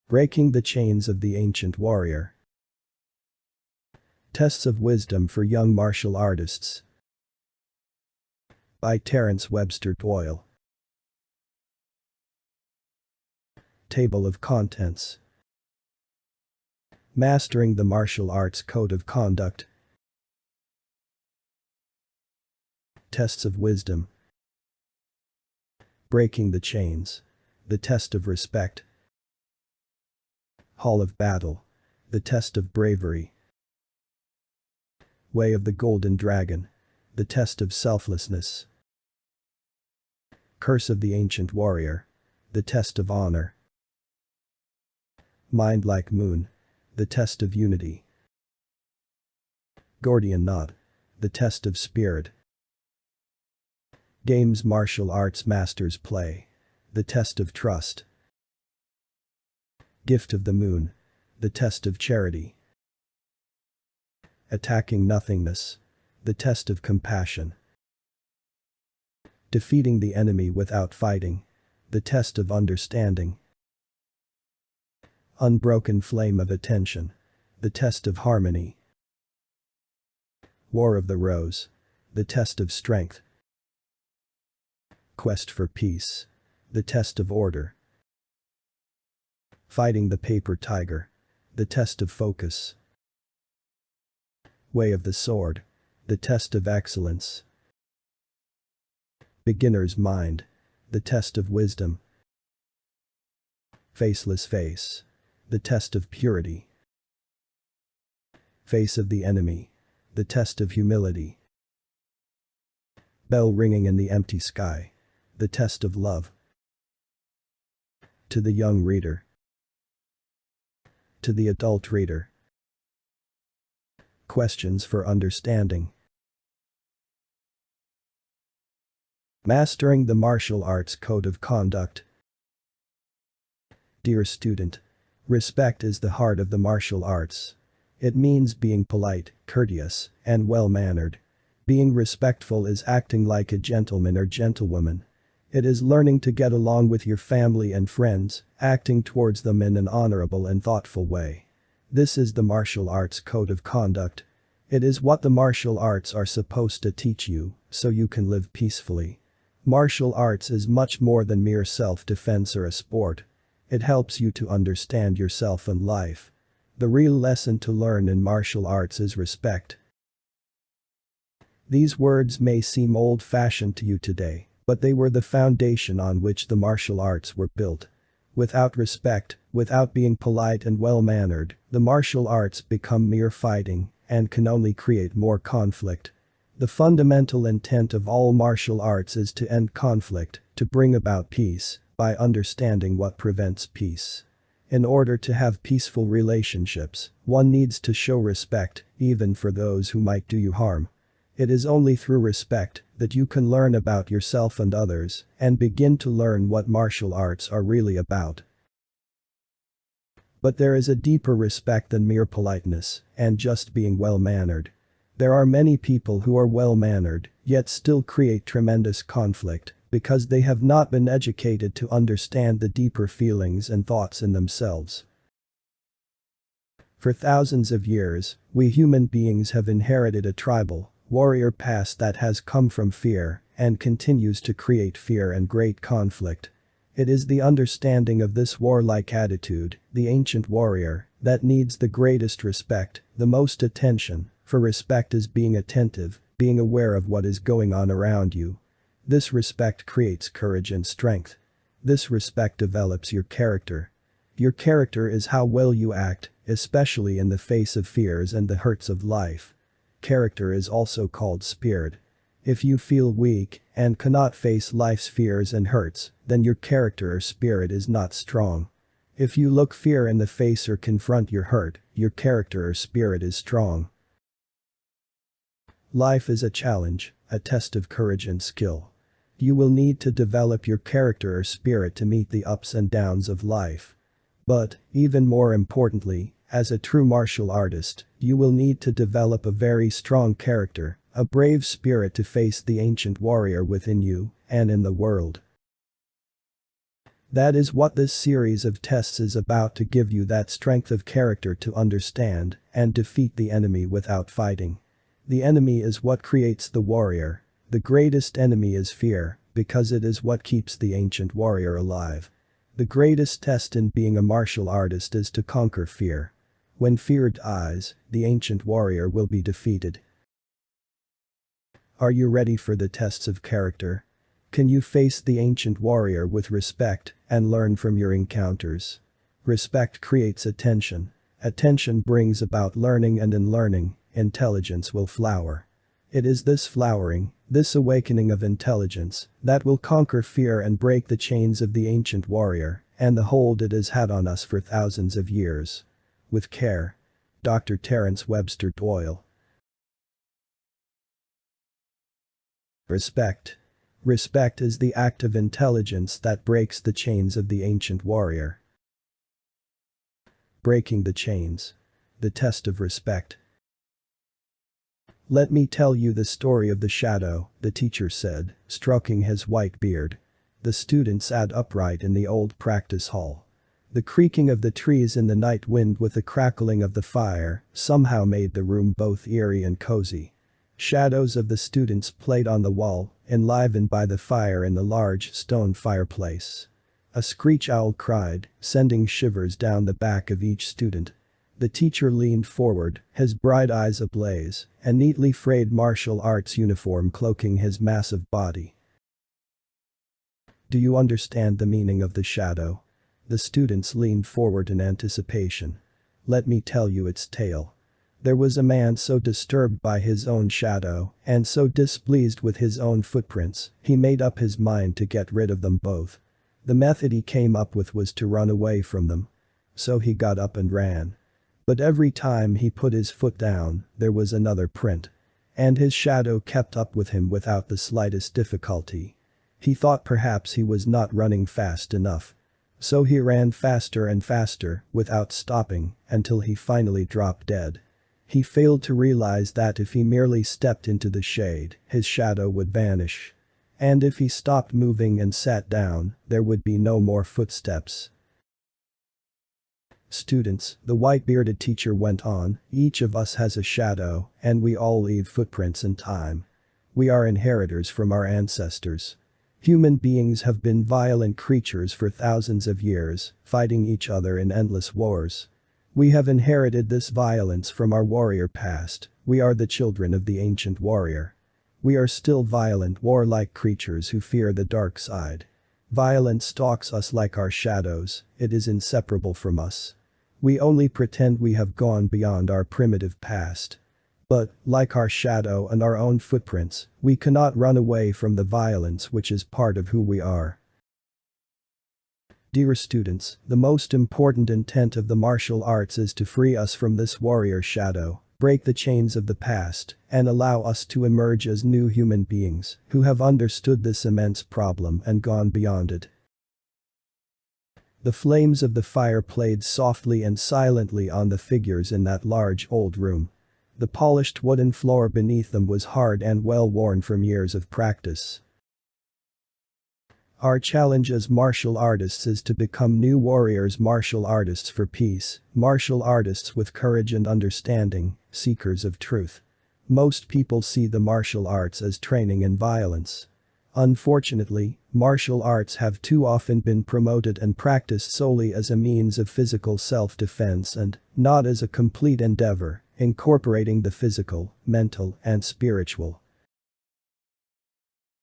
Breaking the Chains of the Ancient Warrior. Tests of Wisdom for Young Martial Artists. By Terence Webster-Doyle. Table of Contents. Mastering the Martial Arts Code of Conduct. Tests of Wisdom. Breaking the Chains. The Test of Respect. Hall of Battle. The Test of Bravery. Way of the Golden Dragon. The Test of Selflessness. Curse of the Ancient Warrior. The Test of Honor. Mind like Moon. The Test of Unity. Gordian Knot. The Test of Spirit. Games Martial Arts Masters Play. The Test of Trust. Gift of the Moon. The Test of Charity. Attacking Nothingness. The Test of Compassion. Defeating the Enemy Without Fighting. The Test of Understanding. Unbroken Flame of Attention. The Test of Harmony. War of the Rose. The Test of Strength. Quest for Peace. The Test of Order. Fighting the Paper Tiger. The Test of Focus. Way of the Sword. The Test of Excellence. Beginner's Mind. The Test of Wisdom. Faceless Face. The Test of Purity. Face of the Enemy. The Test of Humility. Bell ringing in the empty sky. The Test of Love. To the young reader. To the adult reader. Questions for understanding. Mastering the Martial Arts Code of Conduct. Dear student, respect is the heart of the martial arts. It means being polite, courteous, and well-mannered. Being respectful is acting like a gentleman or gentlewoman. It is learning to get along with your family and friends, acting towards them in an honorable and thoughtful way. This is the martial arts code of conduct. It is what the martial arts are supposed to teach you, so you can live peacefully. Martial arts is much more than mere self-defense or a sport. It helps you to understand yourself and life. The real lesson to learn in martial arts is respect. These words may seem old-fashioned to you today, but they were the foundation on which the martial arts were built. Without respect, without being polite and well-mannered, the martial arts become mere fighting and can only create more conflict. The fundamental intent of all martial arts is to end conflict, to bring about peace, by understanding what prevents peace. In order to have peaceful relationships, one needs to show respect, even for those who might do you harm. It is only through respect that you can learn about yourself and others and begin to learn what martial arts are really about. But there is a deeper respect than mere politeness and just being well-mannered. There are many people who are well-mannered, yet still create tremendous conflict because they have not been educated to understand the deeper feelings and thoughts in themselves. For thousands of years, we human beings have inherited a tribal, warrior past that has come from fear and continues to create fear and great conflict. It is the understanding of this warlike attitude, the ancient warrior, that needs the greatest respect, the most attention, for respect is being attentive, being aware of what is going on around you. This respect creates courage and strength. This respect develops your character. Your character is how well you act, especially in the face of fears and the hurts of life. Character is also called spirit. If you feel weak and cannot face life's fears and hurts, then your character or spirit is not strong. If you look fear in the face or confront your hurt, your character or spirit is strong. Life is a challenge, a test of courage and skill. You will need to develop your character or spirit to meet the ups and downs of life. But, even more importantly, as a true martial artist, you will need to develop a very strong character, a brave spirit to face the ancient warrior within you and in the world. That is what this series of tests is about, to give you that strength of character to understand and defeat the enemy without fighting. The enemy is what creates the warrior. The greatest enemy is fear, because it is what keeps the ancient warrior alive. The greatest test in being a martial artist is to conquer fear. When fear dies, the ancient warrior will be defeated. Are you ready for the tests of character? Can you face the ancient warrior with respect and learn from your encounters? Respect creates attention. Attention brings about learning, and in learning, intelligence will flower. It is this flowering, this awakening of intelligence, that will conquer fear and break the chains of the ancient warrior and the hold it has had on us for thousands of years. With care. Dr. Terence Webster-Doyle. Respect. Respect is the act of intelligence that breaks the chains of the ancient warrior. Breaking the chains. The test of respect. Let me tell you the story of the shadow, the teacher said, stroking his white beard. The students sat upright in the old practice hall. The creaking of the trees in the night wind with the crackling of the fire somehow made the room both eerie and cozy. Shadows of the students played on the wall, enlivened by the fire in the large stone fireplace. A screech owl cried, sending shivers down the back of each student. The teacher leaned forward, his bright eyes ablaze, a neatly frayed martial arts uniform cloaking his massive body. Do you understand the meaning of the shadow? The students leaned forward in anticipation. Let me tell you its tale. There was a man so disturbed by his own shadow and so displeased with his own footprints, he made up his mind to get rid of them both. The method he came up with was to run away from them. So he got up and ran. But every time he put his foot down, there was another print. And his shadow kept up with him without the slightest difficulty. He thought perhaps he was not running fast enough. So he ran faster and faster, without stopping, until he finally dropped dead. He failed to realize that if he merely stepped into the shade, his shadow would vanish. And if he stopped moving and sat down, there would be no more footsteps. Students, the white-bearded teacher went on, each of us has a shadow, and we all leave footprints in time. We are inheritors from our ancestors. Human beings have been violent creatures for thousands of years, fighting each other in endless wars. We have inherited this violence from our warrior past. We are the children of the ancient warrior. We are still violent, warlike creatures who fear the dark side. Violence stalks us like our shadows, it is inseparable from us. We only pretend we have gone beyond our primitive past. But, like our shadow and our own footprints, we cannot run away from the violence which is part of who we are. Dear students, the most important intent of the martial arts is to free us from this warrior shadow, break the chains of the past, and allow us to emerge as new human beings who have understood this immense problem and gone beyond it. The flames of the fire played softly and silently on the figures in that large old room. The polished wooden floor beneath them was hard and well worn from years of practice. Our challenge as martial artists is to become new warriors, martial artists for peace, martial artists with courage and understanding, seekers of truth. Most people see the martial arts as training in violence. Unfortunately, martial arts have too often been promoted and practiced solely as a means of physical self-defense and not as a complete endeavor, incorporating the physical, mental, and spiritual.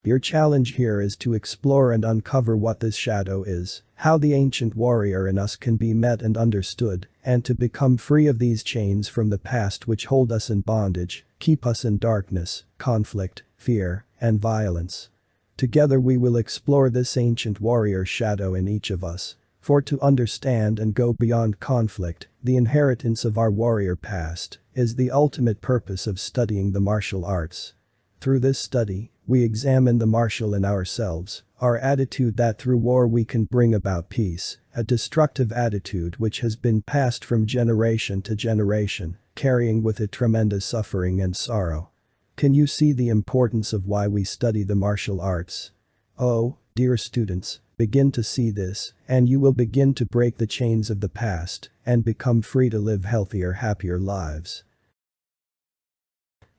Your challenge here is to explore and uncover what this shadow is, how the ancient warrior in us can be met and understood, and to become free of these chains from the past which hold us in bondage, keep us in darkness, conflict, fear, and violence. Together we will explore this ancient warrior shadow in each of us. For to understand and go beyond conflict, the inheritance of our warrior past, is the ultimate purpose of studying the martial arts. Through this study, we examine the martial in ourselves, our attitude that through war we can bring about peace, a destructive attitude which has been passed from generation to generation, carrying with it tremendous suffering and sorrow. Can you see the importance of why we study the martial arts? Oh, dear students, Begin to see this, and you will begin to break the chains of the past and become free to live healthier, happier lives.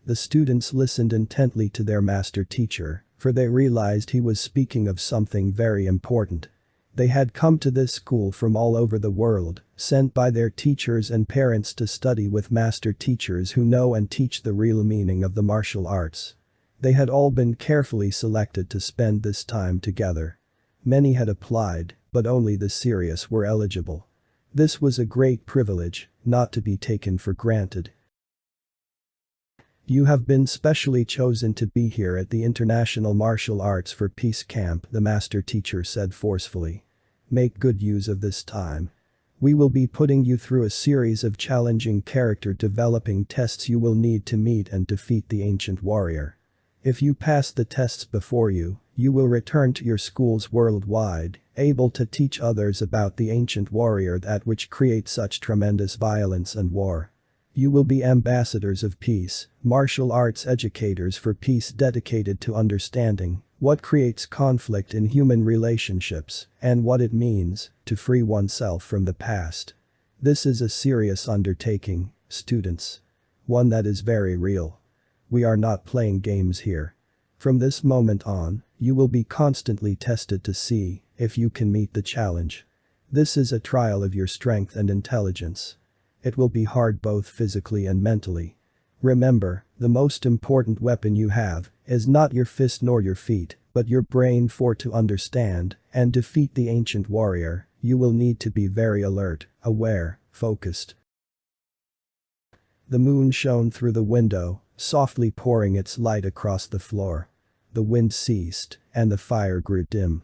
The students listened intently to their master teacher, for they realized he was speaking of something very important. They had come to this school from all over the world, sent by their teachers and parents to study with master teachers who know and teach the real meaning of the martial arts. They had all been carefully selected to spend this time together. Many had applied, but only the serious were eligible. This was a great privilege, not to be taken for granted. You have been specially chosen to be here at the International Martial Arts for Peace Camp, the master teacher said forcefully. Make good use of this time. We will be putting you through a series of challenging character developing tests you will need to meet and defeat the ancient warrior. If you pass the tests before you, you will return to your schools worldwide, able to teach others about the ancient warrior that which creates such tremendous violence and war. You will be ambassadors of peace, martial arts educators for peace dedicated to understanding what creates conflict in human relationships and what it means to free oneself from the past. This is a serious undertaking, students. One that is very real. We are not playing games here. From this moment on, you will be constantly tested to see if you can meet the challenge. This is a trial of your strength and intelligence. It will be hard both physically and mentally. Remember, the most important weapon you have is not your fist nor your feet, but your brain, for to understand and defeat the ancient warrior, you will need to be very alert, aware, focused. The moon shone through the window, softly pouring its light across the floor. The wind ceased, and the fire grew dim.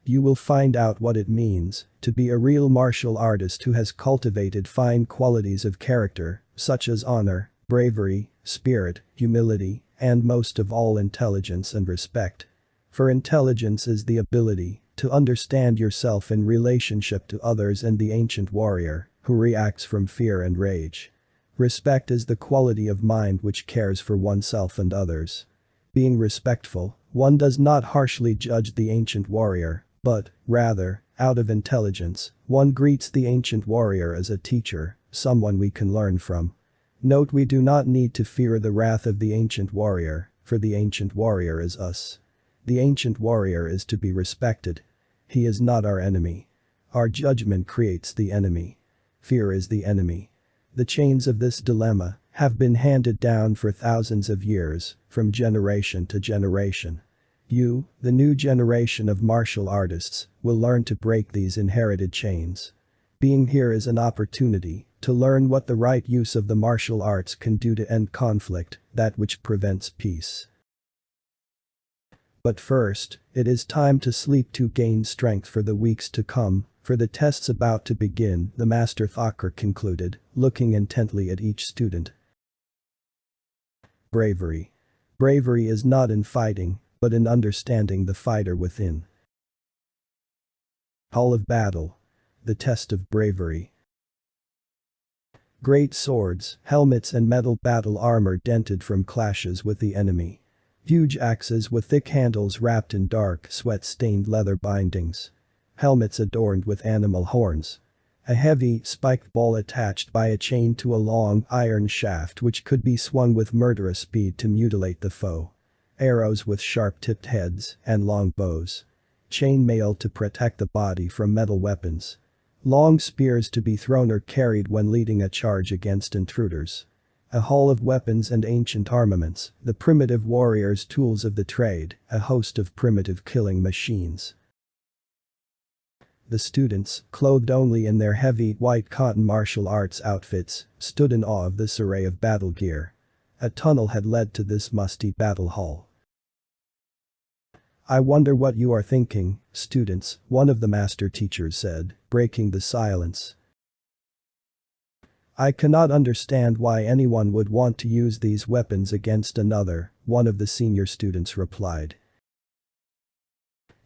You will find out what it means to be a real martial artist who has cultivated fine qualities of character, such as honor, bravery, spirit, humility, and most of all intelligence and respect. For intelligence is the ability to understand yourself in relationship to others and the ancient warrior who reacts from fear and rage. Respect is the quality of mind which cares for oneself and others. Being respectful, one does not harshly judge the ancient warrior, but, rather, out of intelligence, one greets the ancient warrior as a teacher, someone we can learn from. Note, we do not need to fear the wrath of the ancient warrior, for the ancient warrior is us. The ancient warrior is to be respected. He is not our enemy. Our judgment creates the enemy. Fear is the enemy. The chains of this dilemma have been handed down for thousands of years, from generation to generation. You, the new generation of martial artists, will learn to break these inherited chains. Being here is an opportunity to learn what the right use of the martial arts can do to end conflict, that which prevents peace. But first, it is time to sleep to gain strength for the weeks to come, for the tests about to begin, the master Thakur concluded, looking intently at each student. Bravery. Bravery is not in fighting, but in understanding the fighter within. Hall of battle. The test of bravery. Great swords, helmets and metal battle armor dented from clashes with the enemy. Huge axes with thick handles wrapped in dark, sweat-stained leather bindings. Helmets adorned with animal horns. A heavy, spiked ball attached by a chain to a long, iron shaft which could be swung with murderous speed to mutilate the foe. Arrows with sharp-tipped heads and long bows. Chain mail to protect the body from metal weapons. Long spears to be thrown or carried when leading a charge against intruders. A hall of weapons and ancient armaments, the primitive warriors' tools of the trade, a host of primitive killing machines. The students, clothed only in their heavy, white cotton martial arts outfits, stood in awe of this array of battle gear. A tunnel had led to this musty battle hall. I wonder what you are thinking, students, one of the master teachers said, breaking the silence. I cannot understand why anyone would want to use these weapons against another, one of the senior students replied.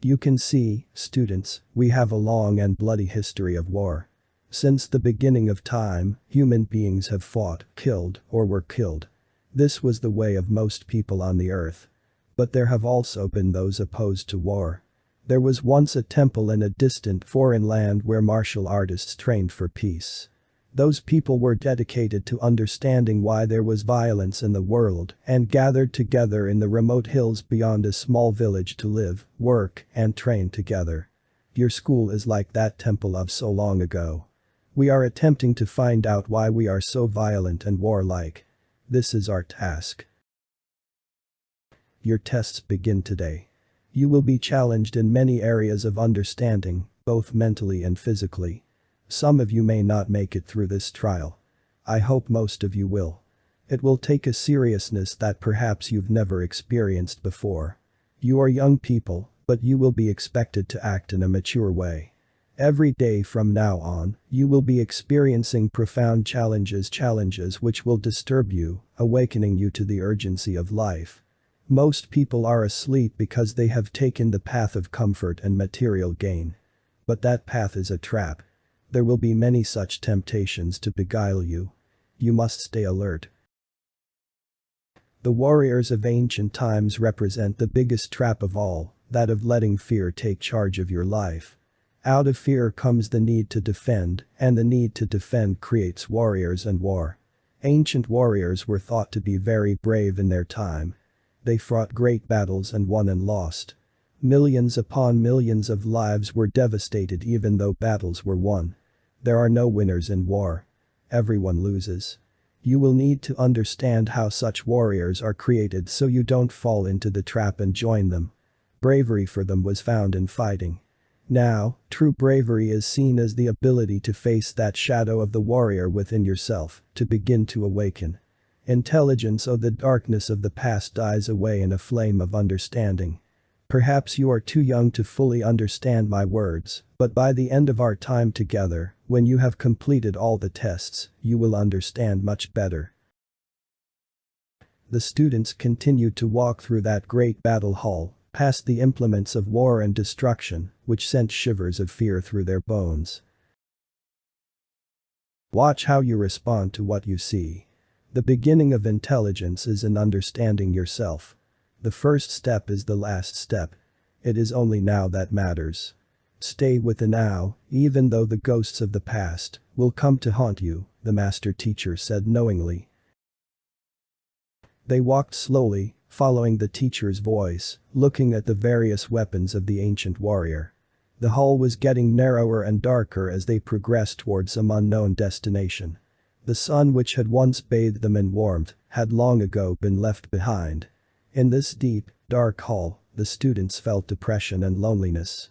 You can see, students, we have a long and bloody history of war. Since the beginning of time, human beings have fought, killed, or were killed. This was the way of most people on the earth. But there have also been those opposed to war. There was once a temple in a distant foreign land where martial artists trained for peace. Those people were dedicated to understanding why there was violence in the world and gathered together in the remote hills beyond a small village to live, work, and train together. Your school is like that temple of so long ago. We are attempting to find out why we are so violent and warlike. This is our task. Your tests begin today. You will be challenged in many areas of understanding, both mentally and physically. Some of you may not make it through this trial. I hope most of you will. It will take a seriousness that perhaps you've never experienced before. You are young people, but you will be expected to act in a mature way. Every day from now on, you will be experiencing profound challenges which will disturb you, awakening you to the urgency of life. Most people are asleep because they have taken the path of comfort and material gain. But that path is a trap. There will be many such temptations to beguile you. You must stay alert. The warriors of ancient times represent the biggest trap of all, that of letting fear take charge of your life. Out of fear comes the need to defend, and the need to defend creates warriors and war. Ancient warriors were thought to be very brave in their time. They fought great battles and won and lost. Millions upon millions of lives were devastated even though battles were won. There are no winners in war. Everyone loses. You will need to understand how such warriors are created so you don't fall into the trap and join them. Bravery for them was found in fighting. Now, true bravery is seen as the ability to face that shadow of the warrior within yourself, to begin to awaken. Intelligence of the darkness of the past dies away in a flame of understanding. Perhaps you are too young to fully understand my words, but by the end of our time together, when you have completed all the tests, you will understand much better. The students continued to walk through that great battle hall, past the implements of war and destruction, which sent shivers of fear through their bones. Watch how you respond to what you see. The beginning of intelligence is in understanding yourself. The first step is the last step. It is only now that matters. Stay with the now, even though the ghosts of the past will come to haunt you, the master teacher said knowingly. They walked slowly, following the teacher's voice, looking at the various weapons of the ancient warrior. The hall was getting narrower and darker as they progressed towards some unknown destination. The sun which had once bathed them in warmth had long ago been left behind. In this deep, dark hall, the students felt depression and loneliness.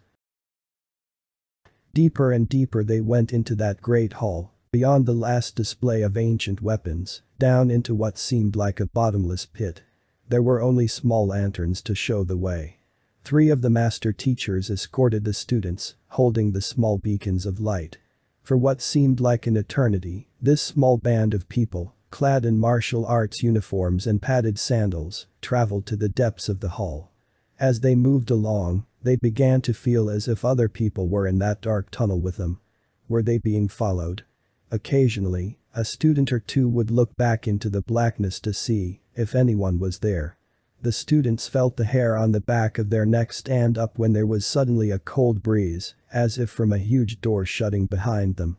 Deeper and deeper they went into that great hall, beyond the last display of ancient weapons, down into what seemed like a bottomless pit. There were only small lanterns to show the way. 3 of the master teachers escorted the students, holding the small beacons of light. For what seemed like an eternity, this small band of people, clad in martial arts uniforms and padded sandals, traveled to the depths of the hall. As they moved along, they began to feel as if other people were in that dark tunnel with them. Were they being followed? Occasionally, a student or two would look back into the blackness to see if anyone was there. The students felt the hair on the back of their neck stand up when there was suddenly a cold breeze, as if from a huge door shutting behind them.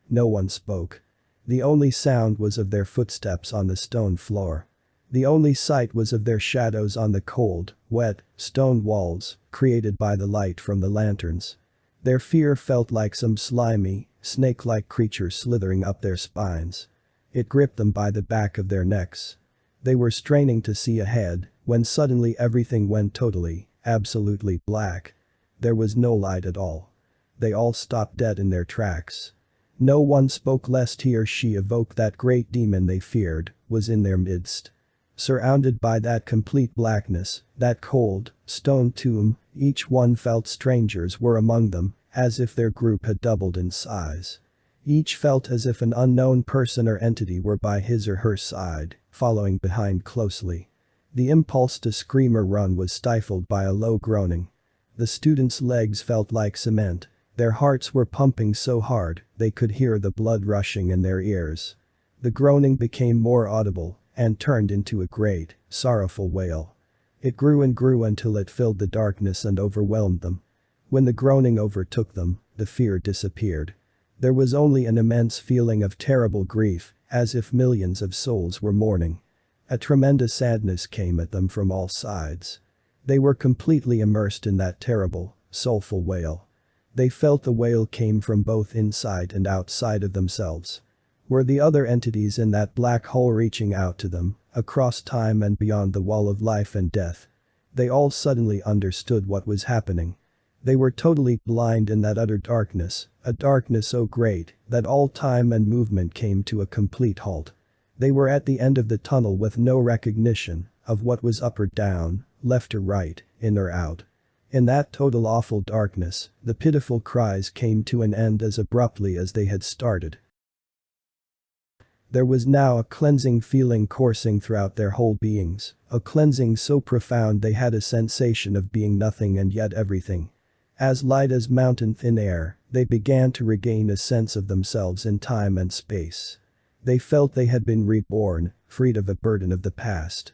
No one spoke. The only sound was of their footsteps on the stone floor. The only sight was of their shadows on the cold, wet, stone walls, created by the light from the lanterns. Their fear felt like some slimy, snake-like creature slithering up their spines. It gripped them by the back of their necks. They were straining to see ahead, when suddenly everything went totally, absolutely black. There was no light at all. They all stopped dead in their tracks. No one spoke lest he or she evoke that great demon they feared was in their midst. Surrounded by that complete blackness, that cold, stone tomb, each one felt strangers were among them, as if their group had doubled in size. Each felt as if an unknown person or entity were by his or her side, following behind closely. The impulse to scream or run was stifled by a low groaning. The students' legs felt like cement. Their hearts were pumping so hard, they could hear the blood rushing in their ears. The groaning became more audible and turned into a great, sorrowful wail. It grew and grew until it filled the darkness and overwhelmed them. When the groaning overtook them, the fear disappeared. There was only an immense feeling of terrible grief, as if millions of souls were mourning. A tremendous sadness came at them from all sides. They were completely immersed in that terrible, soulful wail. They felt the wail came from both inside and outside of themselves. Were the other entities in that black hole reaching out to them, across time and beyond the wall of life and death? They all suddenly understood what was happening. They were totally blind in that utter darkness, a darkness so great that all time and movement came to a complete halt. They were at the end of the tunnel with no recognition of what was up or down, left or right, in or out. In that total awful darkness, the pitiful cries came to an end as abruptly as they had started. There was now a cleansing feeling coursing throughout their whole beings, a cleansing so profound they had a sensation of being nothing and yet everything. As light as mountain thin air, they began to regain a sense of themselves in time and space. They felt they had been reborn, freed of a burden of the past.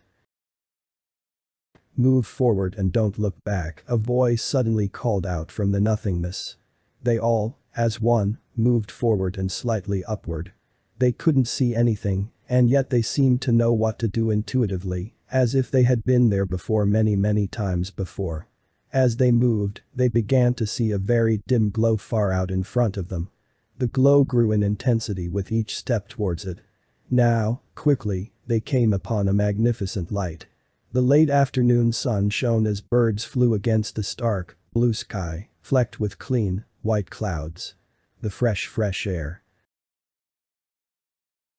"Move forward and don't look back," a voice suddenly called out from the nothingness. They all, as one, moved forward and slightly upward. They couldn't see anything, and yet they seemed to know what to do intuitively, as if they had been there before many times before. As they moved, they began to see a very dim glow far out in front of them. The glow grew in intensity with each step towards it. Now, quickly, they came upon a magnificent light. The late afternoon sun shone as birds flew against the stark, blue sky, flecked with clean, white clouds. The fresh air.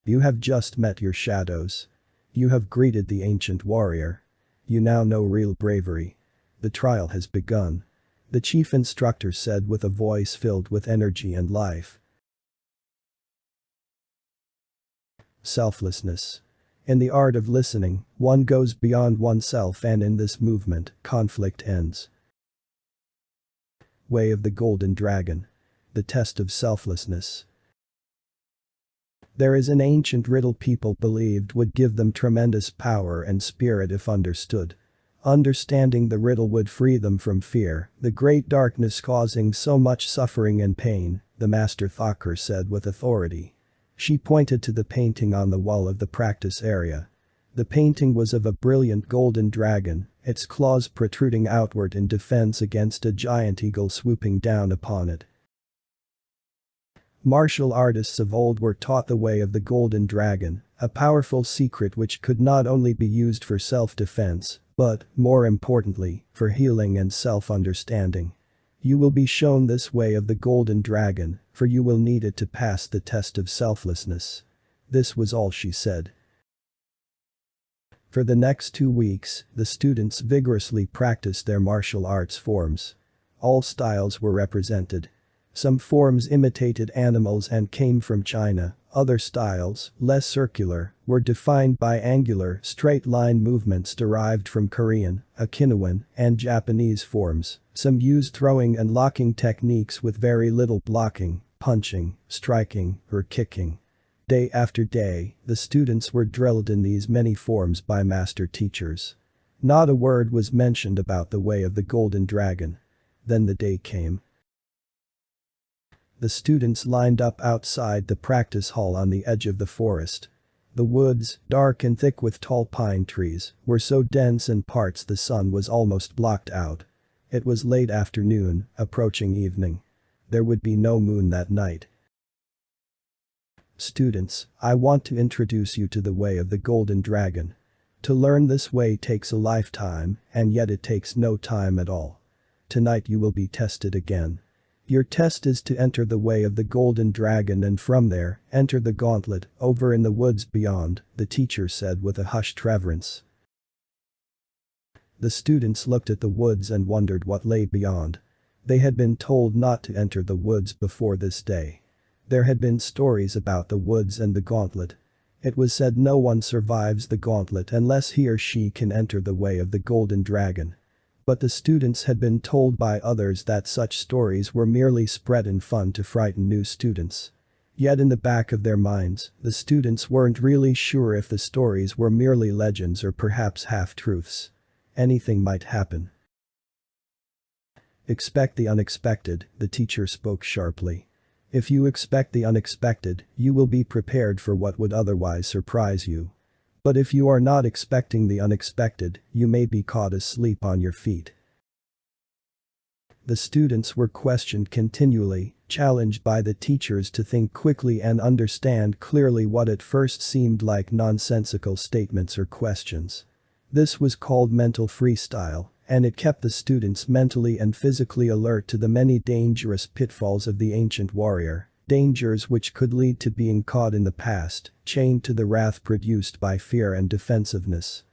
You have just met your shadows. You have greeted the ancient warrior. You now know real bravery. The trial has begun. The chief instructor said with a voice filled with energy and life. Selflessness. In the art of listening, one goes beyond oneself, and in this movement, conflict ends. Way of the Golden Dragon. The test of selflessness. There is an ancient riddle people believed would give them tremendous power and spirit if understood. Understanding the riddle would free them from fear, the great darkness causing so much suffering and pain, the master Thakur said with authority. She pointed to the painting on the wall of the practice area. The painting was of a brilliant golden dragon, its claws protruding outward in defense against a giant eagle swooping down upon it. Martial artists of old were taught the way of the golden dragon, a powerful secret which could not only be used for self-defense, but, more importantly, for healing and self-understanding. You will be shown this way of the golden dragon, for you will need it to pass the test of selflessness. This was all she said. For the next 2 weeks, the students vigorously practiced their martial arts forms. All styles were represented. Some forms imitated animals and came from China, other styles, less circular, were defined by angular, straight-line movements derived from Korean, Okinawan, and Japanese forms. Some used throwing and locking techniques with very little blocking, punching, striking, or kicking. Day after day, the students were drilled in these many forms by master teachers. Not a word was mentioned about the way of the Golden Dragon. Then the day came. The students lined up outside the practice hall on the edge of the forest. The woods, dark and thick with tall pine trees, were so dense in parts the sun was almost blocked out. It was late afternoon, approaching evening. There would be no moon that night. Students, I want to introduce you to the way of the Golden Dragon. To learn this way takes a lifetime, and yet it takes no time at all. Tonight you will be tested again. Your test is to enter the way of the Golden Dragon, and from there, enter the gauntlet, over in the woods beyond, the teacher said with a hushed reverence. The students looked at the woods and wondered what lay beyond. They had been told not to enter the woods before this day. There had been stories about the woods and the gauntlet. It was said no one survives the gauntlet unless he or she can enter the way of the Golden Dragon. But the students had been told by others that such stories were merely spread in fun to frighten new students. Yet in the back of their minds, the students weren't really sure if the stories were merely legends or perhaps half-truths. anything might happen. Expect the unexpected, the teacher spoke sharply. If you expect the unexpected, you will be prepared for what would otherwise surprise you. But if you are not expecting the unexpected, you may be caught asleep on your feet. The students were questioned continually, challenged by the teachers to think quickly and understand clearly what at first seemed like nonsensical statements or questions. This was called mental freestyle, and it kept the students mentally and physically alert to the many dangerous pitfalls of the ancient warrior, dangers which could lead to being caught in the past, chained to the wrath produced by fear and defensiveness.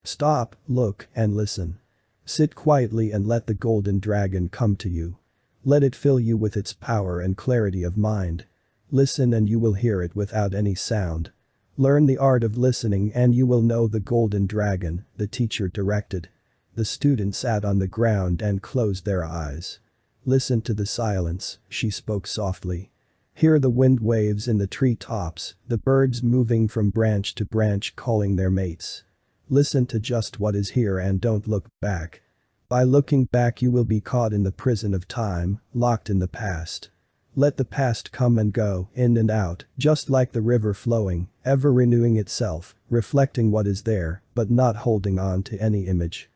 Stop, look, and listen. Sit quietly and let the golden dragon come to you. Let it fill you with its power and clarity of mind. Listen and you will hear it without any sound. Learn the art of listening and you will know the golden dragon, the teacher directed. The student sat on the ground and closed their eyes. Listen to the silence, she spoke softly. Hear the wind waves in the tree tops, the birds moving from branch to branch calling their mates. Listen to just what is here and don't look back. By looking back you will be caught in the prison of time, locked in the past. Let the past come and go, in and out, just like the river flowing, ever renewing itself, reflecting what is there, but not holding on to any image.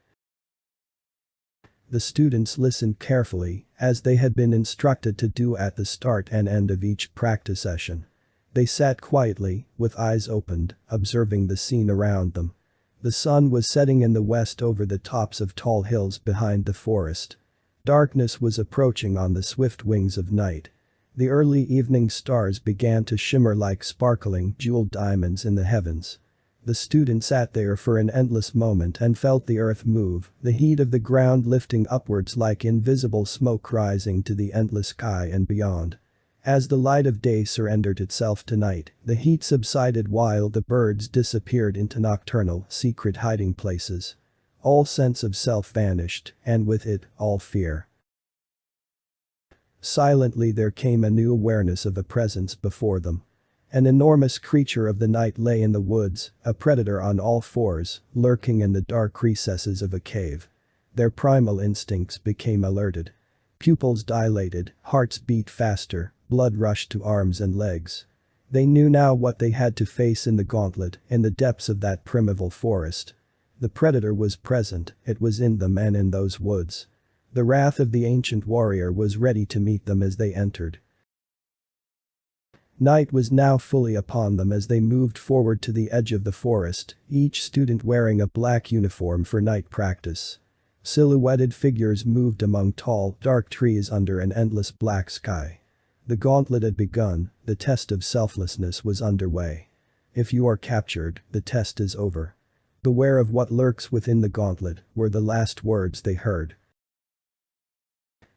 The students listened carefully, as they had been instructed to do at the start and end of each practice session. They sat quietly, with eyes opened, observing the scene around them. The sun was setting in the west over the tops of tall hills behind the forest. Darkness was approaching on the swift wings of night. The early evening stars began to shimmer like sparkling jeweled diamonds in the heavens. The student sat there for an endless moment and felt the earth move, the heat of the ground lifting upwards like invisible smoke rising to the endless sky and beyond. As the light of day surrendered itself to night, the heat subsided while the birds disappeared into nocturnal, secret hiding places. All sense of self vanished, and with it, all fear. Silently there came a new awareness of a presence before them. An enormous creature of the night lay in the woods, a predator on all fours, lurking in the dark recesses of a cave. Their primal instincts became alerted. Pupils dilated, hearts beat faster, blood rushed to arms and legs. They knew now what they had to face in the gauntlet, in the depths of that primeval forest. The predator was present, it was in them and in those woods. The wrath of the ancient warrior was ready to meet them as they entered. Night was now fully upon them as they moved forward to the edge of the forest, each student wearing a black uniform for night practice. Silhouetted figures moved among tall, dark trees under an endless black sky. The gauntlet had begun, the test of selflessness was underway. If you are captured, the test is over. Beware of what lurks within the gauntlet, were the last words they heard.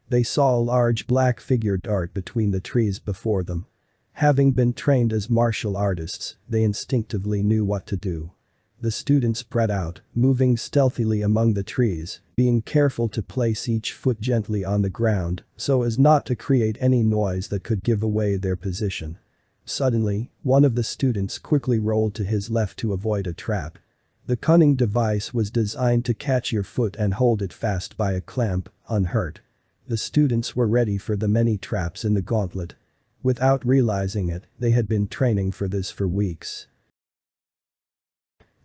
They saw a large black figure dart between the trees before them. Having been trained as martial artists, they instinctively knew what to do. The students spread out, moving stealthily among the trees, being careful to place each foot gently on the ground so as not to create any noise that could give away their position. Suddenly, one of the students quickly rolled to his left to avoid a trap. The cunning device was designed to catch your foot and hold it fast by a clamp, unhurt. The students were ready for the many traps in the gauntlet. Without realizing it, they had been training for this for weeks.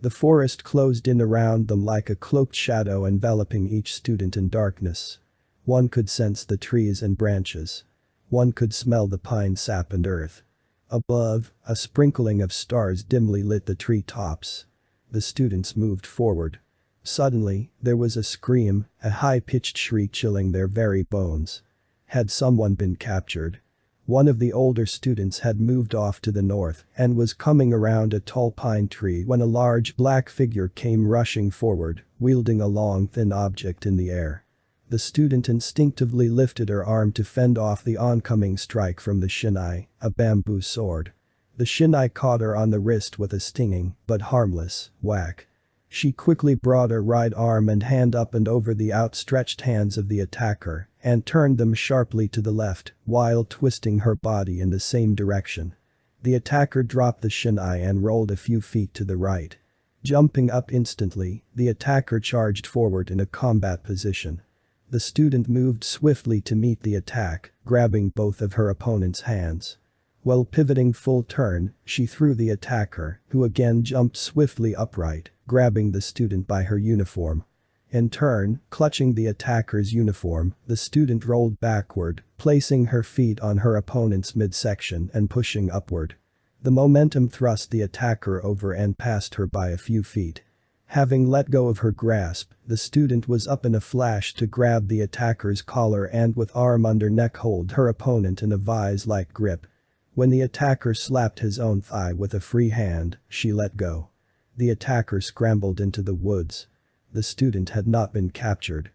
The forest closed in around them like a cloaked shadow enveloping each student in darkness. One could sense the trees and branches. One could smell the pine sap and earth. Above, a sprinkling of stars dimly lit the tree tops. The students moved forward. Suddenly, there was a scream, a high-pitched shriek chilling their very bones. Had someone been captured? One of the older students had moved off to the north and was coming around a tall pine tree when a large black figure came rushing forward, wielding a long thin object in the air. The student instinctively lifted her arm to fend off the oncoming strike from the shinai, a bamboo sword. The shinai caught her on the wrist with a stinging, but harmless, whack. She quickly brought her right arm and hand up and over the outstretched hands of the attacker and turned them sharply to the left while twisting her body in the same direction. The attacker dropped the shinai and rolled a few feet to the right. Jumping up instantly, the attacker charged forward in a combat position. The student moved swiftly to meet the attack, grabbing both of her opponent's hands. While pivoting full turn, she threw the attacker, who again jumped swiftly upright, grabbing the student by her uniform. In turn, clutching the attacker's uniform, the student rolled backward, placing her feet on her opponent's midsection and pushing upward. The momentum thrust the attacker over and past her by a few feet. Having let go of her grasp, the student was up in a flash to grab the attacker's collar and with arm under neck hold her opponent in a vise-like grip. When the attacker slapped his own thigh with a free hand, she let go. The attacker scrambled into the woods. The student had not been captured.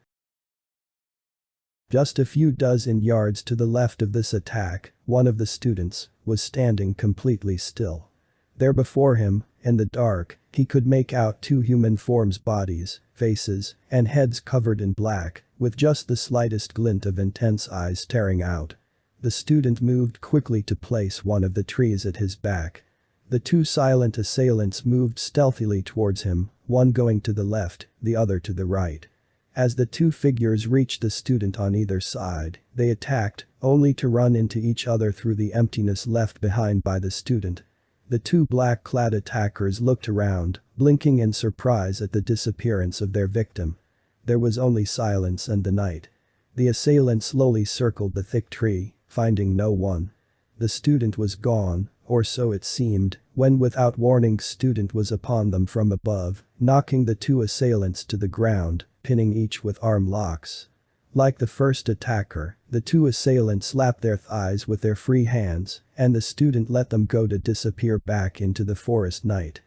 Just a few dozen yards to the left of this attack, one of the students was standing completely still. There before him, in the dark, he could make out two human forms' bodies, faces, and heads covered in black, with just the slightest glint of intense eyes staring out. The student moved quickly to place one of the trees at his back. The two silent assailants moved stealthily towards him, one going to the left, the other to the right. As the two figures reached the student on either side, they attacked, only to run into each other through the emptiness left behind by the student. The two black-clad attackers looked around, blinking in surprise at the disappearance of their victim. There was only silence and the night. The assailant slowly circled the thick tree, finding no one. The student was gone, or so it seemed, when without warning student was upon them from above, knocking the two assailants to the ground, pinning each with arm locks. Like the first attacker, the two assailants slapped their thighs with their free hands, and the student let them go to disappear back into the forest night.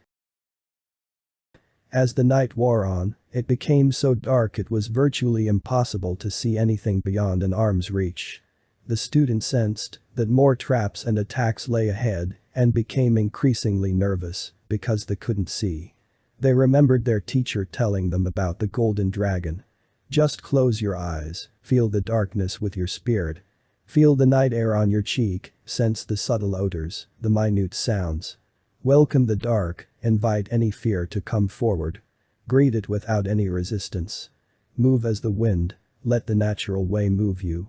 As the night wore on, it became so dark it was virtually impossible to see anything beyond an arm's reach. The student sensed that more traps and attacks lay ahead and became increasingly nervous because they couldn't see. They remembered their teacher telling them about the golden dragon. Just close your eyes, feel the darkness with your spirit. Feel the night air on your cheek, sense the subtle odors, the minute sounds. Welcome the dark, invite any fear to come forward. Greet it without any resistance. Move as the wind, let the natural way move you.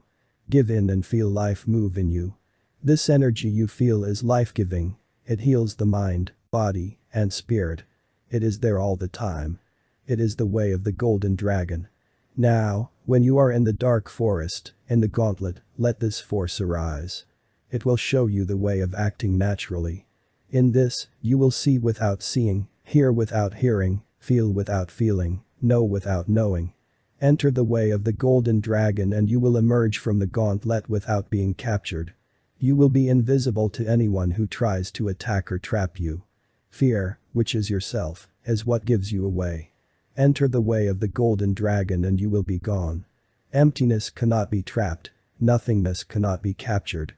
Give in and feel life move in you. This energy you feel is life-giving. It heals the mind, body, and spirit. It is there all the time. It is the way of the golden dragon. Now, when you are in the dark forest, in the gauntlet, let this force arise. It will show you the way of acting naturally. In this, you will see without seeing, hear without hearing, feel without feeling, know without knowing. Enter the way of the golden dragon and you will emerge from the gauntlet without being captured. You will be invisible to anyone who tries to attack or trap you. Fear, which is yourself, is what gives you away. Enter the way of the golden dragon and you will be gone. Emptiness cannot be trapped, nothingness cannot be captured.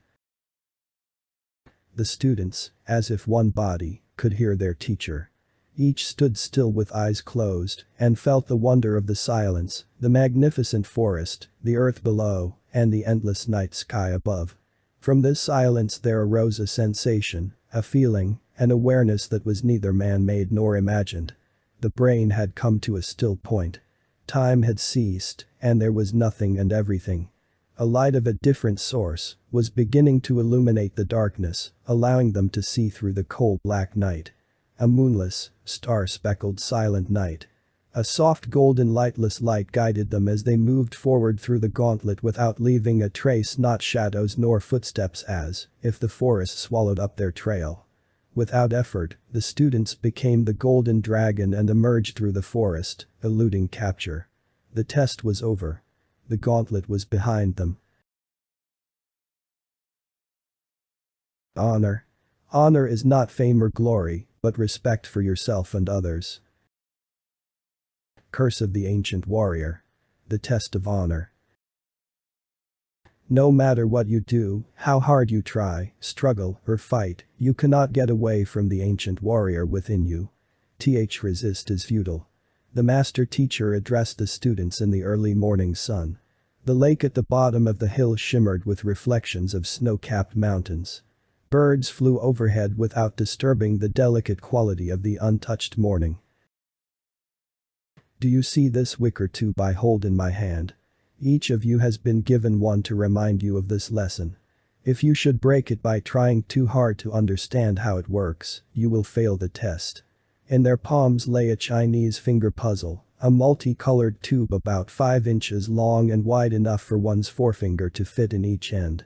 The students, as if one body, could hear their teacher. Each stood still with eyes closed and felt the wonder of the silence, the magnificent forest, the earth below, and the endless night sky above. From this silence there arose a sensation, a feeling, an awareness that was neither man-made nor imagined. The brain had come to a still point. Time had ceased, and there was nothing and everything. A light of a different source was beginning to illuminate the darkness, allowing them to see through the cold black night. A moonless, star-speckled silent night. A soft golden lightless light guided them as they moved forward through the gauntlet without leaving a trace, not shadows nor footsteps, as if the forest swallowed up their trail. Without effort, the students became the golden dragon and emerged through the forest, eluding capture. The test was over. The gauntlet was behind them. Honor. Honor is not fame or glory, but respect for yourself and others. Curse of the Ancient Warrior. The test of honor. No matter what you do, how hard you try, struggle, or fight, you cannot get away from the ancient warrior within you. Resist is futile. The master teacher addressed the students in the early morning sun. The lake at the bottom of the hill shimmered with reflections of snow-capped mountains. Birds flew overhead without disturbing the delicate quality of the untouched morning. Do you see this wicker tube I hold in my hand? Each of you has been given one to remind you of this lesson. If you should break it by trying too hard to understand how it works, you will fail the test. In their palms lay a Chinese finger puzzle, a multicolored tube about 5 inches long and wide enough for one's forefinger to fit in each end.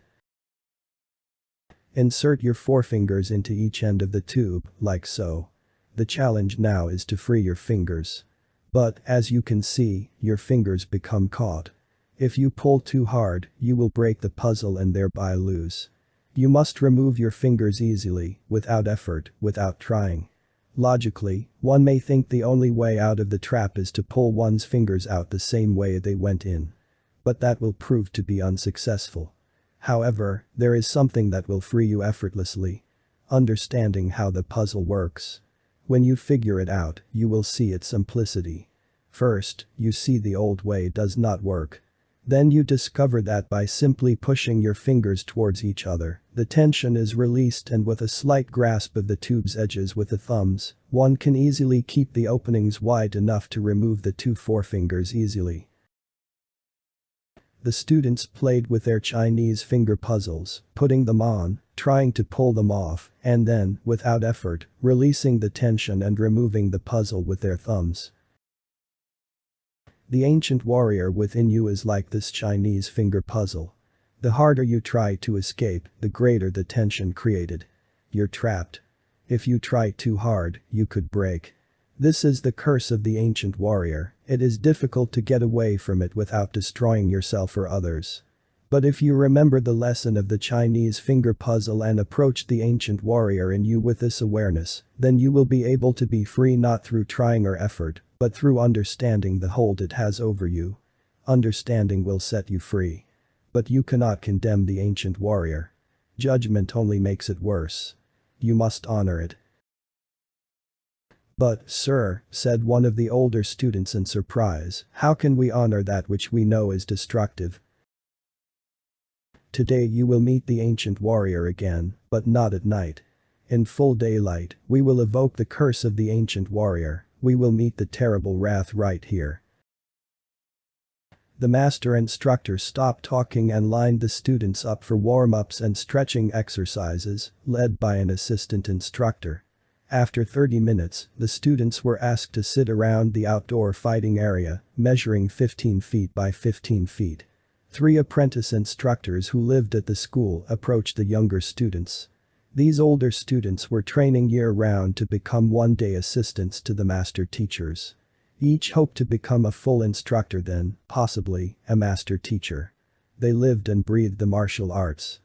Insert your forefingers into each end of the tube, like so. The challenge now is to free your fingers. But, as you can see, your fingers become caught. If you pull too hard, you will break the puzzle and thereby lose. You must remove your fingers easily, without effort, without trying. Logically, one may think the only way out of the trap is to pull one's fingers out the same way they went in. But that will prove to be unsuccessful. However, there is something that will free you effortlessly. Understanding how the puzzle works. When you figure it out, you will see its simplicity. First, you see the old way does not work. Then you discover that by simply pushing your fingers towards each other, the tension is released, and with a slight grasp of the tube's edges with the thumbs, one can easily keep the openings wide enough to remove the 2 forefingers easily. The students played with their Chinese finger puzzles, putting them on, trying to pull them off, and then, without effort, releasing the tension and removing the puzzle with their thumbs. The ancient warrior within you is like this Chinese finger puzzle. The harder you try to escape, the greater the tension created. You're trapped. If you try too hard, you could break. This is the curse of the ancient warrior. It is difficult to get away from it without destroying yourself or others. But if you remember the lesson of the Chinese finger puzzle and approach the ancient warrior in you with this awareness, then you will be able to be free not through trying or effort, but through understanding the hold it has over you. Understanding will set you free. But you cannot condemn the ancient warrior. Judgment only makes it worse. You must honor it. But, sir, said one of the older students in surprise, how can we honor that which we know is destructive? Today you will meet the ancient warrior again, but not at night. In full daylight, we will evoke the curse of the ancient warrior. We will meet the terrible wrath right here. The master instructor stopped talking and lined the students up for warm-ups and stretching exercises, led by an assistant instructor. After 30 minutes, the students were asked to sit around the outdoor fighting area, measuring 15 feet by 15 feet. 3 apprentice instructors who lived at the school approached the younger students. These older students were training year-round to become one-day assistants to the master teachers. Each hoped to become a full instructor, then, possibly, a master teacher. They lived and breathed the martial arts.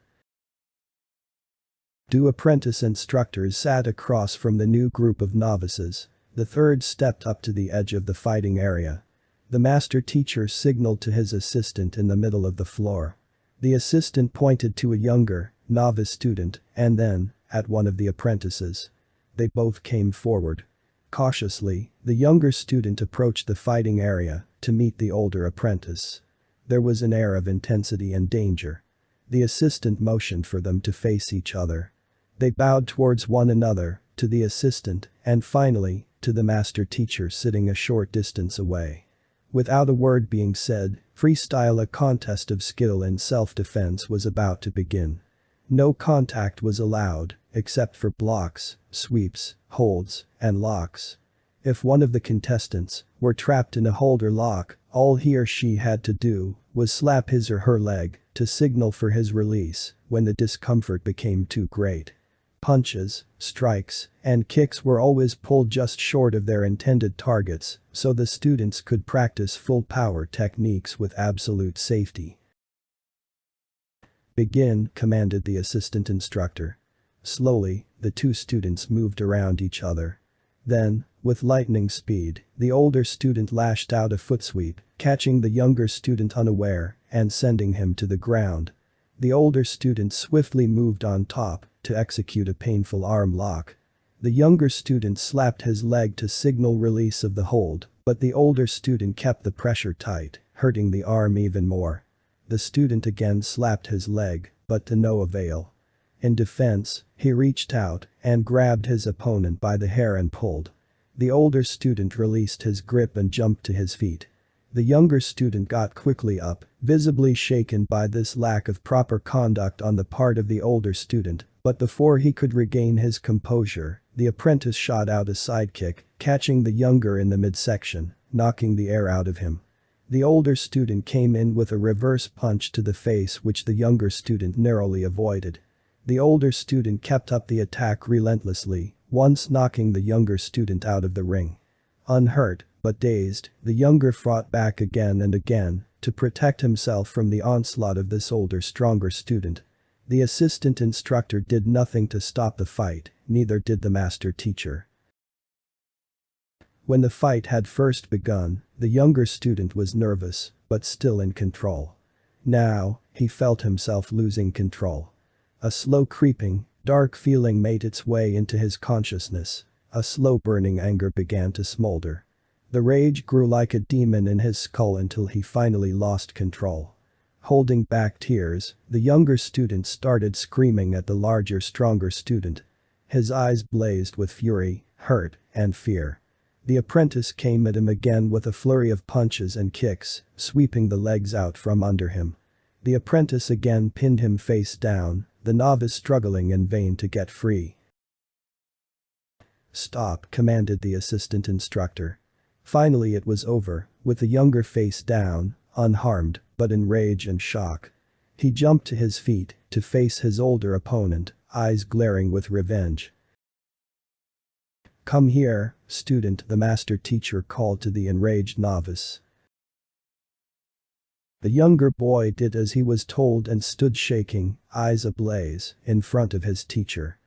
2 apprentice instructors sat across from the new group of novices. The third stepped up to the edge of the fighting area. The master teacher signaled to his assistant in the middle of the floor. The assistant pointed to a younger, novice student, and then, at one of the apprentices. They both came forward. Cautiously, the younger student approached the fighting area to meet the older apprentice. There was an air of intensity and danger. The assistant motioned for them to face each other. They bowed towards one another, to the assistant, and finally, to the master teacher sitting a short distance away. Without a word being said, freestyle, a contest of skill in self-defense, was about to begin. No contact was allowed, except for blocks, sweeps, holds, and locks. If one of the contestants were trapped in a hold or lock, all he or she had to do was slap his or her leg to signal for his release when the discomfort became too great. Punches, strikes, and kicks were always pulled just short of their intended targets, so the students could practice full power techniques with absolute safety. "Begin," commanded the assistant instructor. Slowly, the 2 students moved around each other. Then, with lightning speed, the older student lashed out a foot sweep, catching the younger student unaware and sending him to the ground. The older student swiftly moved on top to execute a painful arm lock. The younger student slapped his leg to signal release of the hold, but the older student kept the pressure tight, hurting the arm even more. The student again slapped his leg, but to no avail. In defense, he reached out and grabbed his opponent by the hair and pulled. The older student released his grip and jumped to his feet. The younger student got quickly up, visibly shaken by this lack of proper conduct on the part of the older student, but before he could regain his composure, the apprentice shot out a sidekick, catching the younger in the midsection, knocking the air out of him. The older student came in with a reverse punch to the face which the younger student narrowly avoided. The older student kept up the attack relentlessly, once knocking the younger student out of the ring. Unhurt, but dazed, the younger fought back again and again, to protect himself from the onslaught of this older stronger student. The assistant instructor did nothing to stop the fight, neither did the master teacher. When the fight had first begun, the younger student was nervous, but still in control. Now, he felt himself losing control. A slow creeping, dark feeling made its way into his consciousness. A slow burning anger began to smolder. The rage grew like a demon in his skull until he finally lost control. Holding back tears, the younger student started screaming at the larger stronger student. His eyes blazed with fury, hurt, and fear. The apprentice came at him again with a flurry of punches and kicks, sweeping the legs out from under him. The apprentice again pinned him face down, the novice struggling in vain to get free. "Stop," commanded the assistant instructor. Finally it was over, with the younger face down, unharmed, but in rage and shock. He jumped to his feet, to face his older opponent, eyes glaring with revenge. "Come here, student," the master teacher called to the enraged novice. The younger boy did as he was told and stood shaking, eyes ablaze, in front of his teacher.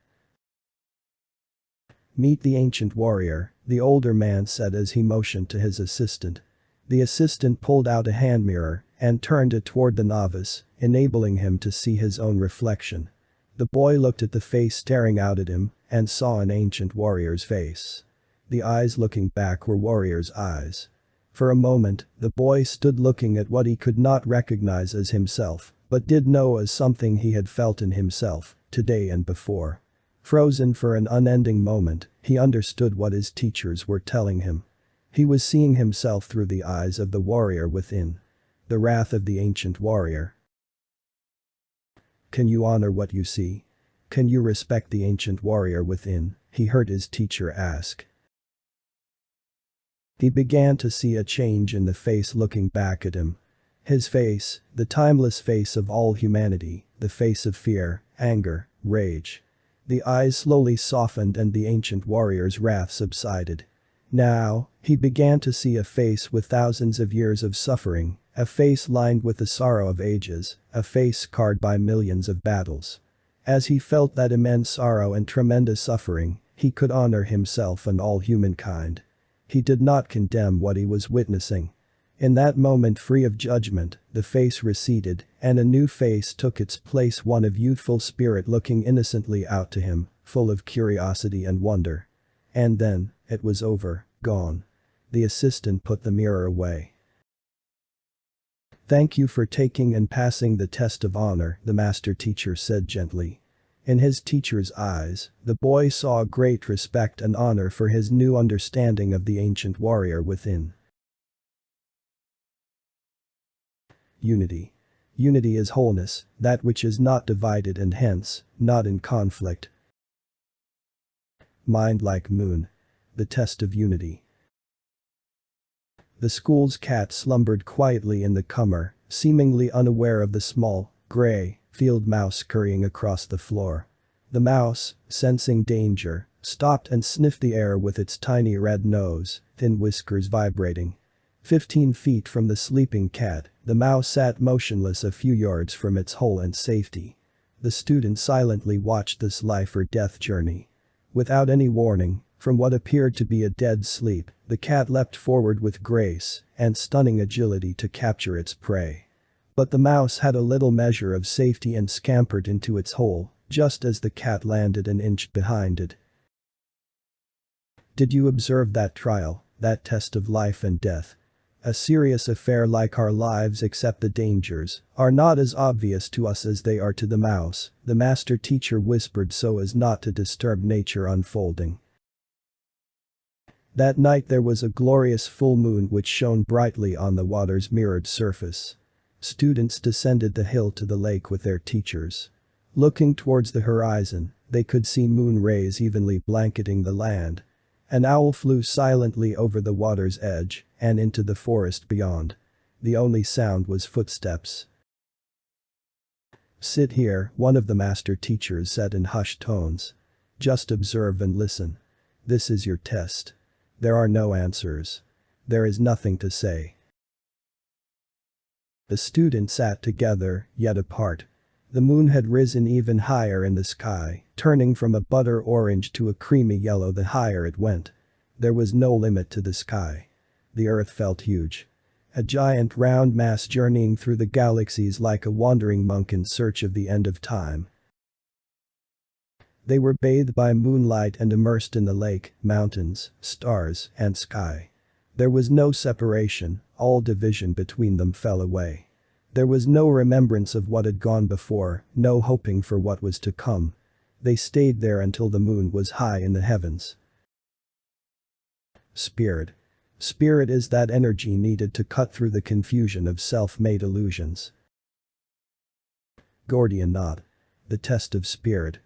"Meet the ancient warrior," the older man said as he motioned to his assistant. The assistant pulled out a hand mirror and turned it toward the novice, enabling him to see his own reflection. The boy looked at the face staring out at him and saw an ancient warrior's face. The eyes looking back were warrior's eyes. For a moment, the boy stood looking at what he could not recognize as himself, but did know as something he had felt in himself, today and before. Frozen for an unending moment, he understood what his teachers were telling him. He was seeing himself through the eyes of the warrior within. The wrath of the ancient warrior. "Can you honor what you see? Can you respect the ancient warrior within?" he heard his teacher ask. He began to see a change in the face looking back at him. His face, the timeless face of all humanity, the face of fear, anger, rage. The eyes slowly softened and the ancient warrior's wrath subsided. Now, he began to see a face with thousands of years of suffering, a face lined with the sorrow of ages, a face scarred by millions of battles. As he felt that immense sorrow and tremendous suffering, he could honor himself and all humankind. He did not condemn what he was witnessing. In that moment, free of judgment, the face receded, and a new face took its place, one of youthful spirit looking innocently out to him, full of curiosity and wonder. And then, it was over, gone. The assistant put the mirror away. "Thank you for taking and passing the test of honor," the master teacher said gently. In his teacher's eyes, the boy saw great respect and honor for his new understanding of the ancient warrior within. Unity. Unity is wholeness, that which is not divided and hence, not in conflict. Mind like moon. The test of unity. The school's cat slumbered quietly in the cummer, seemingly unaware of the small, gray, field mouse scurrying across the floor. The mouse, sensing danger, stopped and sniffed the air with its tiny red nose, thin whiskers vibrating. 15 feet from the sleeping cat, the mouse sat motionless a few yards from its hole and safety. The student silently watched this life or death journey. Without any warning, from what appeared to be a dead sleep, the cat leapt forward with grace and stunning agility to capture its prey. But the mouse had a little measure of safety and scampered into its hole, just as the cat landed an inch behind it. Did you observe that trial, that test of life and death? A serious affair like our lives, except the dangers are not as obvious to us as they are to the mouse, the master teacher whispered so as not to disturb nature unfolding. That night there was a glorious full moon which shone brightly on the water's mirrored surface. Students descended the hill to the lake with their teachers. Looking towards the horizon, they could see moon rays evenly blanketing the land. An owl flew silently over the water's edge and into the forest beyond. The only sound was footsteps. "Sit here," one of the master teachers said in hushed tones. "Just observe and listen. This is your test. There are no answers. There is nothing to say." The students sat together, yet apart. The moon had risen even higher in the sky, turning from a butter orange to a creamy yellow the higher it went. There was no limit to the sky. The earth felt huge. A giant round mass journeying through the galaxies like a wandering monk in search of the end of time. They were bathed by moonlight and immersed in the lake, mountains, stars, and sky. There was no separation, all division between them fell away. There was no remembrance of what had gone before, no hoping for what was to come. They stayed there until the moon was high in the heavens. Spirit. Spirit is that energy needed to cut through the confusion of self-made illusions. Gordian knot. The test of spirit.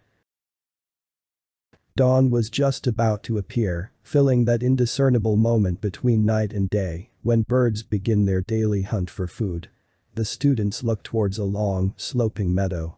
Dawn was just about to appear, filling that indiscernible moment between night and day, when birds begin their daily hunt for food. The students looked towards a long, sloping meadow.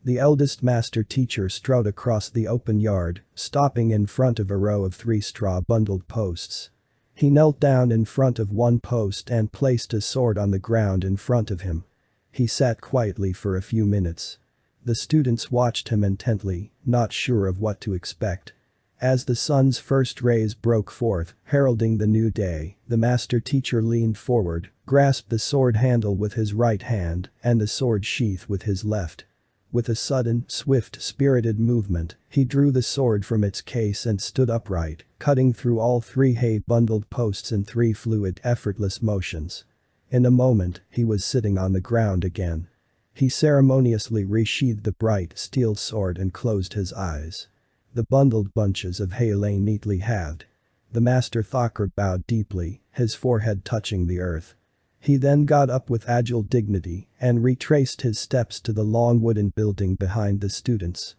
The eldest master teacher strode across the open yard, stopping in front of a row of 3 straw-bundled posts. He knelt down in front of one post and placed a sword on the ground in front of him. He sat quietly for a few minutes. The students watched him intently, not sure of what to expect. As the sun's first rays broke forth, heralding the new day, the master teacher leaned forward, grasped the sword handle with his right hand and the sword sheath with his left. With a sudden, swift, spirited movement, he drew the sword from its case and stood upright, cutting through all 3 hay-bundled posts in 3 fluid, effortless motions. In a moment, he was sitting on the ground again. He ceremoniously resheathed the bright steel sword and closed his eyes. The bundled bunches of hay lay neatly halved. The master Thakur bowed deeply, his forehead touching the earth. He then got up with agile dignity and retraced his steps to the long wooden building behind the students.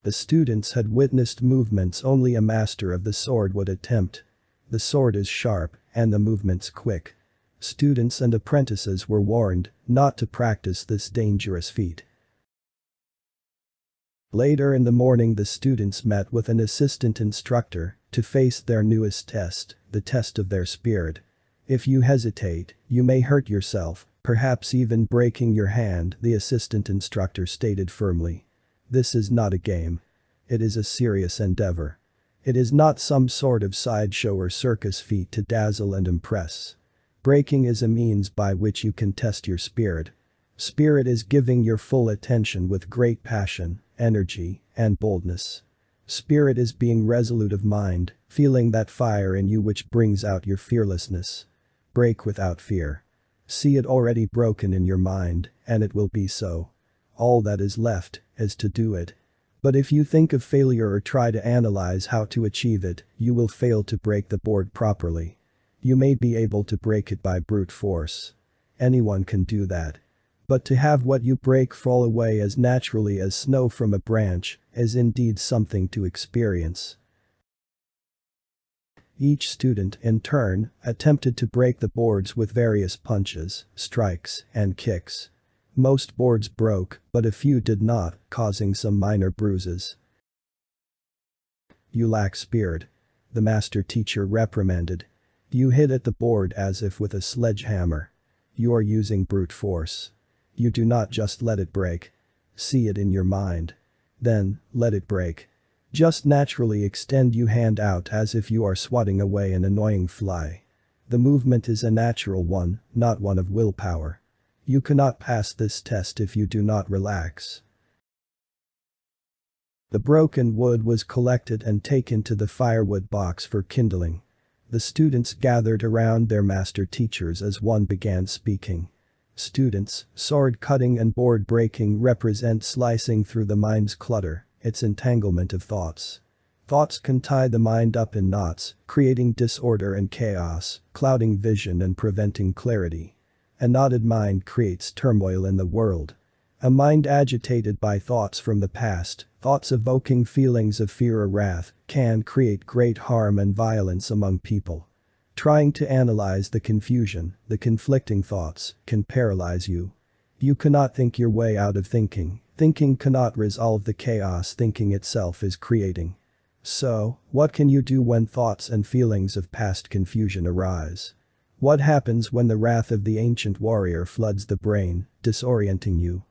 The students had witnessed movements only a master of the sword would attempt. The sword is sharp and the movements quick. Students and apprentices were warned not to practice this dangerous feat. Later in the morning the students met with an assistant instructor to face their newest test, the test of their spirit. "If you hesitate, you may hurt yourself, perhaps even breaking your hand," the assistant instructor stated firmly. "This is not a game. It is a serious endeavor. It is not some sort of sideshow or circus feat to dazzle and impress. Breaking is a means by which you can test your spirit. Spirit is giving your full attention with great passion, energy, and boldness. Spirit is being resolute of mind, feeling that fire in you which brings out your fearlessness. Break without fear. See it already broken in your mind, and it will be so. All that is left is to do it. But if you think of failure or try to analyze how to achieve it, you will fail to break the board properly. You may be able to break it by brute force. Anyone can do that. But to have what you break fall away as naturally as snow from a branch is indeed something to experience." Each student, in turn, attempted to break the boards with various punches, strikes, and kicks. Most boards broke, but a few did not, causing some minor bruises. "You lack spirit," the master teacher reprimanded. "You hit at the board as if with a sledgehammer. You are using brute force. You do not just let it break. See it in your mind. Then, let it break. Just naturally extend your hand out as if you are swatting away an annoying fly. The movement is a natural one, not one of willpower. You cannot pass this test if you do not relax." The broken wood was collected and taken to the firewood box for kindling. The students gathered around their master teachers as one began speaking. Students, sword cutting and board breaking represent slicing through the mind's clutter, its entanglement of thoughts. Thoughts can tie the mind up in knots, creating disorder and chaos, clouding vision and preventing clarity. A knotted mind creates turmoil in the world. A mind agitated by thoughts from the past, thoughts evoking feelings of fear or wrath, can create great harm and violence among people. Trying to analyze the confusion, the conflicting thoughts, can paralyze you. You cannot think your way out of thinking. Thinking cannot resolve the chaos thinking itself is creating. So, what can you do when thoughts and feelings of past confusion arise? What happens when the wrath of the ancient warrior floods the brain, disorienting you?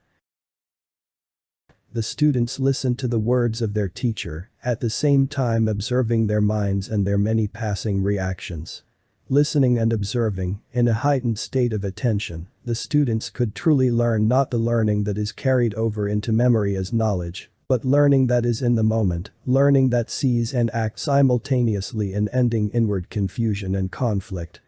The students listened to the words of their teacher, at the same time observing their minds and their many passing reactions. Listening and observing, in a heightened state of attention, the students could truly learn, not the learning that is carried over into memory as knowledge, but learning that is in the moment, learning that sees and acts simultaneously in ending inward confusion and conflict.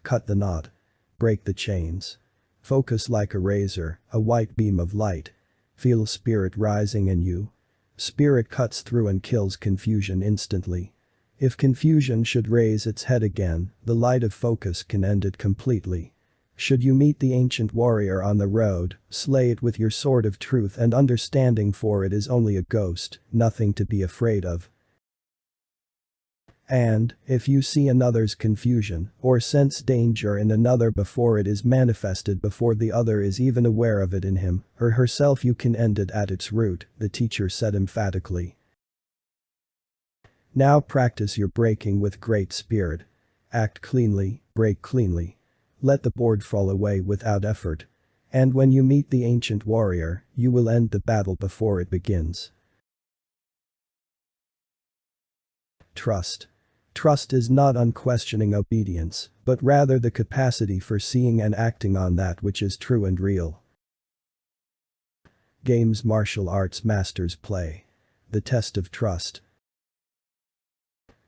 Cut the knot. Break the chains. Focus like a razor, a white beam of light. Feel spirit rising in you. Spirit cuts through and kills confusion instantly. If confusion should raise its head again, the light of focus can end it completely. Should you meet the ancient warrior on the road, slay it with your sword of truth and understanding, for it is only a ghost, nothing to be afraid of. And, if you see another's confusion, or sense danger in another before it is manifested, before the other is even aware of it in him or herself, you can end it at its root, the teacher said emphatically. Now practice your breaking with great spirit. Act cleanly, break cleanly. Let the board fall away without effort. And when you meet the ancient warrior, you will end the battle before it begins. Trust. Trust is not unquestioning obedience, but rather the capacity for seeing and acting on that which is true and real. Games martial arts masters play. The test of trust.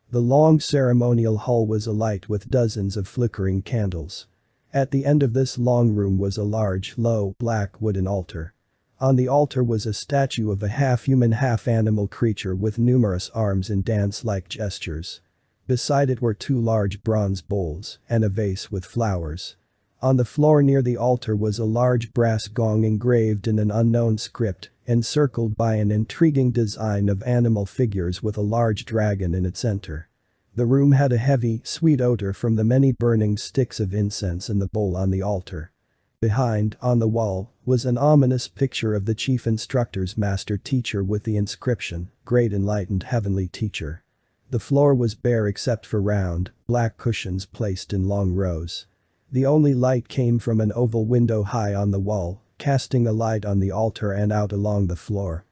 The long ceremonial hall was alight with dozens of flickering candles. At the end of this long room was a large, low, black wooden altar. On the altar was a statue of a half-human half-animal creature with numerous arms in dance-like gestures. Beside it were two large bronze bowls and a vase with flowers. On the floor near the altar was a large brass gong engraved in an unknown script, encircled by an intriguing design of animal figures with a large dragon in its center. The room had a heavy, sweet odor from the many burning sticks of incense in the bowl on the altar. Behind, on the wall, was an ominous picture of the chief instructor's master teacher with the inscription, "Great Enlightened Heavenly Teacher." The floor was bare except for round, black cushions placed in long rows. The only light came from an oval window high on the wall, casting a light on the altar and out along the floor.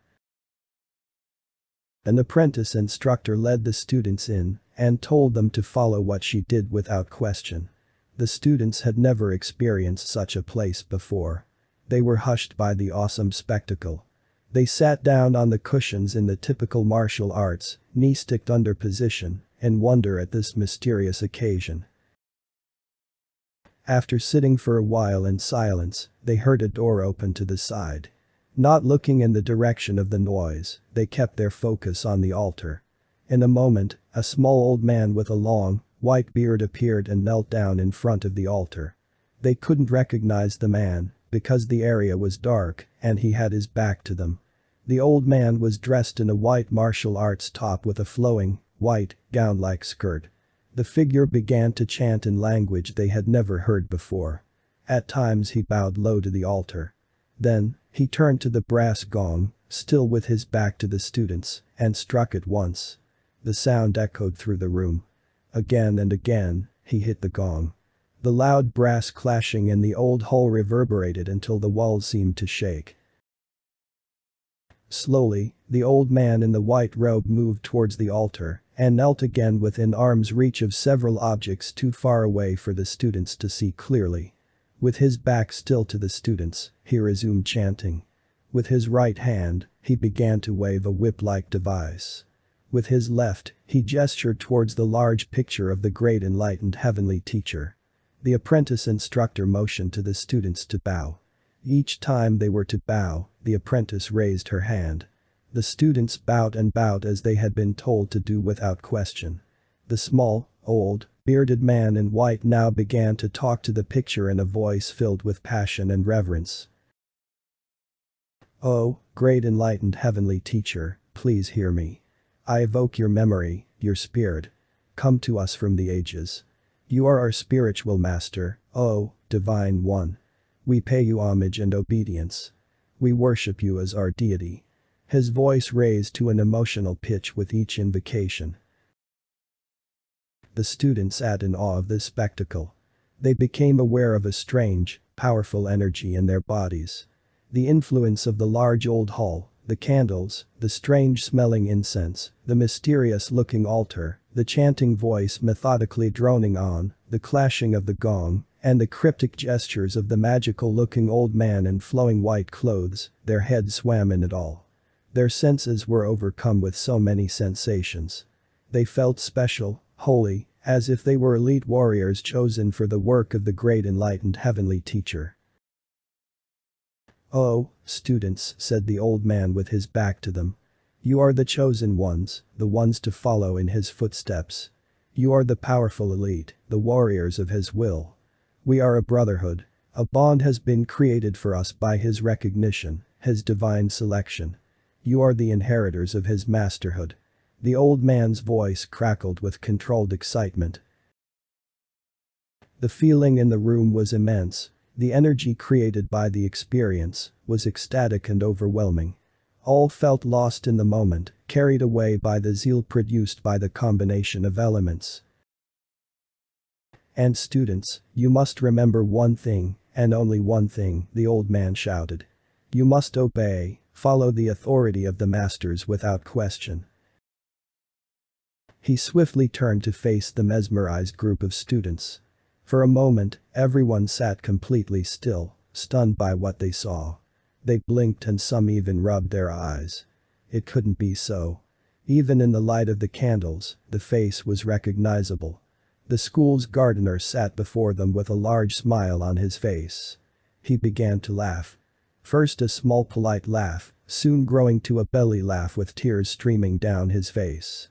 An apprentice instructor led the students in and told them to follow what she did without question. The students had never experienced such a place before. They were hushed by the awesome spectacle. They sat down on the cushions in the typical martial arts, knee-sticked under position, in wonder at this mysterious occasion. After sitting for a while in silence, they heard a door open to the side. Not looking in the direction of the noise, they kept their focus on the altar. In a moment, a small old man with a long, white beard appeared and knelt down in front of the altar. They couldn't recognize the man, because the area was dark and he had his back to them. The old man was dressed in a white martial arts top with a flowing, white, gown-like skirt. The figure began to chant in language they had never heard before. At times he bowed low to the altar. Then, he turned to the brass gong, still with his back to the students, and struck it once. The sound echoed through the room. Again and again, he hit the gong. The loud brass clashing in the old hall reverberated until the walls seemed to shake. Slowly, the old man in the white robe moved towards the altar and knelt again within arm's reach of several objects too far away for the students to see clearly. With his back still to the students, he resumed chanting. With his right hand, he began to wave a whip-like device. With his left, he gestured towards the large picture of the great enlightened heavenly teacher. The apprentice instructor motioned to the students to bow. Each time they were to bow, the apprentice raised her hand. The students bowed and bowed as they had been told to do without question. The small, old, bearded man in white now began to talk to the picture in a voice filled with passion and reverence. "Oh, great enlightened heavenly teacher, please hear me. I evoke your memory, your spirit. Come to us from the ages. You are our spiritual master, oh, divine one. We pay you homage and obedience. We worship you as our deity." His voice raised to an emotional pitch with each invocation. The students sat in awe of this spectacle. They became aware of a strange, powerful energy in their bodies. The influence of the large old hall, the candles, the strange smelling incense, the mysterious looking altar, the chanting voice methodically droning on, the clashing of the gong, and the cryptic gestures of the magical looking old man in flowing white clothes, their heads swam in it all. Their senses were overcome with so many sensations. They felt special, holy, as if they were elite warriors chosen for the work of the great enlightened heavenly teacher. "Oh, students," said the old man with his back to them. "You are the chosen ones, the ones to follow in his footsteps. You are the powerful elite, the warriors of his will. We are a brotherhood. A bond has been created for us by his recognition, his divine selection. You are the inheritors of his masterhood." The old man's voice crackled with controlled excitement. The feeling in the room was immense. The energy created by the experience was ecstatic and overwhelming. All felt lost in the moment, carried away by the zeal produced by the combination of elements. "And students, you must remember one thing, and only one thing," the old man shouted. "You must obey, follow the authority of the masters without question." He swiftly turned to face the mesmerized group of students. For a moment, everyone sat completely still, stunned by what they saw. They blinked and some even rubbed their eyes. It couldn't be so. Even in the light of the candles, the face was recognizable. The school's gardener sat before them with a large smile on his face. He began to laugh. First a small polite laugh, soon growing to a belly laugh with tears streaming down his face.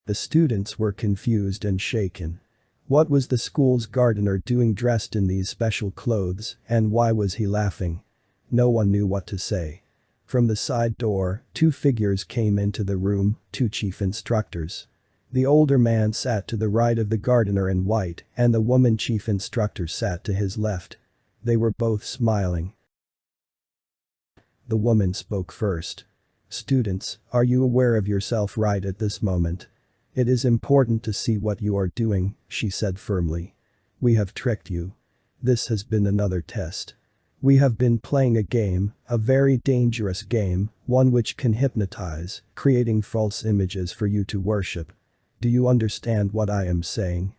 The students were confused and shaken. What was the school's gardener doing dressed in these special clothes, and why was he laughing? No one knew what to say. From the side door, two figures came into the room, two chief instructors. The older man sat to the right of the gardener in white, and the woman chief instructor sat to his left. They were both smiling. The woman spoke first. "Students, are you aware of yourself right at this moment? It is important to see what you are doing," she said firmly. "We have tricked you. This has been another test. We have been playing a game, a very dangerous game, one which can hypnotize, creating false images for you to worship. Do you understand what I am saying?"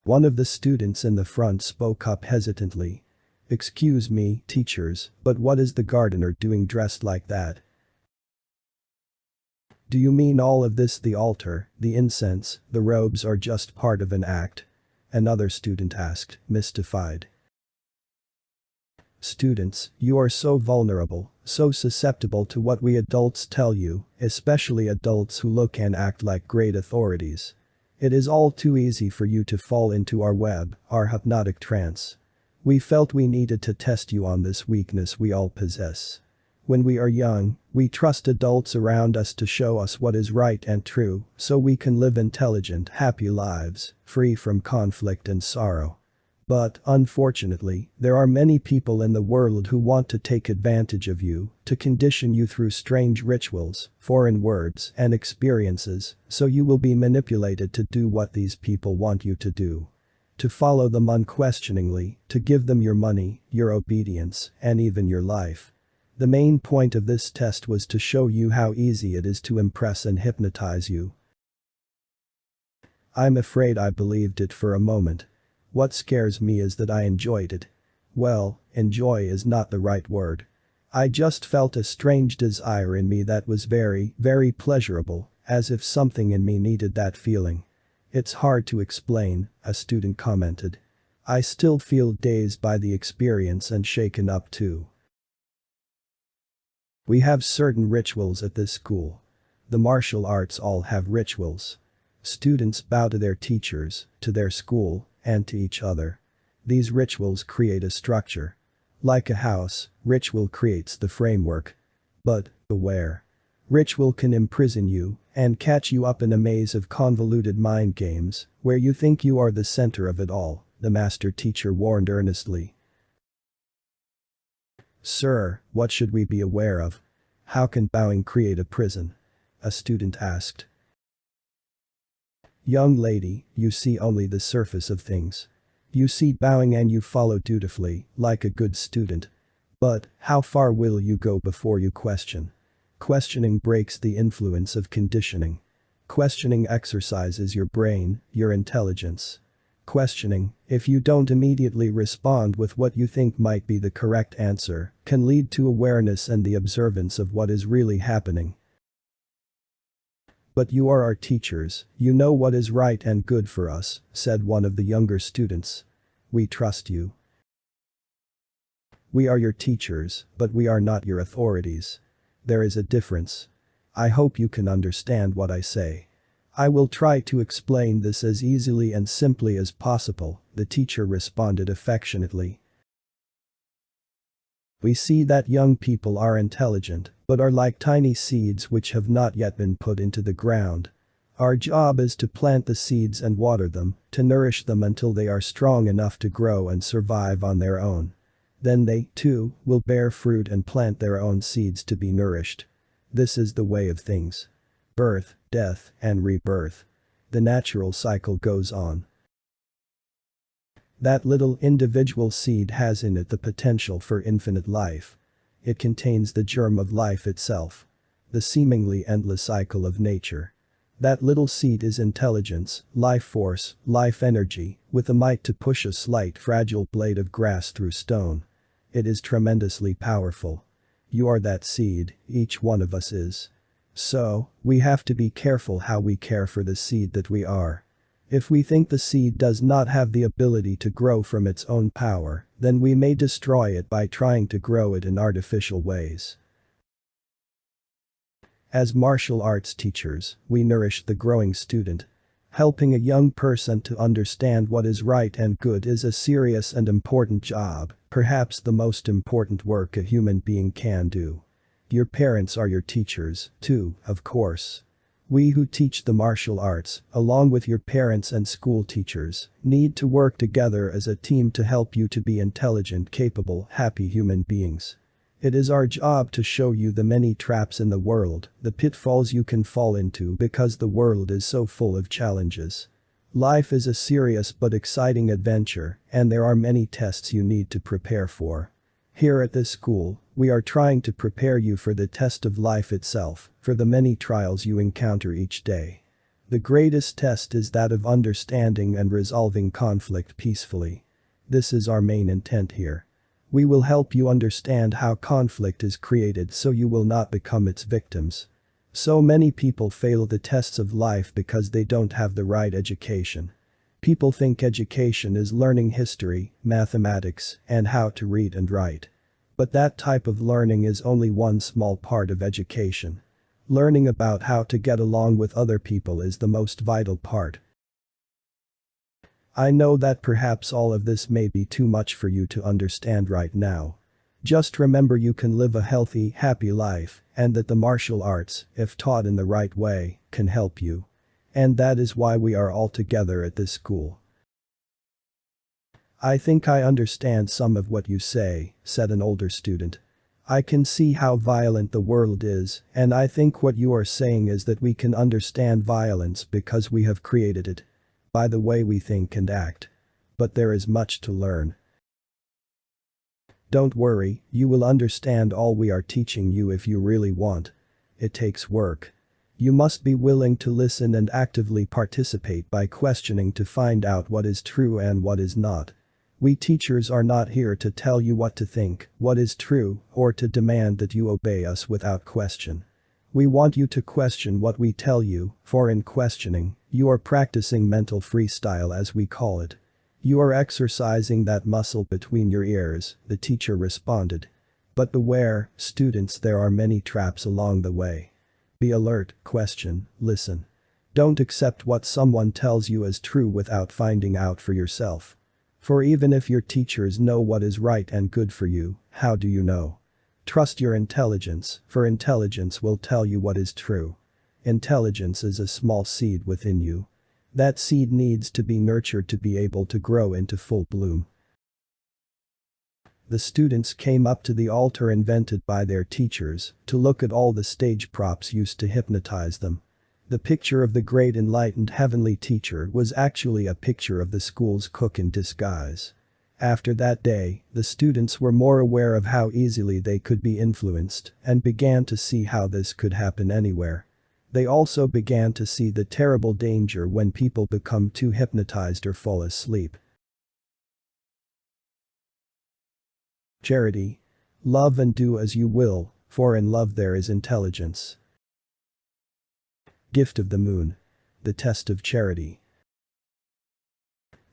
One of the students in the front spoke up hesitantly. "Excuse me, teachers, but what is the gardener doing dressed like that?" "Do you mean all of this, the altar, the incense, the robes are just part of an act?" another student asked, mystified. "Students, you are so vulnerable, so susceptible to what we adults tell you, especially adults who look and act like great authorities. It is all too easy for you to fall into our web, our hypnotic trance. We felt we needed to test you on this weakness we all possess. When we are young, we trust adults around us to show us what is right and true, so we can live intelligent, happy lives, free from conflict and sorrow. But, unfortunately, there are many people in the world who want to take advantage of you, to condition you through strange rituals, foreign words, and experiences, so you will be manipulated to do what these people want you to do. To follow them unquestioningly, to give them your money, your obedience, and even your life. The main point of this test was to show you how easy it is to impress and hypnotize you." I'm afraid I believed it for a moment. What scares me is that I enjoyed it. Well, enjoy is not the right word. I just felt a strange desire in me that was very, very pleasurable, as if something in me needed that feeling. "It's hard to explain," a student commented. "I still feel dazed by the experience and shaken up too." We have certain rituals at this school. The martial arts all have rituals. Students bow to their teachers, to their school, and to each other. These rituals create a structure. Like a house, ritual creates the framework. But, beware. Ritual can imprison you and catch you up in a maze of convoluted mind games where you think you are the center of it all, the master teacher warned earnestly. Sir, what should we be aware of? How can bowing create a prison? A student asked. Young lady, you see only the surface of things. You see bowing and you follow dutifully, like a good student. But, how far will you go before you question? Questioning breaks the influence of conditioning. Questioning exercises your brain, your intelligence. Questioning, if you don't immediately respond with what you think might be the correct answer, can lead to awareness and the observance of what is really happening. But you are our teachers, you know what is right and good for us, said one of the younger students. We trust you. We are your teachers, but we are not your authorities. There is a difference. I hope you can understand what I say. I will try to explain this as easily and simply as possible, the teacher responded affectionately. We see that young people are intelligent, but are like tiny seeds which have not yet been put into the ground. Our job is to plant the seeds and water them, to nourish them until they are strong enough to grow and survive on their own. Then they, too, will bear fruit and plant their own seeds to be nourished. This is the way of things. Birth, death, and rebirth. The natural cycle goes on. That little individual seed has in it the potential for infinite life. It contains the germ of life itself. The seemingly endless cycle of nature. That little seed is intelligence, life force, life energy, with the might to push a slight fragile blade of grass through stone. It is tremendously powerful. You are that seed, each one of us is. So, we have to be careful how we care for the seed that we are. If we think the seed does not have the ability to grow from its own power, then we may destroy it by trying to grow it in artificial ways. As martial arts teachers, we nourish the growing student. Helping a young person to understand what is right and good is a serious and important job, perhaps the most important work a human being can do. Your parents are your teachers, too, of course. We who teach the martial arts, along with your parents and school teachers, need to work together as a team to help you to be intelligent, capable, happy human beings. It is our job to show you the many traps in the world, the pitfalls you can fall into because the world is so full of challenges. Life is a serious but exciting adventure, and there are many tests you need to prepare for. Here at this school, we are trying to prepare you for the test of life itself, for the many trials you encounter each day. The greatest test is that of understanding and resolving conflict peacefully. This is our main intent here. We will help you understand how conflict is created so you will not become its victims. So many people fail the tests of life because they don't have the right education. People think education is learning history, mathematics, and how to read and write. But that type of learning is only one small part of education. Learning about how to get along with other people is the most vital part. I know that perhaps all of this may be too much for you to understand right now. Just remember you can live a healthy, happy life, and that the martial arts, if taught in the right way, can help you. And that is why we are all together at this school. I think I understand some of what you say, said an older student. I can see how violent the world is, and I think what you are saying is that we can understand violence because we have created it. By the way we think and act. But there is much to learn. Don't worry, you will understand all we are teaching you if you really want. It takes work. You must be willing to listen and actively participate by questioning to find out what is true and what is not. We teachers are not here to tell you what to think, what is true, or to demand that you obey us without question. We want you to question what we tell you, for in questioning, you are practicing mental freestyle as we call it. You are exercising that muscle between your ears, the teacher responded. But beware, students, there are many traps along the way. Be alert, question, listen. Don't accept what someone tells you as true without finding out for yourself. For even if your teachers know what is right and good for you, how do you know? Trust your intelligence, for intelligence will tell you what is true. Intelligence is a small seed within you. That seed needs to be nurtured to be able to grow into full bloom. The students came up to the altar invented by their teachers to look at all the stage props used to hypnotize them. The picture of the great enlightened heavenly teacher was actually a picture of the school's cook in disguise. After that day, the students were more aware of how easily they could be influenced and began to see how this could happen anywhere. They also began to see the terrible danger when people become too hypnotized or fall asleep. Charity. Love and do as you will, for in love there is intelligence. Gift of the moon. The test of charity.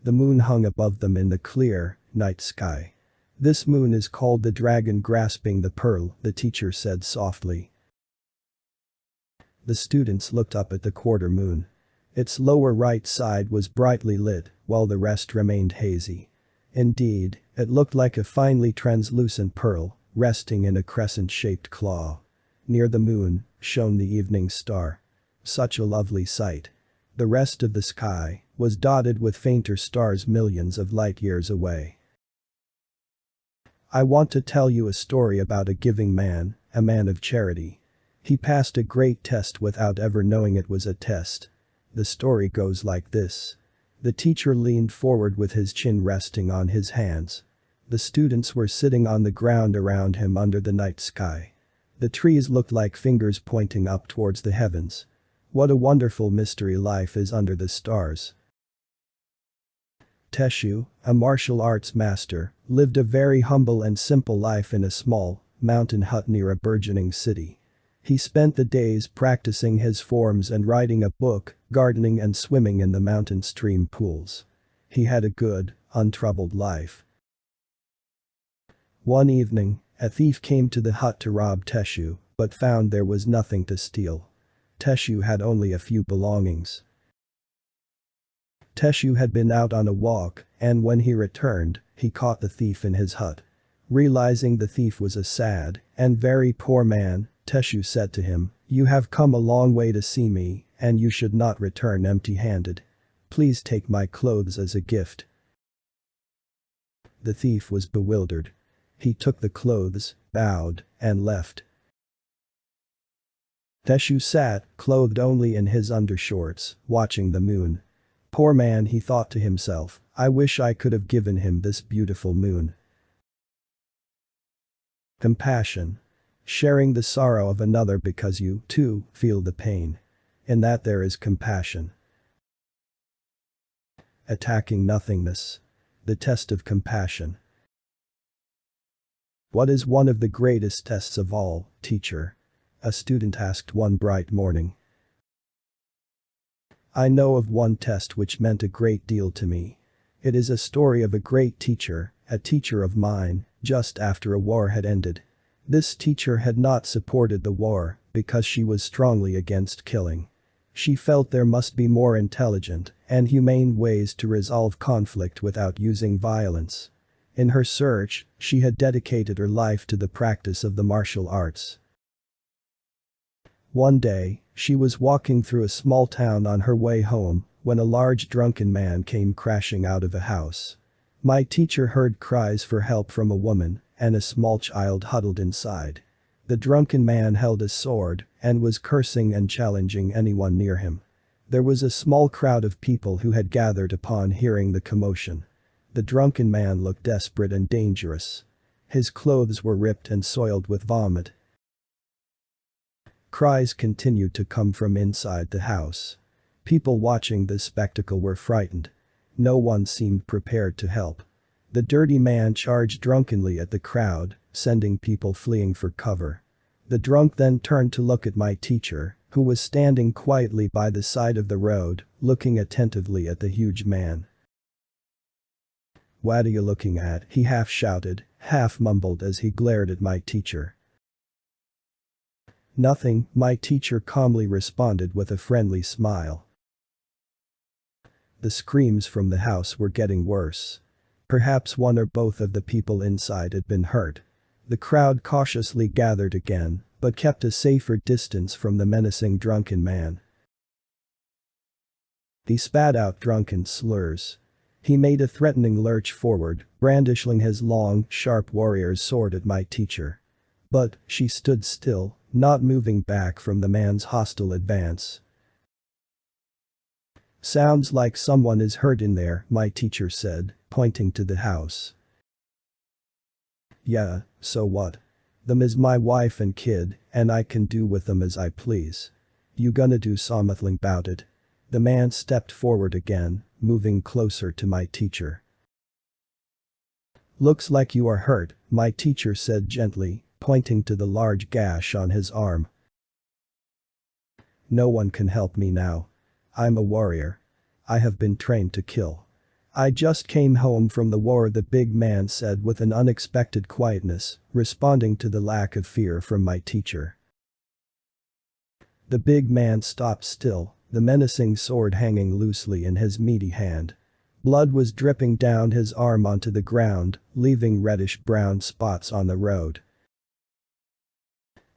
The moon hung above them in the clear, night sky. This moon is called the dragon grasping the pearl, the teacher said softly. The students looked up at the quarter moon. Its lower right side was brightly lit, while the rest remained hazy. Indeed, it looked like a finely translucent pearl, resting in a crescent-shaped claw. Near the moon, shone the evening star. Such a lovely sight. The rest of the sky was dotted with fainter stars millions of light years away. I want to tell you a story about a giving man, a man of charity. He passed a great test without ever knowing it was a test. The story goes like this. The teacher leaned forward with his chin resting on his hands. The students were sitting on the ground around him under the night sky. The trees looked like fingers pointing up towards the heavens. What a wonderful mystery life is under the stars. Teshu, a martial arts master, lived a very humble and simple life in a small, mountain hut near a burgeoning city. He spent the days practicing his forms and writing a book, gardening and swimming in the mountain stream pools. He had a good, untroubled life. One evening, a thief came to the hut to rob Teshu, but found there was nothing to steal. Teshu had only a few belongings. Teshu had been out on a walk, and when he returned, he caught the thief in his hut. Realizing the thief was a sad and very poor man, Teshu said to him, "You have come a long way to see me, and you should not return empty-handed. Please take my clothes as a gift." The thief was bewildered. He took the clothes, bowed, and left. Teshu sat, clothed only in his undershorts, watching the moon. Poor man, he thought to himself, I wish I could have given him this beautiful moon. Compassion. Sharing the sorrow of another because you, too, feel the pain. In that there is compassion. Attacking nothingness. The test of compassion. What is one of the greatest tests of all, teacher? A student asked one bright morning. I know of one test which meant a great deal to me. It is a story of a great teacher, a teacher of mine, just after a war had ended. This teacher had not supported the war because she was strongly against killing. She felt there must be more intelligent and humane ways to resolve conflict without using violence. In her search, she had dedicated her life to the practice of the martial arts. One day, she was walking through a small town on her way home when a large drunken man came crashing out of a house. My teacher heard cries for help from a woman and a small child huddled inside. The drunken man held a sword and was cursing and challenging anyone near him. There was a small crowd of people who had gathered upon hearing the commotion. The drunken man looked desperate and dangerous. His clothes were ripped and soiled with vomit. Cries continued to come from inside the house. People watching this spectacle were frightened. No one seemed prepared to help. The dirty man charged drunkenly at the crowd, sending people fleeing for cover. The drunk then turned to look at my teacher, who was standing quietly by the side of the road, looking attentively at the huge man. "What are you looking at?" he half shouted, half mumbled as he glared at my teacher. "Nothing," my teacher calmly responded with a friendly smile. The screams from the house were getting worse. Perhaps one or both of the people inside had been hurt. The crowd cautiously gathered again, but kept a safer distance from the menacing drunken man. He spat out drunken slurs. He made a threatening lurch forward, brandishing his long, sharp warrior's sword at my teacher. But she stood still, not moving back from the man's hostile advance. "Sounds like someone is hurt in there," my teacher said, pointing to the house. "Yeah, so what? Them is my wife and kid, and I can do with them as I please. You gonna do something about it?" The man stepped forward again, moving closer to my teacher. "Looks like you are hurt," my teacher said gently, pointing to the large gash on his arm. "No one can help me now. I'm a warrior. I have been trained to kill. I just came home from the war," the big man said with an unexpected quietness, responding to the lack of fear from my teacher. The big man stopped still, the menacing sword hanging loosely in his meaty hand. Blood was dripping down his arm onto the ground, leaving reddish-brown spots on the road.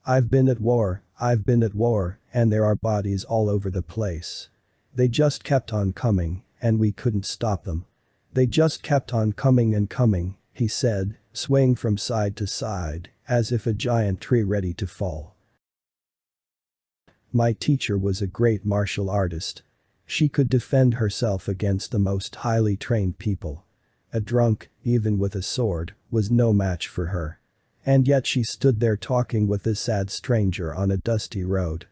I've been at war, and there are bodies all over the place. They just kept on coming, and we couldn't stop them. They just kept on coming and coming," he said, swaying from side to side, as if a giant tree ready to fall. My teacher was a great martial artist. She could defend herself against the most highly trained people. A drunk, even with a sword, was no match for her. And yet she stood there talking with this sad stranger on a dusty road.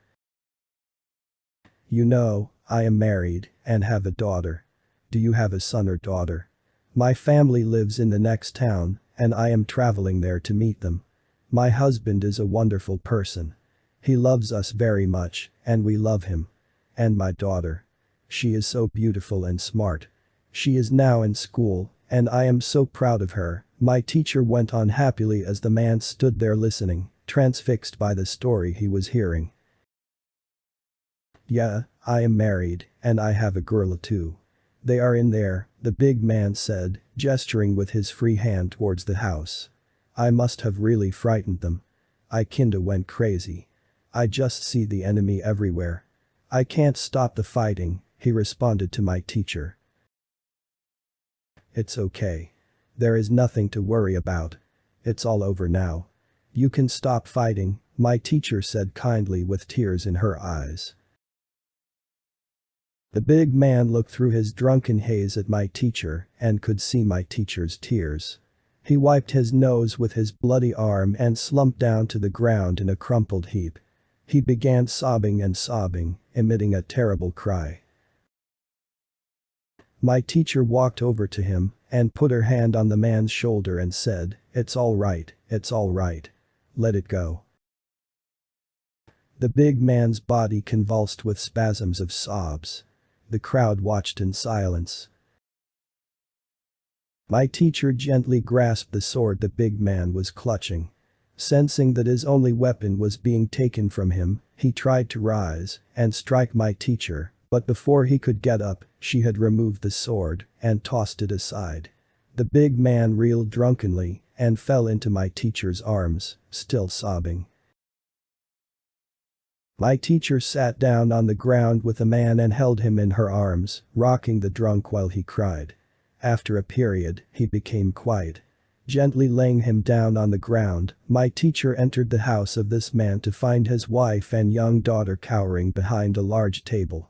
"You know, I am married and have a daughter. Do you have a son or daughter? My family lives in the next town, and I am traveling there to meet them. My husband is a wonderful person. He loves us very much, and we love him. And my daughter. She is so beautiful and smart. She is now in school, and I am so proud of her," my teacher went on happily as the man stood there listening, transfixed by the story he was hearing. "Yeah, I am married, and I have a girl too. They are in there," the big man said, gesturing with his free hand towards the house. "I must have really frightened them. I kinda went crazy. I just see the enemy everywhere. I can't stop the fighting," he responded to my teacher. "It's okay. There is nothing to worry about. It's all over now. You can stop fighting," my teacher said kindly with tears in her eyes. The big man looked through his drunken haze at my teacher and could see my teacher's tears. He wiped his nose with his bloody arm and slumped down to the ground in a crumpled heap. He began sobbing and sobbing, emitting a terrible cry. My teacher walked over to him and put her hand on the man's shoulder and said, it's all right. Let it go." The big man's body convulsed with spasms of sobs. The crowd watched in silence. My teacher gently grasped the sword the big man was clutching. Sensing that his only weapon was being taken from him, he tried to rise and strike my teacher, but before he could get up, she had removed the sword and tossed it aside. The big man reeled drunkenly and fell into my teacher's arms, still sobbing. My teacher sat down on the ground with the man and held him in her arms, rocking the drunk while he cried. After a period, he became quiet. Gently laying him down on the ground, my teacher entered the house of this man to find his wife and young daughter cowering behind a large table.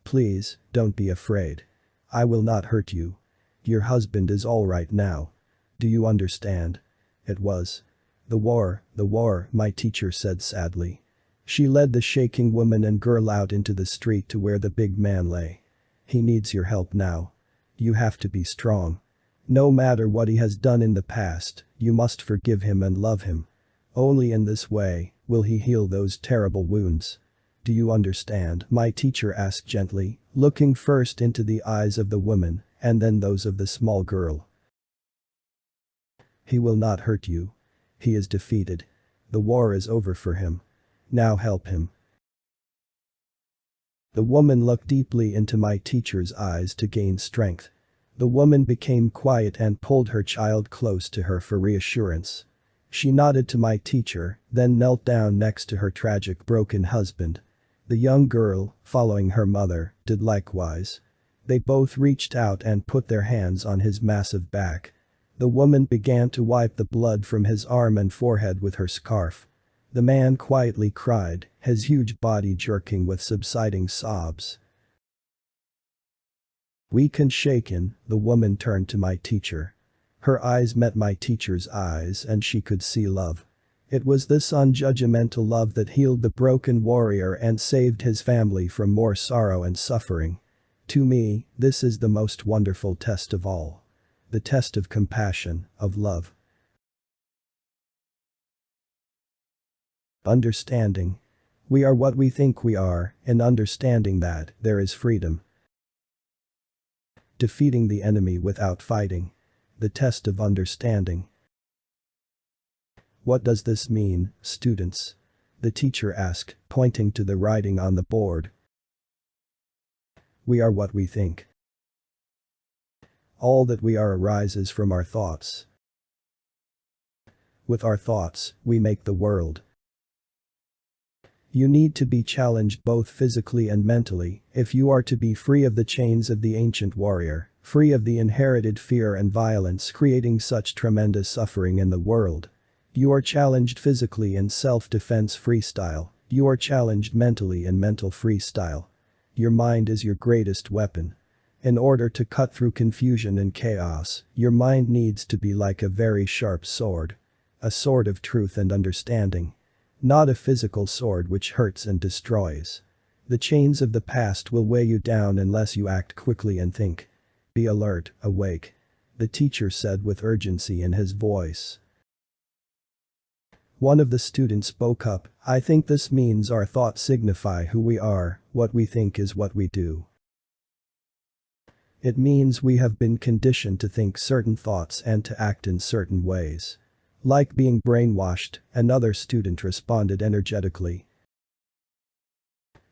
"Please, don't be afraid. I will not hurt you. Your husband is all right now. Do you understand? It was the war," my teacher said sadly. She led the shaking woman and girl out into the street to where the big man lay. "He needs your help now. You have to be strong. No matter what he has done in the past, you must forgive him and love him. Only in this way will he heal those terrible wounds. Do you understand?" my teacher asked gently, looking first into the eyes of the woman and then those of the small girl. He will not hurt you. He is defeated. The war is over for him. Now help him. The woman looked deeply into my teacher's eyes to gain strength. The woman became quiet and pulled her child close to her for reassurance. She nodded to my teacher, then knelt down next to her tragic broken husband. The young girl, following her mother, did likewise. They both reached out and put their hands on his massive back. The woman began to wipe the blood from his arm and forehead with her scarf. The man quietly cried, his huge body jerking with subsiding sobs. Weak and shaken, the woman turned to my teacher. Her eyes met my teacher's eyes and she could see love. It was this unjudgmental love that healed the broken warrior and saved his family from more sorrow and suffering. To me, this is the most wonderful test of all. The test of compassion, of love. Understanding. We are what we think we are, and understanding that, there is freedom. Defeating the enemy without fighting. The test of understanding. What does this mean, students? The teacher asked, pointing to the writing on the board. We are what we think. All that we are arises from our thoughts. With our thoughts, we make the world. You need to be challenged both physically and mentally if you are to be free of the chains of the ancient warrior, free of the inherited fear and violence creating such tremendous suffering in the world. You are challenged physically in self-defense freestyle. You are challenged mentally in mental freestyle. Your mind is your greatest weapon. In order to cut through confusion and chaos, your mind needs to be like a very sharp sword. A sword of truth and understanding. Not a physical sword which hurts and destroys. The chains of the past will weigh you down unless you act quickly and think. Be alert, awake. The teacher said with urgency in his voice. One of the students spoke up, I think this means our thoughts signify who we are, what we think is what we do. It means we have been conditioned to think certain thoughts and to act in certain ways. Like being brainwashed, another student responded energetically.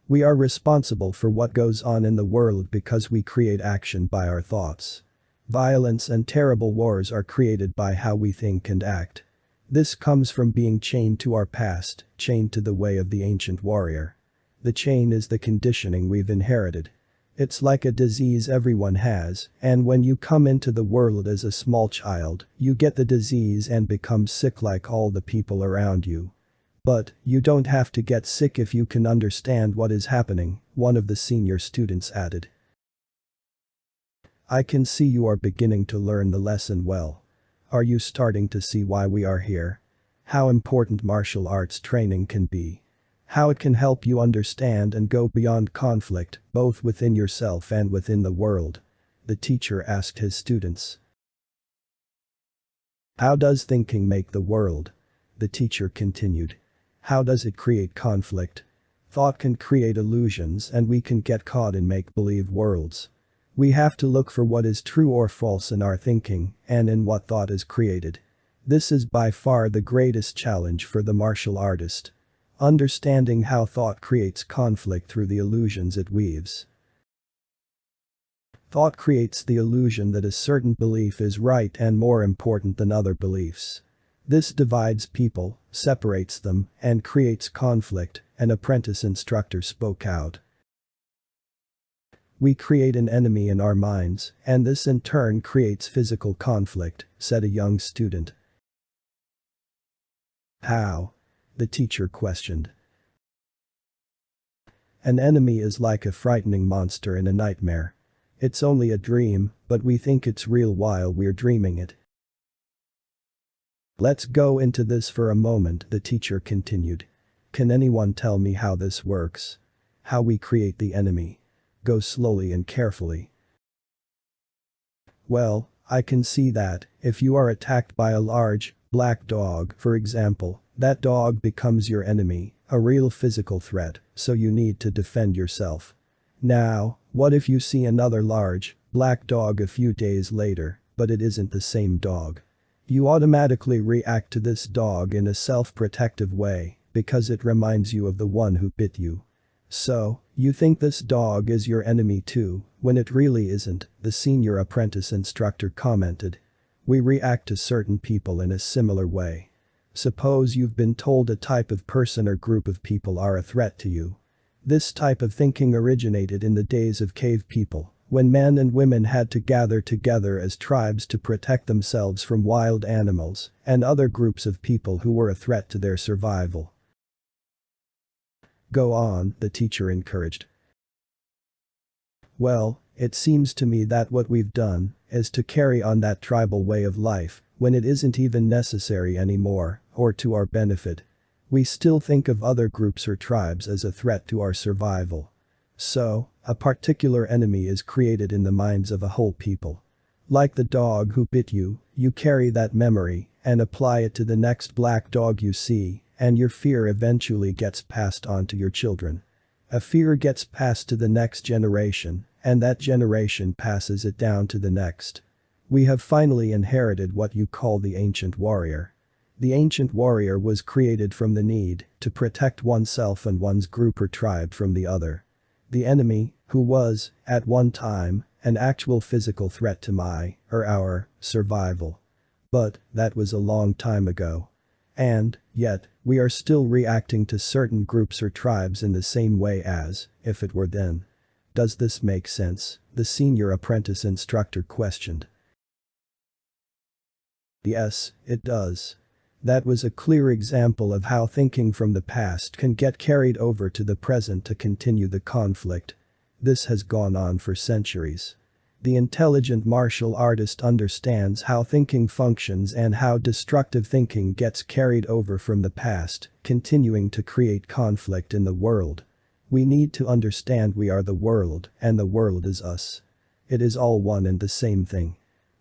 We are responsible for what goes on in the world because we create action by our thoughts. Violence and terrible wars are created by how we think and act. This comes from being chained to our past, chained to the way of the ancient warrior. The chain is the conditioning we've inherited. It's like a disease everyone has, and when you come into the world as a small child, you get the disease and become sick like all the people around you. But, you don't have to get sick if you can understand what is happening, one of the senior students added. I can see you are beginning to learn the lesson well. Are you starting to see why we are here? How important martial arts training can be. How it can help you understand and go beyond conflict, both within yourself and within the world. The teacher asked his students. How does thinking make the world? The teacher continued. How does it create conflict? Thought can create illusions and we can get caught in make-believe worlds. We have to look for what is true or false in our thinking and in what thought is created. This is by far the greatest challenge for the martial artist. Understanding how thought creates conflict through the illusions it weaves. Thought creates the illusion that a certain belief is right and more important than other beliefs. This divides people, separates them, and creates conflict, an apprentice instructor spoke out. We create an enemy in our minds, and this in turn creates physical conflict, said a young student. How? The teacher questioned. An enemy is like a frightening monster in a nightmare. It's only a dream, but we think it's real while we're dreaming it. Let's go into this for a moment, the teacher continued. Can anyone tell me how this works? How we create the enemy? Go slowly and carefully. Well, I can see that, if you are attacked by a large, black dog, for example, that dog becomes your enemy, a real physical threat, so you need to defend yourself. Now, what if you see another large, Black dog a few days later, but it isn't the same dog. You automatically react to this dog in a self-protective way because it reminds you of the one who bit you. So, you think this dog is your enemy too, when it really isn't, the senior apprentice instructor commented. We react to certain people in a similar way. Suppose you've been told a type of person or group of people are a threat to you. This type of thinking originated in the days of cave people, when men and women had to gather together as tribes to protect themselves from wild animals and other groups of people who were a threat to their survival. Go on, the teacher encouraged. Well, it seems to me that what we've done is to carry on that tribal way of life when it isn't even necessary anymore or to our benefit. We still think of other groups or tribes as a threat to our survival. So, a particular enemy is created in the minds of a whole people. Like the dog who bit you, you carry that memory and apply it to the next black dog you see, and your fear eventually gets passed on to your children. A fear gets passed to the next generation, and that generation passes it down to the next. We have finally inherited what you call the ancient warrior. The ancient warrior was created from the need to protect oneself and one's group or tribe from the other. The enemy, who was, at one time, an actual physical threat to my, or our, survival. But, that was a long time ago. And, yet, we are still reacting to certain groups or tribes in the same way as, if it were then. Does this make sense? The senior apprentice instructor questioned. Yes, it does. That was a clear example of how thinking from the past can get carried over to the present to continue the conflict. This has gone on for centuries. The intelligent martial artist understands how thinking functions and how destructive thinking gets carried over from the past, continuing to create conflict in the world. We need to understand we are the world and the world is us. It is all one and the same thing.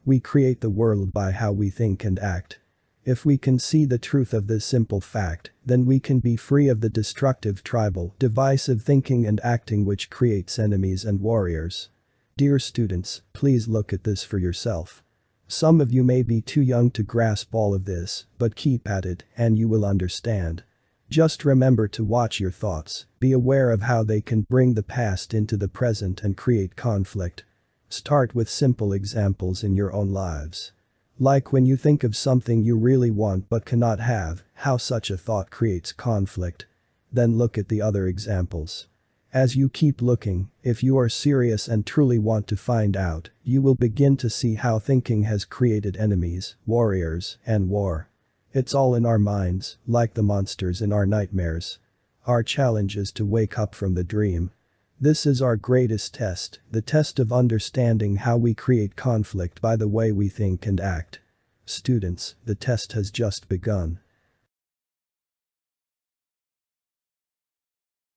We create the world by how we think and act. If we can see the truth of this simple fact, then we can be free of the destructive tribal, divisive thinking and acting which creates enemies and warriors. Dear students, please look at this for yourself. Some of you may be too young to grasp all of this, but keep at it and you will understand. Just remember to watch your thoughts, be aware of how they can bring the past into the present and create conflict. Start with simple examples in your own lives. Like when you think of something you really want but cannot have, how such a thought creates conflict. Then look at the other examples. As you keep looking, if you are serious and truly want to find out, you will begin to see how thinking has created enemies, warriors, and war. It's all in our minds, like the monsters in our nightmares. Our challenge is to wake up from the dream. This is our greatest test, the test of understanding how we create conflict by the way we think and act. Students, the test has just begun.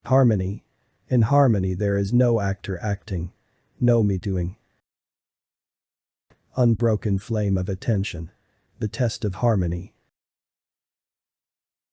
Harmony. In harmony there is no actor acting. No me doing. Unbroken flame of attention. The test of harmony.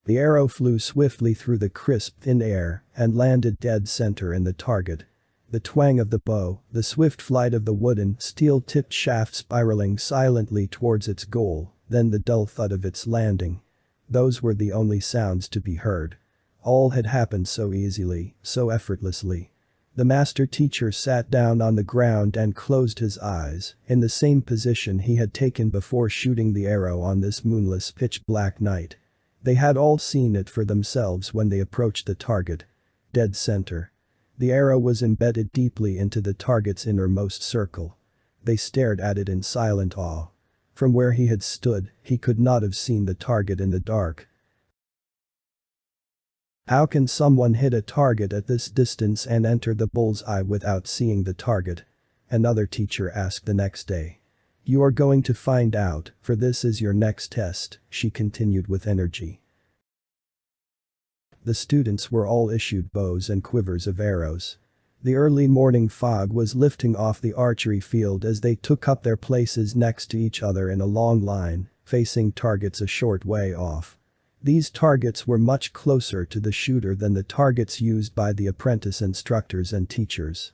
The arrow flew swiftly through the crisp thin air and landed dead center in the target. The twang of the bow, the swift flight of the wooden, steel-tipped shaft spiraling silently towards its goal, then the dull thud of its landing. Those were the only sounds to be heard. All had happened so easily, so effortlessly. The master teacher sat down on the ground and closed his eyes, in the same position he had taken before shooting the arrow on this moonless pitch-black night. They had all seen it for themselves when they approached the target. Dead center. The arrow was embedded deeply into the target's innermost circle. They stared at it in silent awe. From where he had stood, he could not have seen the target in the dark. How can someone hit a target at this distance and enter the bullseye without seeing the target? Another teacher asked the next day. You are going to find out, for this is your next test, she continued with energy. The students were all issued bows and quivers of arrows. The early morning fog was lifting off the archery field as they took up their places next to each other in a long line, facing targets a short way off. These targets were much closer to the shooter than the targets used by the apprentice instructors and teachers.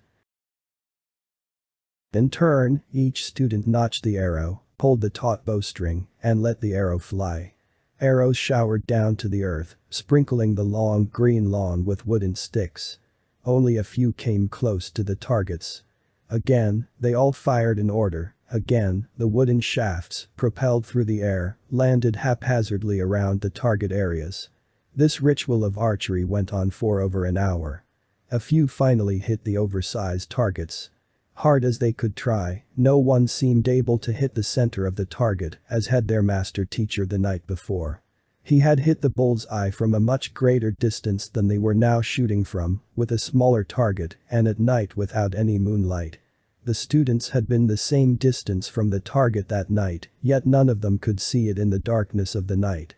In turn, each student notched the arrow, pulled the taut bowstring, and let the arrow fly. Arrows showered down to the earth, sprinkling the long green lawn with wooden sticks. Only a few came close to the targets. Again, they all fired in order. Again, the wooden shafts, propelled through the air, landed haphazardly around the target areas. This ritual of archery went on for over an hour. A few finally hit the oversized targets. Hard as they could try, no one seemed able to hit the center of the target, as had their master teacher the night before. He had hit the bull's eye from a much greater distance than they were now shooting from, with a smaller target and at night without any moonlight. The students had been the same distance from the target that night, yet none of them could see it in the darkness of the night.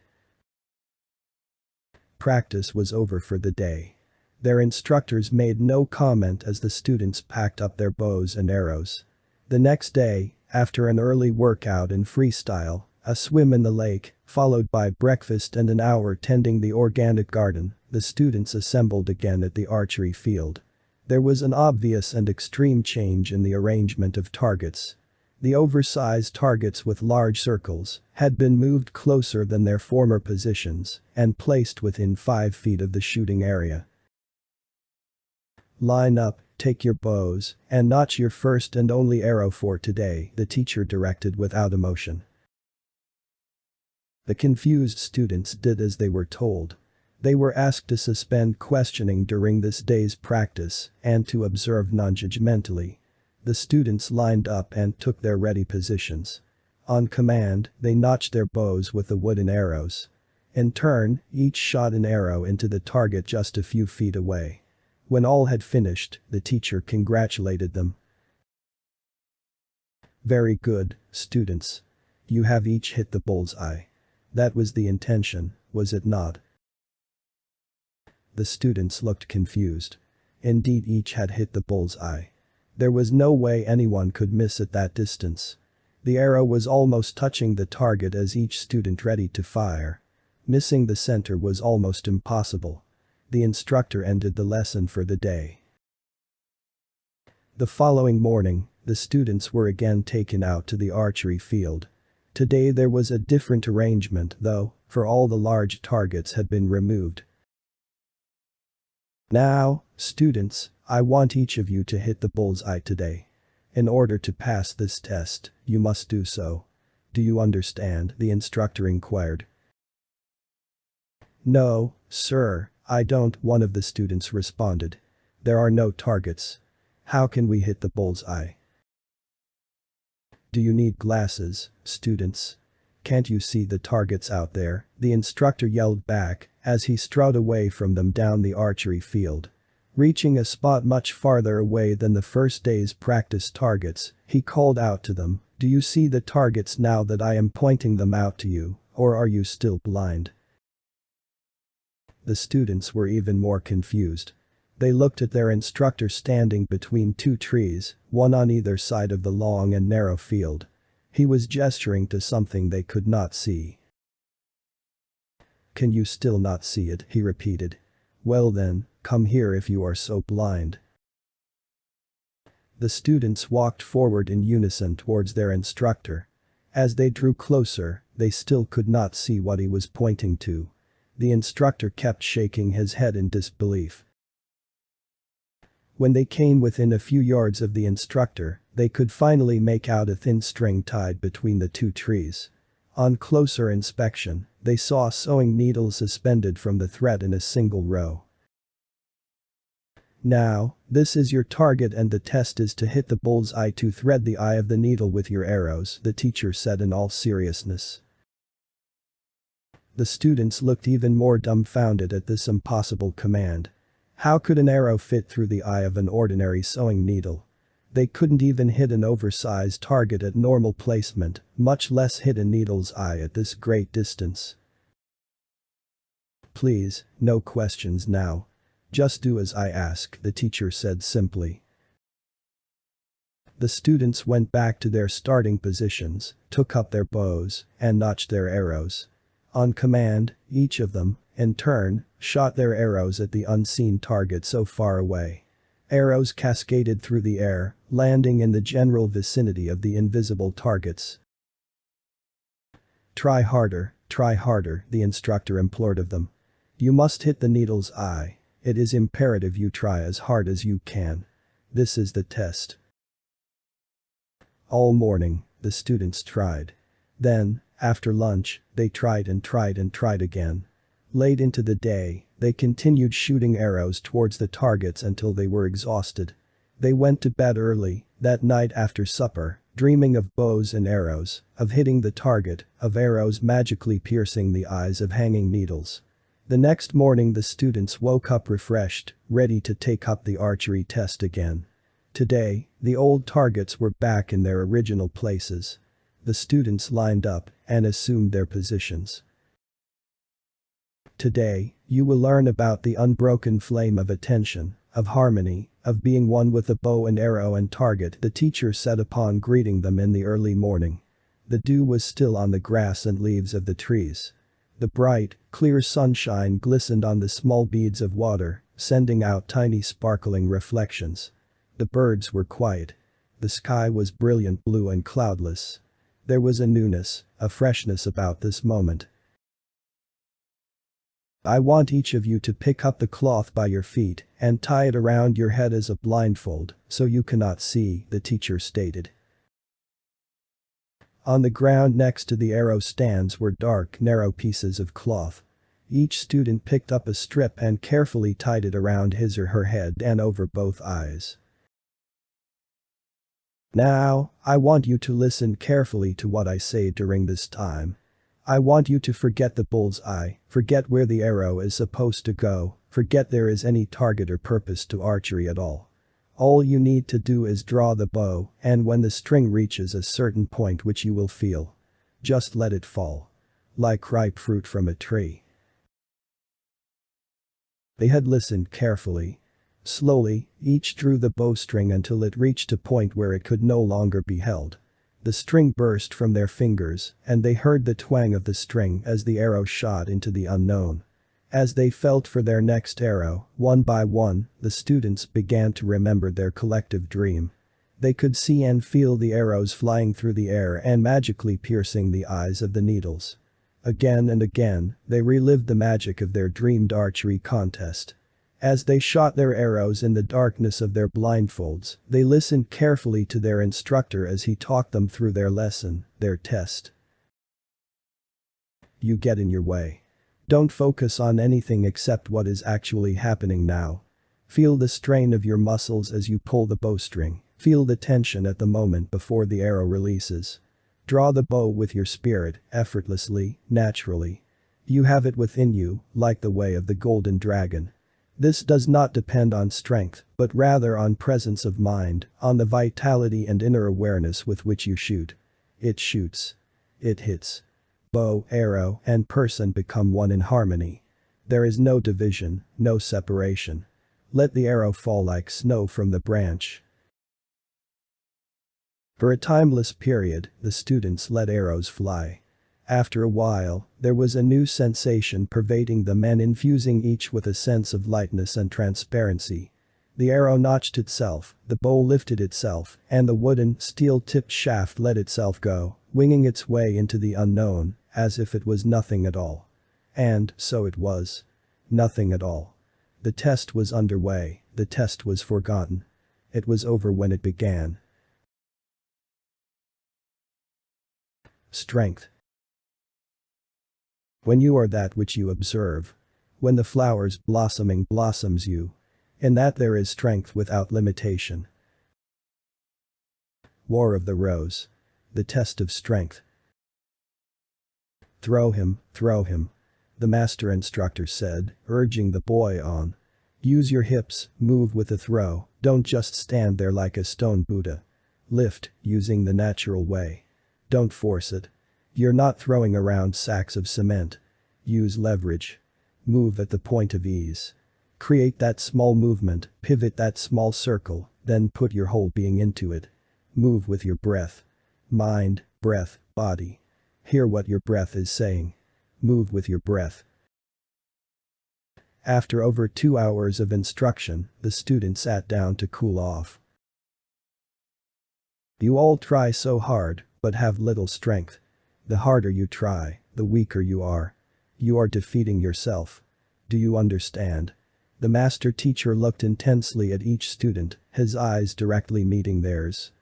Practice was over for the day. Their instructors made no comment as the students packed up their bows and arrows. The next day, after an early workout in freestyle, a swim in the lake, followed by breakfast and an hour tending the organic garden, the students assembled again at the archery field. There was an obvious and extreme change in the arrangement of targets. The oversized targets with large circles had been moved closer than their former positions and placed within 5 feet of the shooting area. "Line up, take your bows, and notch your first and only arrow for today," the teacher directed without emotion. The confused students did as they were told. They were asked to suspend questioning during this day's practice and to observe non-judgmentally. The students lined up and took their ready positions. On command, they notched their bows with the wooden arrows. In turn, each shot an arrow into the target just a few feet away. When all had finished, the teacher congratulated them. "Very good, students. You have each hit the bull's eye. That was the intention, was it not?" The students looked confused. Indeed, each had hit the bull's eye. There was no way anyone could miss at that distance. The arrow was almost touching the target as each student ready to fire. Missing the center was almost impossible. The instructor ended the lesson for the day. The following morning, the students were again taken out to the archery field. Today there was a different arrangement though, for all the large targets had been removed. "Now, students, I want each of you to hit the bull's eye today. In order to pass this test, you must do so. Do you understand?" the instructor inquired. "No, sir, I don't," one of the students responded. "There are no targets. How can we hit the bull's eye?" "Do you need glasses, students? Can't you see the targets out there?" the instructor yelled back as he strode away from them down the archery field. Reaching a spot much farther away than the first day's practice targets, he called out to them, "Do you see the targets now that I am pointing them out to you, or are you still blind?" The students were even more confused. They looked at their instructor standing between 2 trees, one on either side of the long and narrow field. He was gesturing to something they could not see. "Can you still not see it?" he repeated. "Well then, come here if you are so blind." The students walked forward in unison towards their instructor. As they drew closer, they still could not see what he was pointing to. The instructor kept shaking his head in disbelief. When they came within a few yards of the instructor, they could finally make out a thin string tied between the 2 trees. On closer inspection, they saw sewing needles suspended from the thread in a single row. "Now, this is your target and the test is to hit the bull's eye to thread the eye of the needle with your arrows," the teacher said in all seriousness. The students looked even more dumbfounded at this impossible command. How could an arrow fit through the eye of an ordinary sewing needle? They couldn't even hit an oversized target at normal placement, much less hit a needle's eye at this great distance. "Please, no questions now. Just do as I ask," the teacher said simply. The students went back to their starting positions, took up their bows, and notched their arrows. On command, each of them, in turn, shot their arrows at the unseen target so far away. Arrows cascaded through the air, landing in the general vicinity of the invisible targets. Try harder, the instructor implored of them. You must hit the needle's eye. It is imperative you try as hard as you can. This is the test. All morning, the students tried. Then, after lunch, they tried and tried and tried again. Late into the day, they continued shooting arrows towards the targets until they were exhausted. They went to bed early, that night after supper, dreaming of bows and arrows, of hitting the target, of arrows magically piercing the eyes of hanging needles. The next morning the students woke up refreshed, ready to take up the archery test again. Today, the old targets were back in their original places. The students lined up and assumed their positions. Today, you will learn about the unbroken flame of attention, of harmony, of being one with the bow and arrow and target the teacher said upon greeting them in the early morning. The dew was still on the grass and leaves of the trees. The bright, clear sunshine glistened on the small beads of water, sending out tiny sparkling reflections. The birds were quiet. The sky was brilliant blue and cloudless. There was a newness, a freshness about this moment. I want each of you to pick up the cloth by your feet and tie it around your head as a blindfold so you cannot see, the teacher stated. On the ground next to the arrow stands were dark, narrow pieces of cloth. Each student picked up a strip and carefully tied it around his or her head and over both eyes. Now, I want you to listen carefully to what I say during this time. I want you to forget the bull's eye, forget where the arrow is supposed to go, forget there is any target or purpose to archery at all. All you need to do is draw the bow, and when the string reaches a certain point which you will feel, just let it fall. Like ripe fruit from a tree. They had listened carefully. Slowly, each drew the bowstring until it reached a point where it could no longer be held. The string burst from their fingers, and they heard the twang of the string as the arrow shot into the unknown. As they felt for their next arrow, one by one, the students began to remember their collective dream. They could see and feel the arrows flying through the air and magically piercing the eyes of the needles. Again and again, they relived the magic of their dreamed archery contest. As they shot their arrows in the darkness of their blindfolds, they listened carefully to their instructor as he talked them through their lesson, their test. You get in your way. Don't focus on anything except what is actually happening now. Feel the strain of your muscles as you pull the bowstring. Feel the tension at the moment before the arrow releases. Draw the bow with your spirit, effortlessly, naturally. You have it within you, like the way of the golden dragon. This does not depend on strength, but rather on presence of mind, on the vitality and inner awareness with which you shoot. It shoots. It hits. Bow, arrow, and person become one in harmony. There is no division, no separation. Let the arrow fall like snow from the branch. For a timeless period, the students let arrows fly. After a while, there was a new sensation pervading them and infusing each with a sense of lightness and transparency. The arrow notched itself, the bow lifted itself, and the wooden, steel-tipped shaft let itself go, winging its way into the unknown, as if it was nothing at all. And so it was. Nothing at all. The test was underway, the test was forgotten. It was over when it began. Strength. When you are that which you observe. When the flowers blossoming blossoms you. In that there is strength without limitation. War of the Rose. The test of strength. Throw him, the master instructor said, urging the boy on. Use your hips, move with the throw, don't just stand there like a stone Buddha. Lift, using the natural way. Don't force it. You're not throwing around sacks of cement. Use leverage. Move at the point of ease. Create that small movement, pivot that small circle, then put your whole being into it. Move with your breath. Mind, breath, body. Hear what your breath is saying. Move with your breath. After over 2 hours of instruction, the student sat down to cool off. You all try so hard, but have little strength. The harder you try, the weaker you are. You are defeating yourself. Do you understand? The master teacher looked intensely at each student, his eyes directly meeting theirs.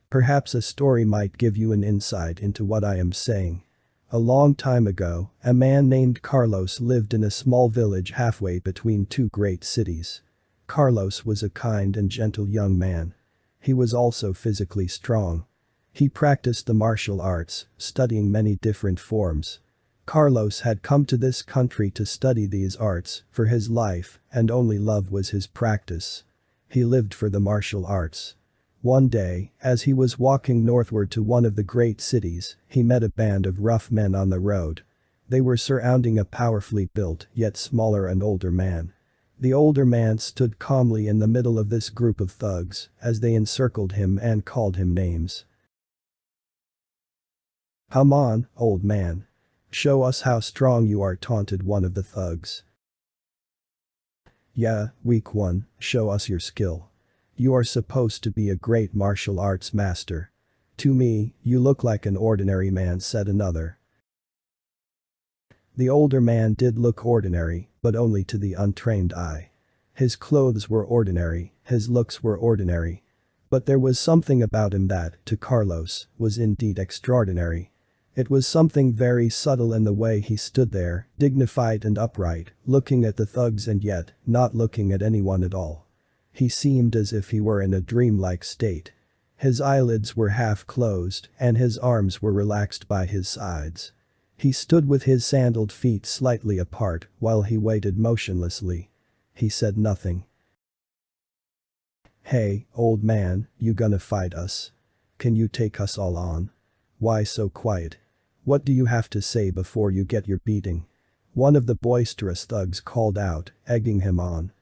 Perhaps a story might give you an insight into what I am saying. A long time ago, a man named Carlos lived in a small village halfway between two great cities. Carlos was a kind and gentle young man. He was also physically strong. He practiced the martial arts, studying many different forms. Carlos had come to this country to study these arts for his life, and only love was his practice. He lived for the martial arts. One day, as he was walking northward to one of the great cities, he met a band of rough men on the road. They were surrounding a powerfully built, yet smaller and older man. The older man stood calmly in the middle of this group of thugs as they encircled him and called him names. "Come on, old man. Show us how strong you are," taunted one of the thugs. "Yeah, weak one, show us your skill. You are supposed to be a great martial arts master. To me, you look like an ordinary man," said another. The older man did look ordinary, but only to the untrained eye. His clothes were ordinary, his looks were ordinary. But there was something about him that, to Carlos, was indeed extraordinary. It was something very subtle in the way he stood there, dignified and upright, looking at the thugs and yet not looking at anyone at all. He seemed as if he were in a dreamlike state. His eyelids were half closed and his arms were relaxed by his sides. He stood with his sandaled feet slightly apart while he waited motionlessly. He said nothing. "Hey, old man, you gonna fight us? Can you take us all on? Why so quiet? What do you have to say before you get your beating?" One of the boisterous thugs called out, egging him on.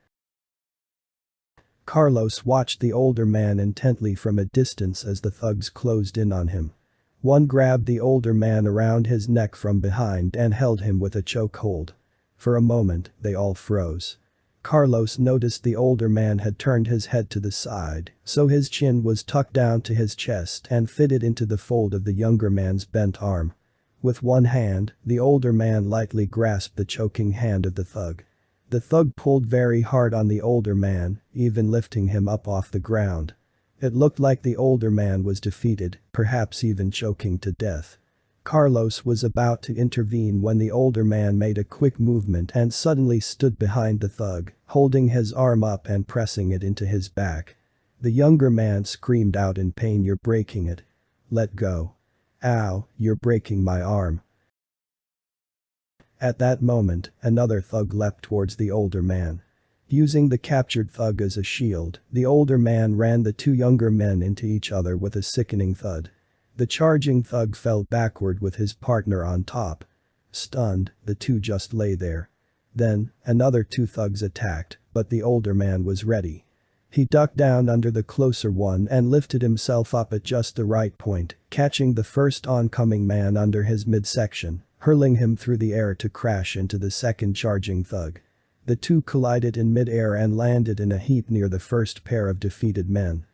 Carlos watched the older man intently from a distance as the thugs closed in on him. One grabbed the older man around his neck from behind and held him with a chokehold. For a moment, they all froze. Carlos noticed the older man had turned his head to the side, so his chin was tucked down to his chest and fitted into the fold of the younger man's bent arm. With one hand, the older man lightly grasped the choking hand of the thug. The thug pulled very hard on the older man, even lifting him up off the ground. It looked like the older man was defeated, perhaps even choking to death. Carlos was about to intervene when the older man made a quick movement and suddenly stood behind the thug, holding his arm up and pressing it into his back. The younger man screamed out in pain, "You're breaking it. Let go. Ow, you're breaking my arm." At that moment, another thug leapt towards the older man. Using the captured thug as a shield, the older man ran the two younger men into each other with a sickening thud. The charging thug fell backward with his partner on top. Stunned, the two just lay there. Then, another two thugs attacked, but the older man was ready. He ducked down under the closer one and lifted himself up at just the right point, catching the first oncoming man under his midsection, hurling him through the air to crash into the second charging thug. The two collided in mid-air and landed in a heap near the first pair of defeated men.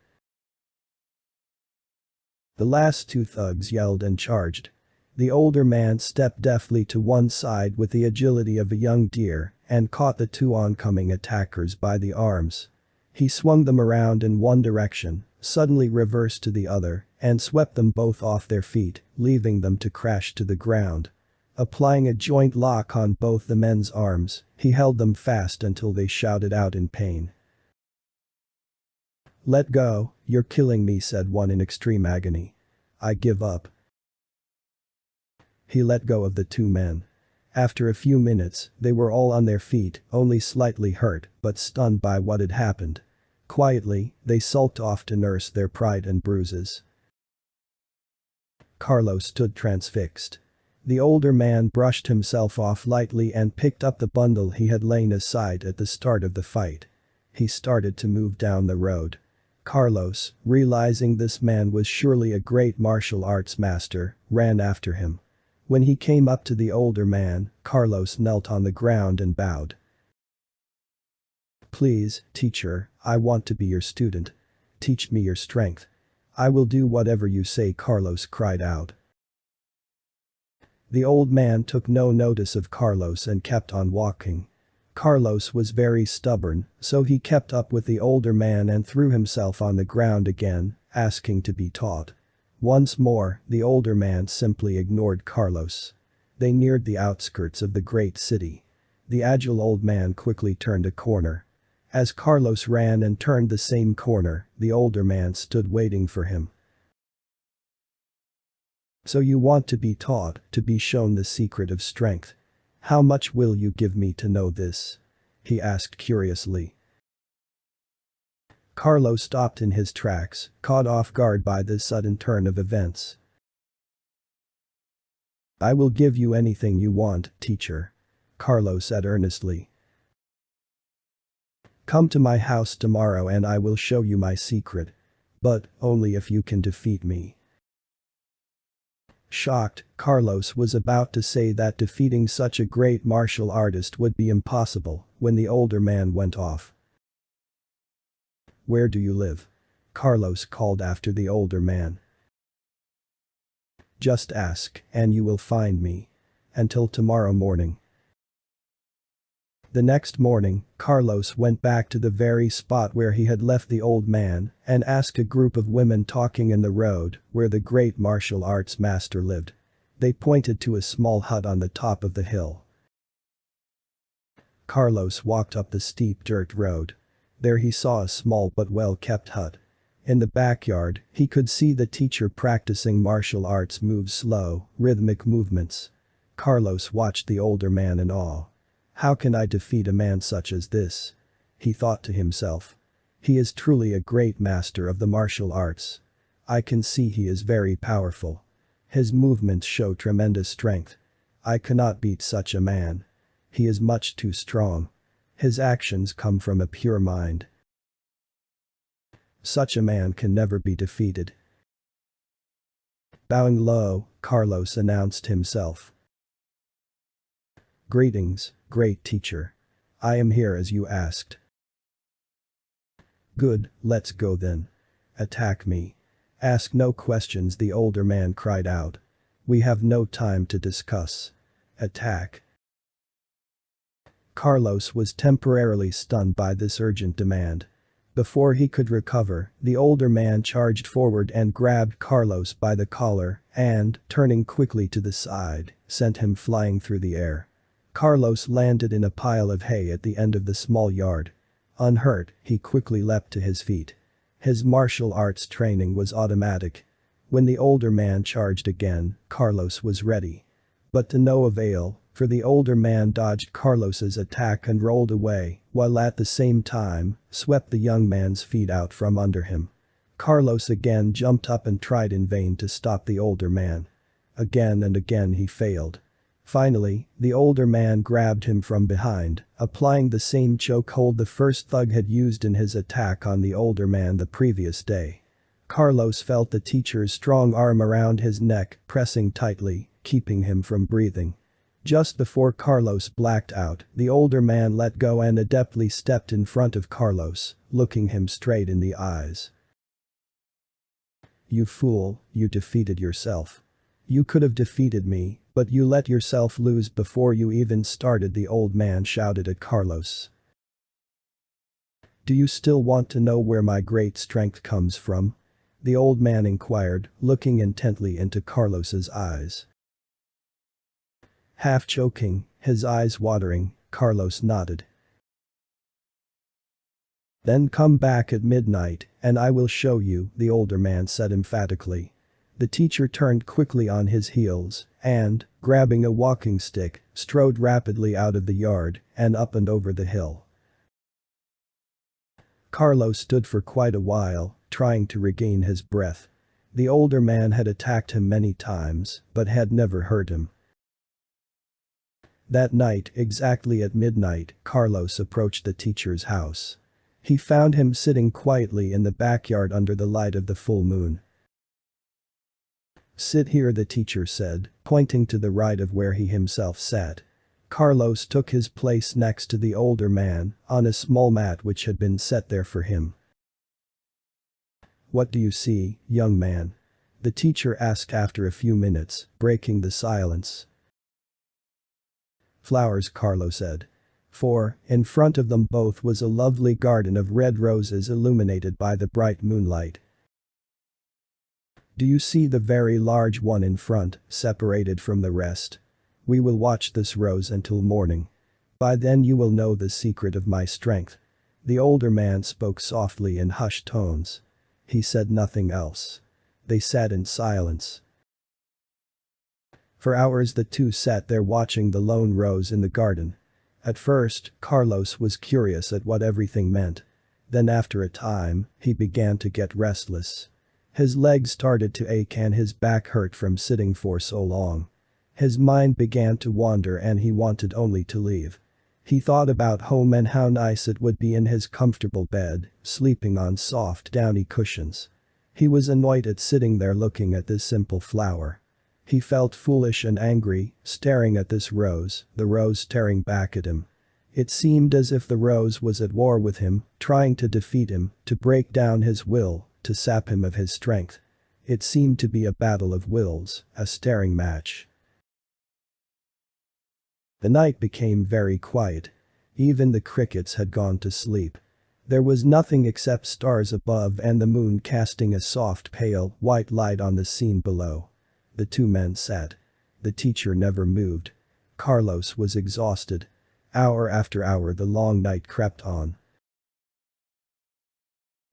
The last two thugs yelled and charged. The older man stepped deftly to one side with the agility of a young deer and caught the two oncoming attackers by the arms. He swung them around in one direction, suddenly reversed to the other, and swept them both off their feet, leaving them to crash to the ground. Applying a joint lock on both the men's arms, he held them fast until they shouted out in pain. "Let go, you're killing me," said one in extreme agony. "I give up." He let go of the two men. After a few minutes, they were all on their feet, only slightly hurt, but stunned by what had happened. Quietly, they sulked off to nurse their pride and bruises. Carlos stood transfixed. The older man brushed himself off lightly and picked up the bundle he had lain aside at the start of the fight. He started to move down the road. Carlos, realizing this man was surely a great martial arts master, ran after him. When he came up to the older man, Carlos knelt on the ground and bowed. "Please, teacher, I want to be your student. Teach me your strength. I will do whatever you say," Carlos cried out. The old man took no notice of Carlos and kept on walking. Carlos was very stubborn, so he kept up with the older man and threw himself on the ground again, asking to be taught. Once more, the older man simply ignored Carlos. They neared the outskirts of the great city. The agile old man quickly turned a corner. As Carlos ran and turned the same corner, the older man stood waiting for him. "So you want to be taught, to be shown the secret of strength. How much will you give me to know this?" he asked curiously. Carlos stopped in his tracks, caught off guard by this sudden turn of events. "I will give you anything you want, teacher," Carlos said earnestly. "Come to my house tomorrow and I will show you my secret. But only if you can defeat me." Shocked, Carlos was about to say that defeating such a great martial artist would be impossible when the older man went off. "Where do you live?" Carlos called after the older man. "Just ask and you will find me. Until tomorrow morning." The next morning, Carlos went back to the very spot where he had left the old man and asked a group of women talking in the road where the great martial arts master lived. They pointed to a small hut on the top of the hill. Carlos walked up the steep dirt road. There he saw a small but well-kept hut. In the backyard, he could see the teacher practicing martial arts moves, slow, rhythmic movements. Carlos watched the older man in awe. "How can I defeat a man such as this?" he thought to himself. "He is truly a great master of the martial arts. I can see he is very powerful. His movements show tremendous strength. I cannot beat such a man. He is much too strong. His actions come from a pure mind. Such a man can never be defeated." Bowing low, Carlos announced himself. "Greetings, great teacher. I am here as you asked." "Good, let's go then. Attack me. Ask no questions," the older man cried out. "We have no time to discuss. Attack." Carlos was temporarily stunned by this urgent demand. Before he could recover, the older man charged forward and grabbed Carlos by the collar and, turning quickly to the side, sent him flying through the air. Carlos landed in a pile of hay at the end of the small yard. Unhurt, he quickly leapt to his feet. His martial arts training was automatic. When the older man charged again, Carlos was ready. But to no avail, for the older man dodged Carlos's attack and rolled away, while at the same time, swept the young man's feet out from under him. Carlos again jumped up and tried in vain to stop the older man. Again and again he failed. Finally, the older man grabbed him from behind, applying the same chokehold the first thug had used in his attack on the older man the previous day. Carlos felt the teacher's strong arm around his neck, pressing tightly, keeping him from breathing. Just before Carlos blacked out, the older man let go and adeptly stepped in front of Carlos, looking him straight in the eyes. "You fool, you defeated yourself. You could have defeated me, but you let yourself lose before you even started," the old man shouted at Carlos. "Do you still want to know where my great strength comes from?" the old man inquired, looking intently into Carlos's eyes. Half choking, his eyes watering, Carlos nodded. "Then come back at midnight, and I will show you," the older man said emphatically. The teacher turned quickly on his heels and, grabbing a walking stick, strode rapidly out of the yard and up and over the hill. Carlos stood for quite a while, trying to regain his breath. The older man had attacked him many times, but had never hurt him. That night, exactly at midnight, Carlos approached the teacher's house. He found him sitting quietly in the backyard under the light of the full moon. "Sit here," the teacher said, pointing to the right of where he himself sat. Carlos took his place next to the older man, on a small mat which had been set there for him. "What do you see, young man?" the teacher asked after a few minutes, breaking the silence. "Flowers," Carlos said. For, in front of them both was a lovely garden of red roses illuminated by the bright moonlight. "Do you see the very large one in front, separated from the rest? We will watch this rose until morning. By then you will know the secret of my strength." The older man spoke softly in hushed tones. He said nothing else. They sat in silence. For hours the two sat there watching the lone rose in the garden. At first, Carlos was curious at what everything meant. Then after a time, he began to get restless. His legs started to ache and his back hurt from sitting for so long. His mind began to wander and he wanted only to leave. He thought about home and how nice it would be in his comfortable bed, sleeping on soft downy cushions. He was annoyed at sitting there looking at this simple flower. He felt foolish and angry, staring at this rose, the rose staring back at him. It seemed as if the rose was at war with him, trying to defeat him, to break down his will, to sap him of his strength. It seemed to be a battle of wills, a staring match. The night became very quiet. Even the crickets had gone to sleep. There was nothing except stars above and the moon casting a soft pale white light on the scene below. The two men sat. The teacher never moved. Carlos was exhausted. Hour after hour the long night crept on.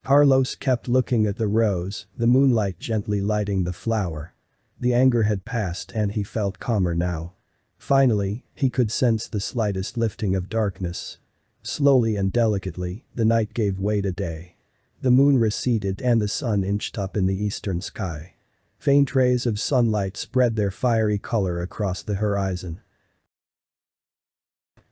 Carlos kept looking at the rose, the moonlight gently lighting the flower. The anger had passed and he felt calmer now. Finally, he could sense the slightest lifting of darkness. Slowly and delicately, the night gave way to day. The moon receded and the sun inched up in the eastern sky. Faint rays of sunlight spread their fiery color across the horizon.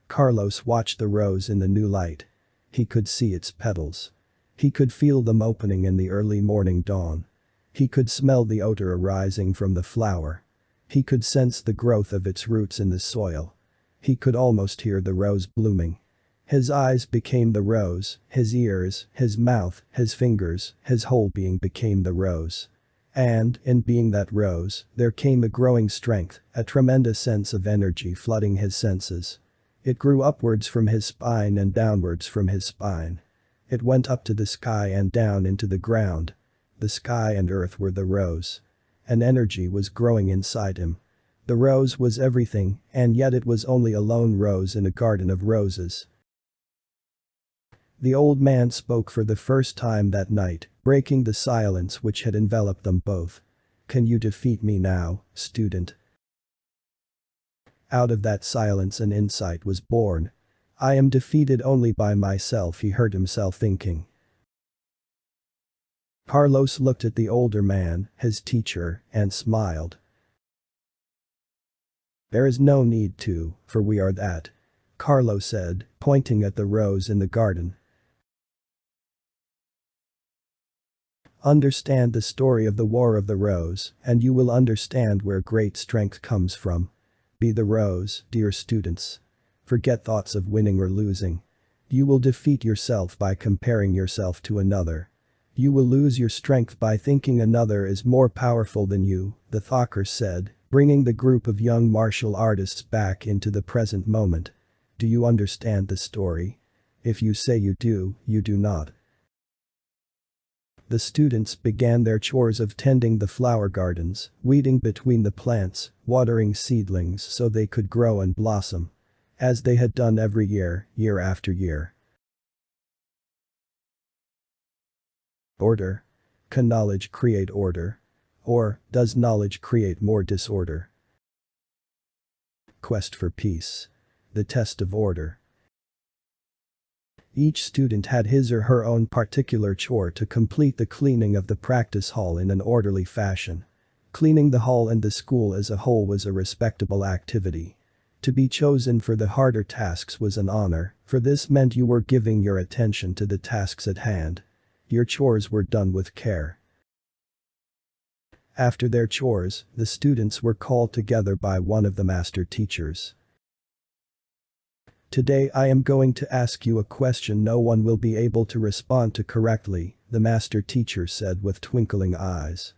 Carlos watched the rose in the new light. He could see its petals. He could feel them opening in the early morning dawn. He could smell the odor arising from the flower. He could sense the growth of its roots in the soil. He could almost hear the rose blooming. His eyes became the rose, his ears, his mouth, his fingers, his whole being became the rose. And, in being that rose, there came a growing strength, a tremendous sense of energy flooding his senses. It grew upwards from his spine and downwards from his spine. It went up to the sky and down into the ground. The sky and earth were the rose. An energy was growing inside him. The rose was everything, and yet it was only a lone rose in a garden of roses. The old man spoke for the first time that night, breaking the silence which had enveloped them both. "Can you defeat me now, student?" Out of that silence an insight was born. "I am defeated only by myself," he heard himself thinking. Carlos looked at the older man, his teacher, and smiled. "There is no need to, for we are that," Carlos said, pointing at the rose in the garden. Understand the story of the War of the Rose, and you will understand where great strength comes from. Be the rose, dear students. Forget thoughts of winning or losing. You will defeat yourself by comparing yourself to another. You will lose your strength by thinking another is more powerful than you, the Thakur said, bringing the group of young martial artists back into the present moment. Do you understand the story? If you say you do not. The students began their chores of tending the flower gardens, weeding between the plants, watering seedlings so they could grow and blossom. As they had done every year, year after year. Order. Can knowledge create order? Or, does knowledge create more disorder? Quest for peace. The test of order. Each student had his or her own particular chore to complete the cleaning of the practice hall in an orderly fashion. Cleaning the hall and the school as a whole was a respectable activity. To be chosen for the harder tasks was an honor, for this meant you were giving your attention to the tasks at hand. Your chores were done with care. After their chores, the students were called together by one of the master teachers. Today I am going to ask you a question no one will be able to respond to correctly, the master teacher said with twinkling eyes.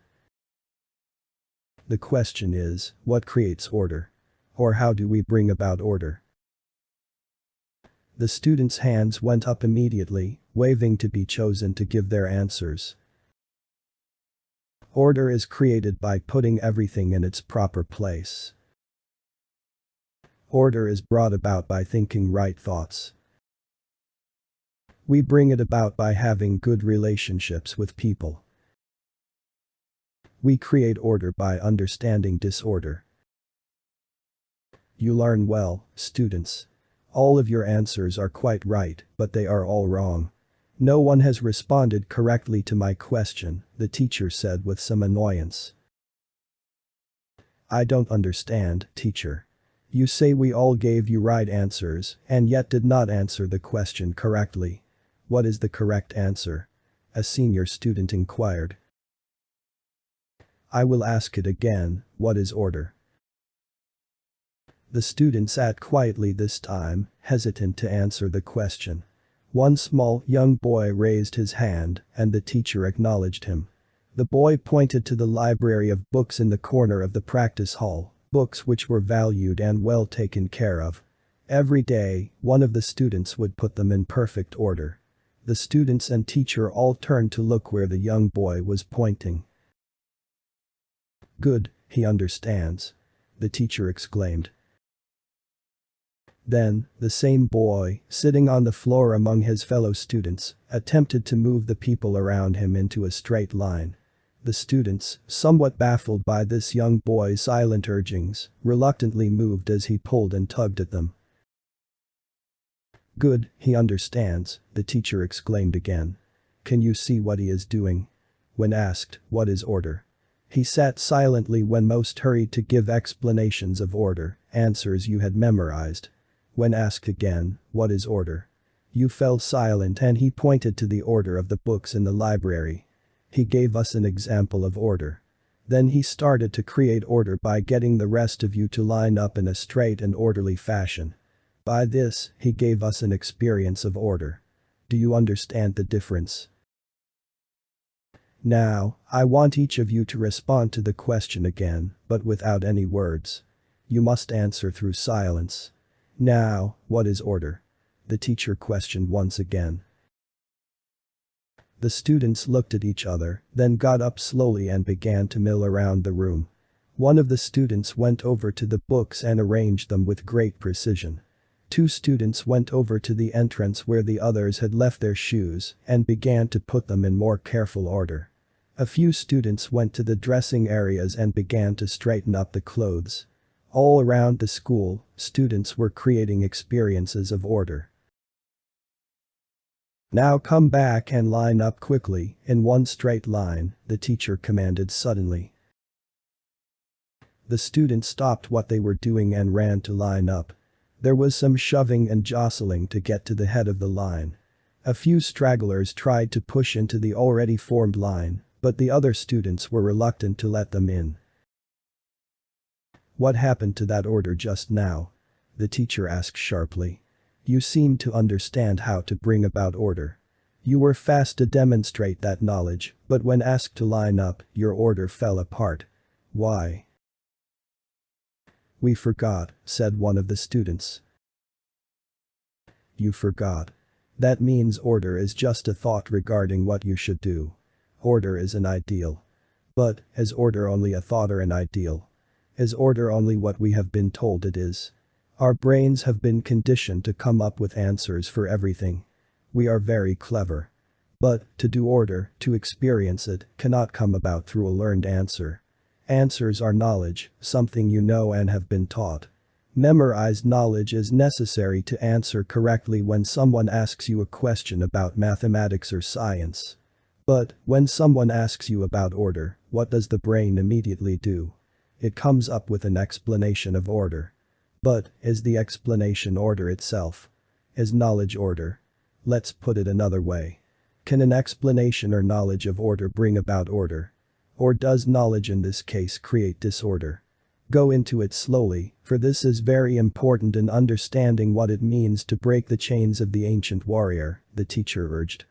The question is, what creates order? Or how do we bring about order? The students' hands went up immediately, waving to be chosen to give their answers. Order is created by putting everything in its proper place. Order is brought about by thinking right thoughts. We bring it about by having good relationships with people. We create order by understanding disorder. You learn well, students. All of your answers are quite right, but they are all wrong. No one has responded correctly to my question, the teacher said with some annoyance. I don't understand, teacher. You say we all gave you right answers, and yet did not answer the question correctly. What is the correct answer? A senior student inquired. I will ask it again, what is order? The student sat quietly this time, hesitant to answer the question. One small, young boy raised his hand, and the teacher acknowledged him. The boy pointed to the library of books in the corner of the practice hall, books which were valued and well taken care of. Every day, one of the students would put them in perfect order. The students and teacher all turned to look where the young boy was pointing. Good, he understands. The teacher exclaimed. Then, the same boy, sitting on the floor among his fellow students, attempted to move the people around him into a straight line. The students, somewhat baffled by this young boy's silent urgings, reluctantly moved as he pulled and tugged at them. Good, he understands, the teacher exclaimed again. Can you see what he is doing? When asked, what is order? He sat silently when most hurried to give explanations of order, answers you had memorized. When asked again, what is order? You fell silent and he pointed to the order of the books in the library. He gave us an example of order. Then he started to create order by getting the rest of you to line up in a straight and orderly fashion. By this, he gave us an experience of order. Do you understand the difference? Now, I want each of you to respond to the question again, but without any words. You must answer through silence. Now, what is order? The teacher questioned once again. The students looked at each other, then got up slowly and began to mill around the room. One of the students went over to the books and arranged them with great precision. Two students went over to the entrance where the others had left their shoes and began to put them in more careful order. A few students went to the dressing areas and began to straighten up the clothes. All around the school, students were creating experiences of order. Now come back and line up quickly, in one straight line, the teacher commanded suddenly. The students stopped what they were doing and ran to line up. There was some shoving and jostling to get to the head of the line. A few stragglers tried to push into the already formed line, but the other students were reluctant to let them in. What happened to that order just now? The teacher asked sharply. You seemed to understand how to bring about order. You were fast to demonstrate that knowledge, but when asked to line up, your order fell apart. Why? We forgot, said one of the students. You forgot. That means order is just a thought regarding what you should do. Order is an ideal. But, is order only a thought or an ideal? Is order only what we have been told it is? Our brains have been conditioned to come up with answers for everything. We are very clever. But, to do order, to experience it, cannot come about through a learned answer. Answers are knowledge, something you know and have been taught. Memorized knowledge is necessary to answer correctly when someone asks you a question about mathematics or science. But, when someone asks you about order, what does the brain immediately do? It comes up with an explanation of order. But, is the explanation order itself? Is knowledge order? Let's put it another way. Can an explanation or knowledge of order bring about order? Or does knowledge in this case create disorder? Go into it slowly, for this is very important in understanding what it means to break the chains of the ancient warrior, the teacher urged.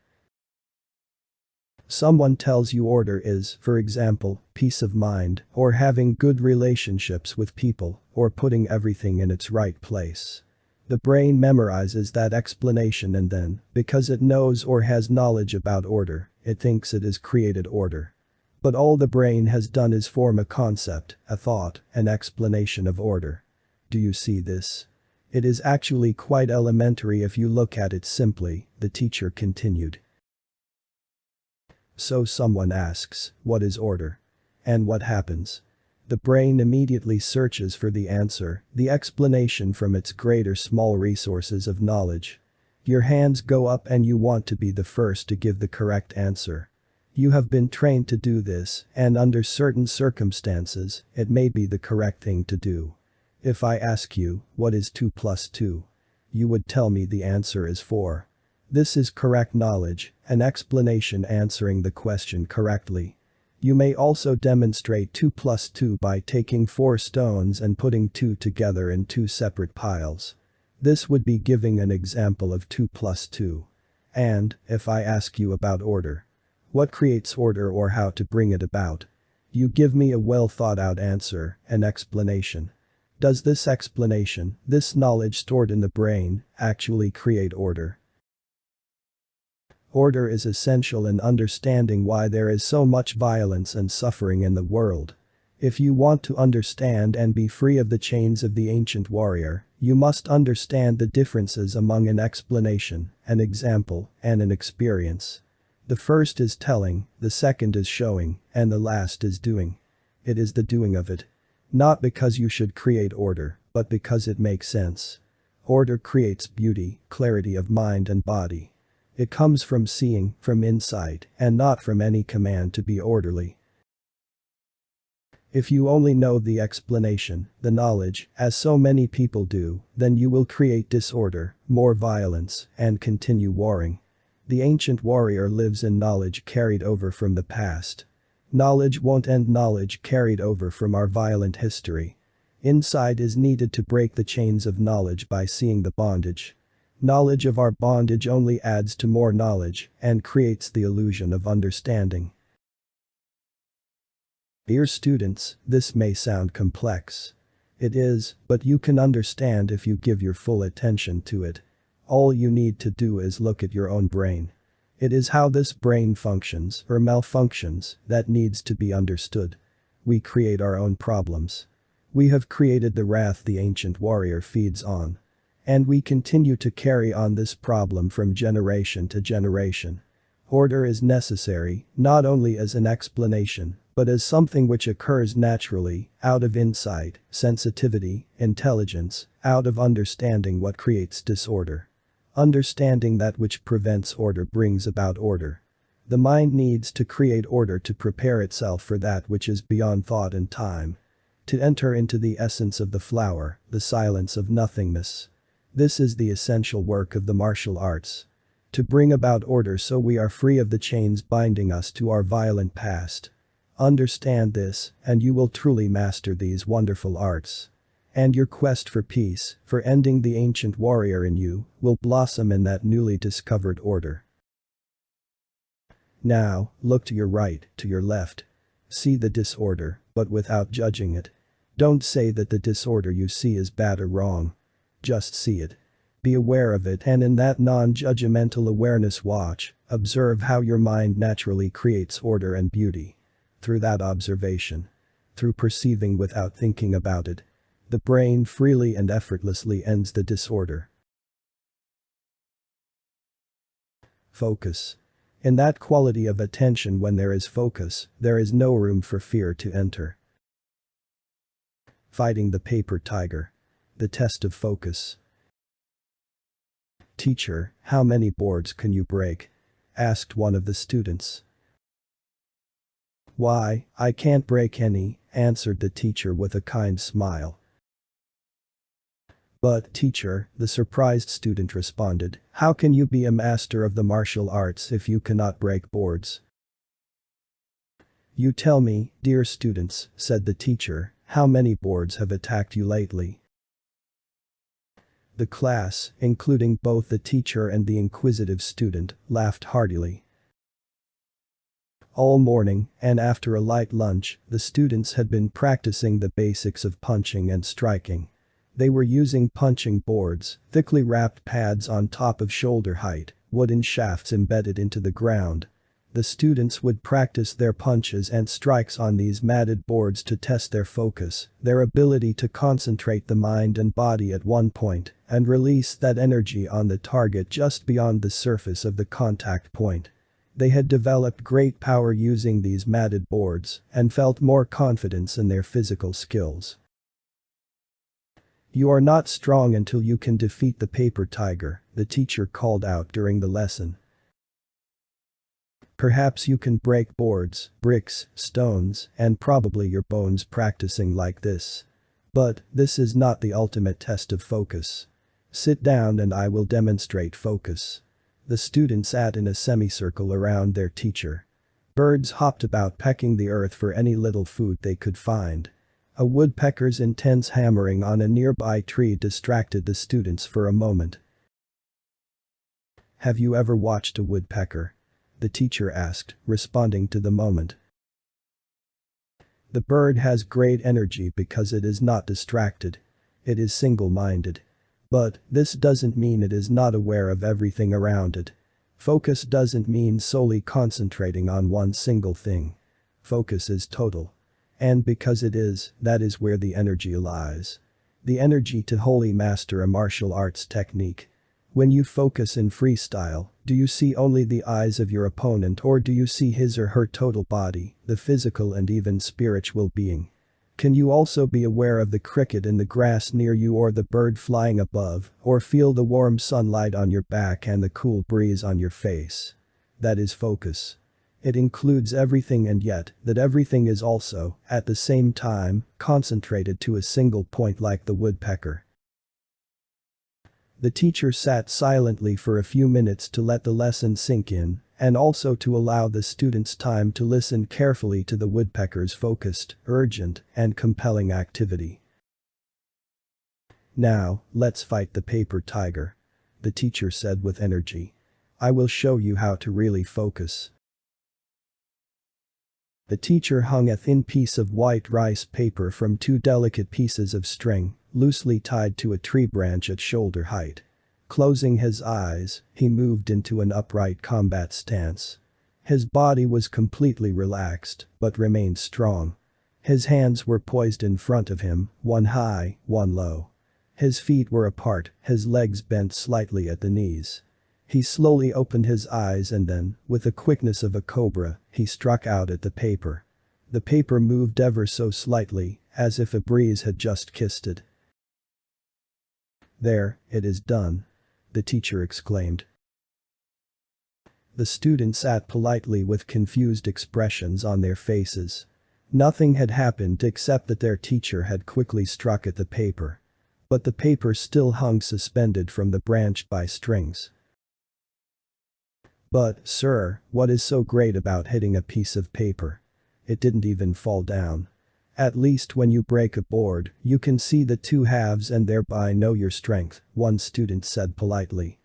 Someone tells you order is, for example, peace of mind, or having good relationships with people, or putting everything in its right place. The brain memorizes that explanation and then, because it knows or has knowledge about order, it thinks it has created order. But all the brain has done is form a concept, a thought, an explanation of order. Do you see this? It is actually quite elementary if you look at it simply, the teacher continued. So someone asks, what is order? And what happens? The brain immediately searches for the answer, the explanation from its great or small resources of knowledge. Your hands go up and you want to be the first to give the correct answer. You have been trained to do this, and under certain circumstances, it may be the correct thing to do. If I ask you, what is 2 plus 2? You would tell me the answer is 4. This is correct knowledge, an explanation answering the question correctly. You may also demonstrate 2 plus 2 by taking 4 stones and putting 2 together in 2 separate piles. This would be giving an example of 2 plus 2. And, if I ask you about order, what creates order or how to bring it about? You give me a well thought out answer, an explanation. Does this explanation, this knowledge stored in the brain, actually create order? Order is essential in understanding why there is so much violence and suffering in the world. If you want to understand and be free of the chains of the ancient warrior, you must understand the differences among an explanation, an example, and an experience. The first is telling, the second is showing, and the last is doing. It is the doing of it. Not because you should create order, but because it makes sense. Order creates beauty, clarity of mind and body. It comes from seeing, from insight, and not from any command to be orderly. If you only know the explanation, the knowledge, as so many people do, then you will create disorder, more violence, and continue warring. The ancient warrior lives in knowledge carried over from the past. Knowledge won't end knowledge carried over from our violent history. Insight is needed to break the chains of knowledge by seeing the bondage. Knowledge of our bondage only adds to more knowledge and creates the illusion of understanding. Dear students, this may sound complex. It is, but you can understand if you give your full attention to it. All you need to do is look at your own brain. It is how this brain functions or malfunctions that needs to be understood. We create our own problems. We have created the wrath the ancient warrior feeds on. And we continue to carry on this problem from generation to generation. Order is necessary, not only as an explanation, but as something which occurs naturally, out of insight, sensitivity, intelligence, out of understanding what creates disorder. Understanding that which prevents order brings about order. The mind needs to create order to prepare itself for that which is beyond thought and time. To enter into the essence of the flower, the silence of nothingness. This is the essential work of the martial arts. To bring about order so we are free of the chains binding us to our violent past. Understand this, and you will truly master these wonderful arts. And your quest for peace, for ending the ancient warrior in you, will blossom in that newly discovered order. Now, look to your right, to your left. See the disorder, but without judging it. Don't say that the disorder you see is bad or wrong. Just see it. Be aware of it, and in that non-judgmental awareness observe how your mind naturally creates order and beauty. Through that observation, through perceiving without thinking about it, the brain freely and effortlessly ends the disorder. Focus. In that quality of attention, when there is focus, there is no room for fear to enter. Fighting the paper tiger. The test of focus. Teacher, how many boards can you break? Asked one of the students. Why, I can't break any, answered the teacher with a kind smile. But, teacher, the surprised student responded, how can you be a master of the martial arts if you cannot break boards? You tell me, dear students, said the teacher, how many boards have attacked you lately? The class, including both the teacher and the inquisitive student, laughed heartily. All morning, and after a light lunch, the students had been practicing the basics of punching and striking. They were using punching boards, thickly wrapped pads on top of shoulder height, wooden shafts embedded into the ground. The students would practice their punches and strikes on these matted boards to test their focus, their ability to concentrate the mind and body at one point, and release that energy on the target just beyond the surface of the contact point. They had developed great power using these matted boards and felt more confidence in their physical skills. You are not strong until you can defeat the paper tiger, the teacher called out during the lesson. Perhaps you can break boards, bricks, stones, and probably your bones practicing like this. But this is not the ultimate test of focus. Sit down and I will demonstrate focus. The students sat in a semicircle around their teacher. Birds hopped about pecking the earth for any little food they could find. A woodpecker's intense hammering on a nearby tree distracted the students for a moment. Have you ever watched a woodpecker? The teacher asked, responding to the moment. The bird has great energy because it is not distracted. It is single-minded. But this doesn't mean it is not aware of everything around it. Focus doesn't mean solely concentrating on one single thing. Focus is total. And because it is, that is where the energy lies. The energy to wholly master a martial arts technique. When you focus in freestyle, do you see only the eyes of your opponent or do you see his or her total body, the physical and even spiritual being? Can you also be aware of the cricket in the grass near you or the bird flying above, or feel the warm sunlight on your back and the cool breeze on your face? That is focus. It includes everything and yet, that everything is also, at the same time, concentrated to a single point like the woodpecker. The teacher sat silently for a few minutes to let the lesson sink in, and also to allow the students time to listen carefully to the woodpecker's focused, urgent, and compelling activity. Now, let's fight the paper tiger. The teacher said with energy. I will show you how to really focus. The teacher hung a thin piece of white rice paper from two delicate pieces of string, loosely tied to a tree branch at shoulder height. Closing his eyes, he moved into an upright combat stance. His body was completely relaxed, but remained strong. His hands were poised in front of him, one high, one low. His feet were apart, his legs bent slightly at the knees. He slowly opened his eyes and then, with the quickness of a cobra, he struck out at the paper. The paper moved ever so slightly, as if a breeze had just kissed it. There, it is done. The teacher exclaimed. The students sat politely with confused expressions on their faces. Nothing had happened except that their teacher had quickly struck at the paper. But the paper still hung suspended from the branch by strings. But, sir, what is so great about hitting a piece of paper? It didn't even fall down. At least when you break a board, you can see the two halves and thereby know your strength, one student said politely.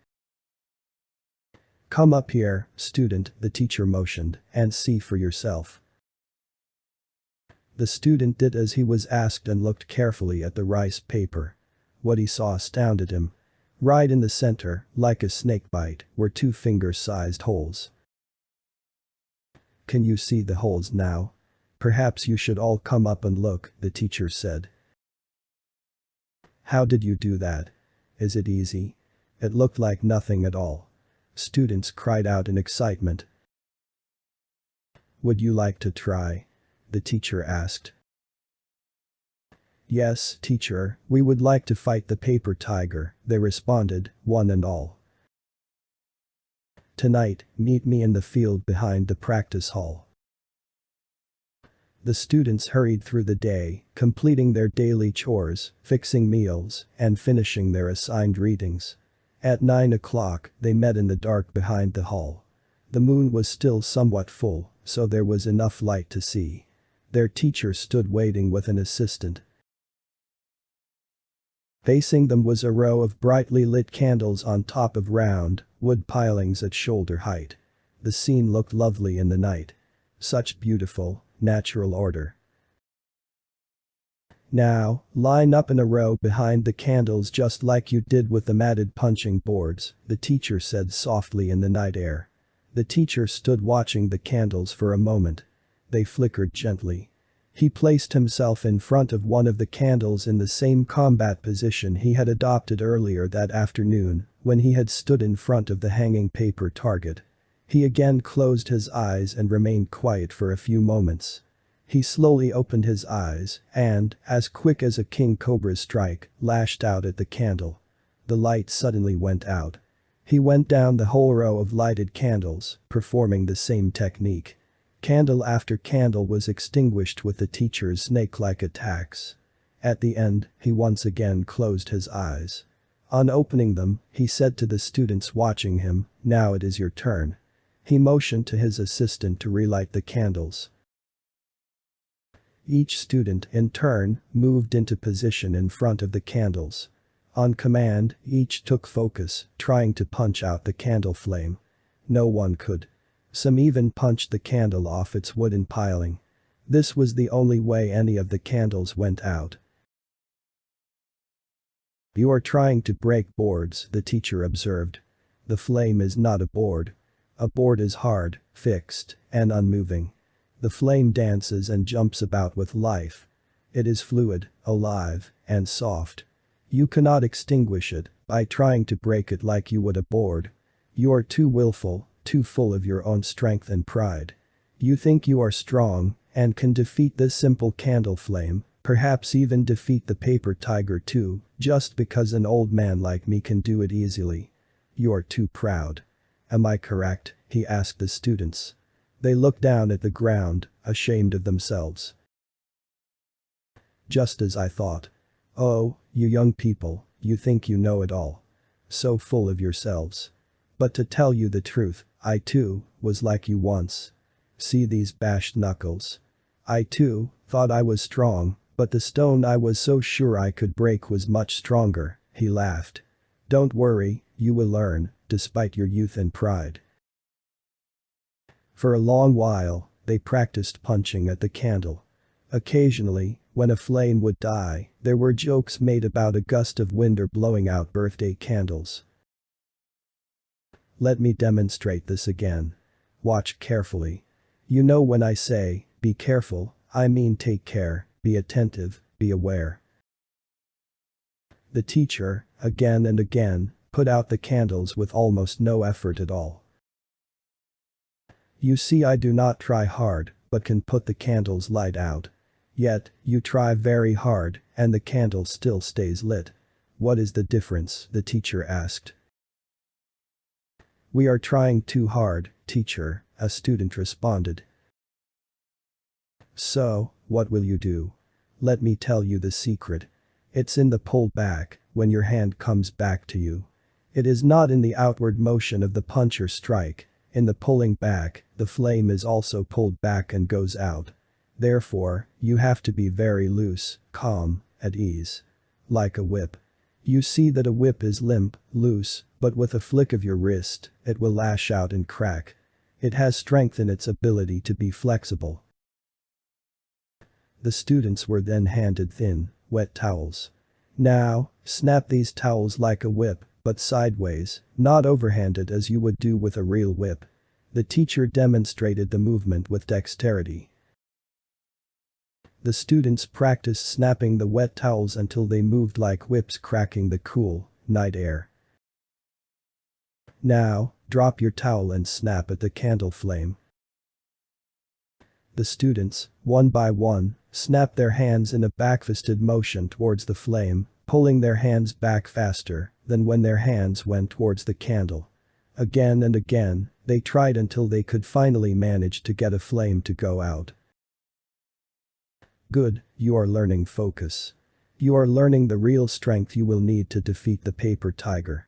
Come up here, student, the teacher motioned, and see for yourself. The student did as he was asked and looked carefully at the rice paper. What he saw astounded him. Right in the center, like a snakebite, were two finger-sized holes. Can you see the holes now? Perhaps you should all come up and look, the teacher said. How did you do that? Is it easy? It looked like nothing at all. Students cried out in excitement. Would you like to try? The teacher asked. Yes, teacher, we would like to fight the paper tiger, they responded, one and all. Tonight, meet me in the field behind the practice hall. The students hurried through the day, completing their daily chores, fixing meals, and finishing their assigned readings. At 9 o'clock, they met in the dark behind the hall. The moon was still somewhat full, so there was enough light to see. Their teacher stood waiting with an assistant. Facing them was a row of brightly lit candles on top of round, wood pilings at shoulder height. The scene looked lovely in the night. Such beautiful, natural order. "Now, line up in a row behind the candles just like you did with the matted punching boards," the teacher said softly in the night air. The teacher stood watching the candles for a moment. They flickered gently. He placed himself in front of one of the candles in the same combat position he had adopted earlier that afternoon, when he had stood in front of the hanging paper target. He again closed his eyes and remained quiet for a few moments. He slowly opened his eyes and, as quick as a king cobra's strike, lashed out at the candle. The light suddenly went out. He went down the whole row of lighted candles, performing the same technique. Candle after candle was extinguished with the teacher's snake-like attacks. At the end, he once again closed his eyes. On opening them, he said to the students watching him, "Now it is your turn." He motioned to his assistant to relight the candles. Each student, in turn, moved into position in front of the candles. On command, each took focus, trying to punch out the candle flame. No one could. Some even punched the candle off its wooden piling. This was the only way any of the candles went out. "You are trying to break boards," the teacher observed. "The flame is not a board. A board is hard, fixed, and unmoving. The flame dances and jumps about with life. It is fluid, alive, and soft. You cannot extinguish it by trying to break it like you would a board. You are too willful, too full of your own strength and pride. You think you are strong and can defeat this simple candle flame, perhaps even defeat the paper tiger too, just because an old man like me can do it easily. You are too proud. Am I correct?" he asked the students. They looked down at the ground, ashamed of themselves. "Just as I thought. Oh, you young people, you think you know it all. So full of yourselves. But to tell you the truth, I too was like you once. See these bashed knuckles? I too thought I was strong, but the stone I was so sure I could break was much stronger," he laughed. "Don't worry, you will learn, despite your youth and pride." For a long while, they practiced punching at the candle. Occasionally, when a flame would die, there were jokes made about a gust of wind or blowing out birthday candles. "Let me demonstrate this again. Watch carefully. You know when I say, be careful, I mean take care, be attentive, be aware." The teacher, again and again, put out the candles with almost no effort at all. "You see, I do not try hard, but can put the candle's light out. Yet, you try very hard, and the candle still stays lit. What is the difference?" the teacher asked. "We are trying too hard, teacher," a student responded. "So, what will you do? Let me tell you the secret. It's in the pull back, when your hand comes back to you. It is not in the outward motion of the punch or strike. In the pulling back, the flame is also pulled back and goes out. Therefore, you have to be very loose, calm, at ease. Like a whip. You see that a whip is limp, loose, but with a flick of your wrist, it will lash out and crack. It has strength in its ability to be flexible." The students were then handed thin, wet towels. "Now, snap these towels like a whip, but sideways, not overhanded as you would do with a real whip." The teacher demonstrated the movement with dexterity. The students practiced snapping the wet towels until they moved like whips cracking the cool, night air. "Now, drop your towel and snap at the candle flame." The students, one by one, snapped their hands in a backfisted motion towards the flame, pulling their hands back faster than when their hands went towards the candle. Again and again, they tried until they could finally manage to get a flame to go out. "Good, you are learning focus. You are learning the real strength you will need to defeat the paper tiger."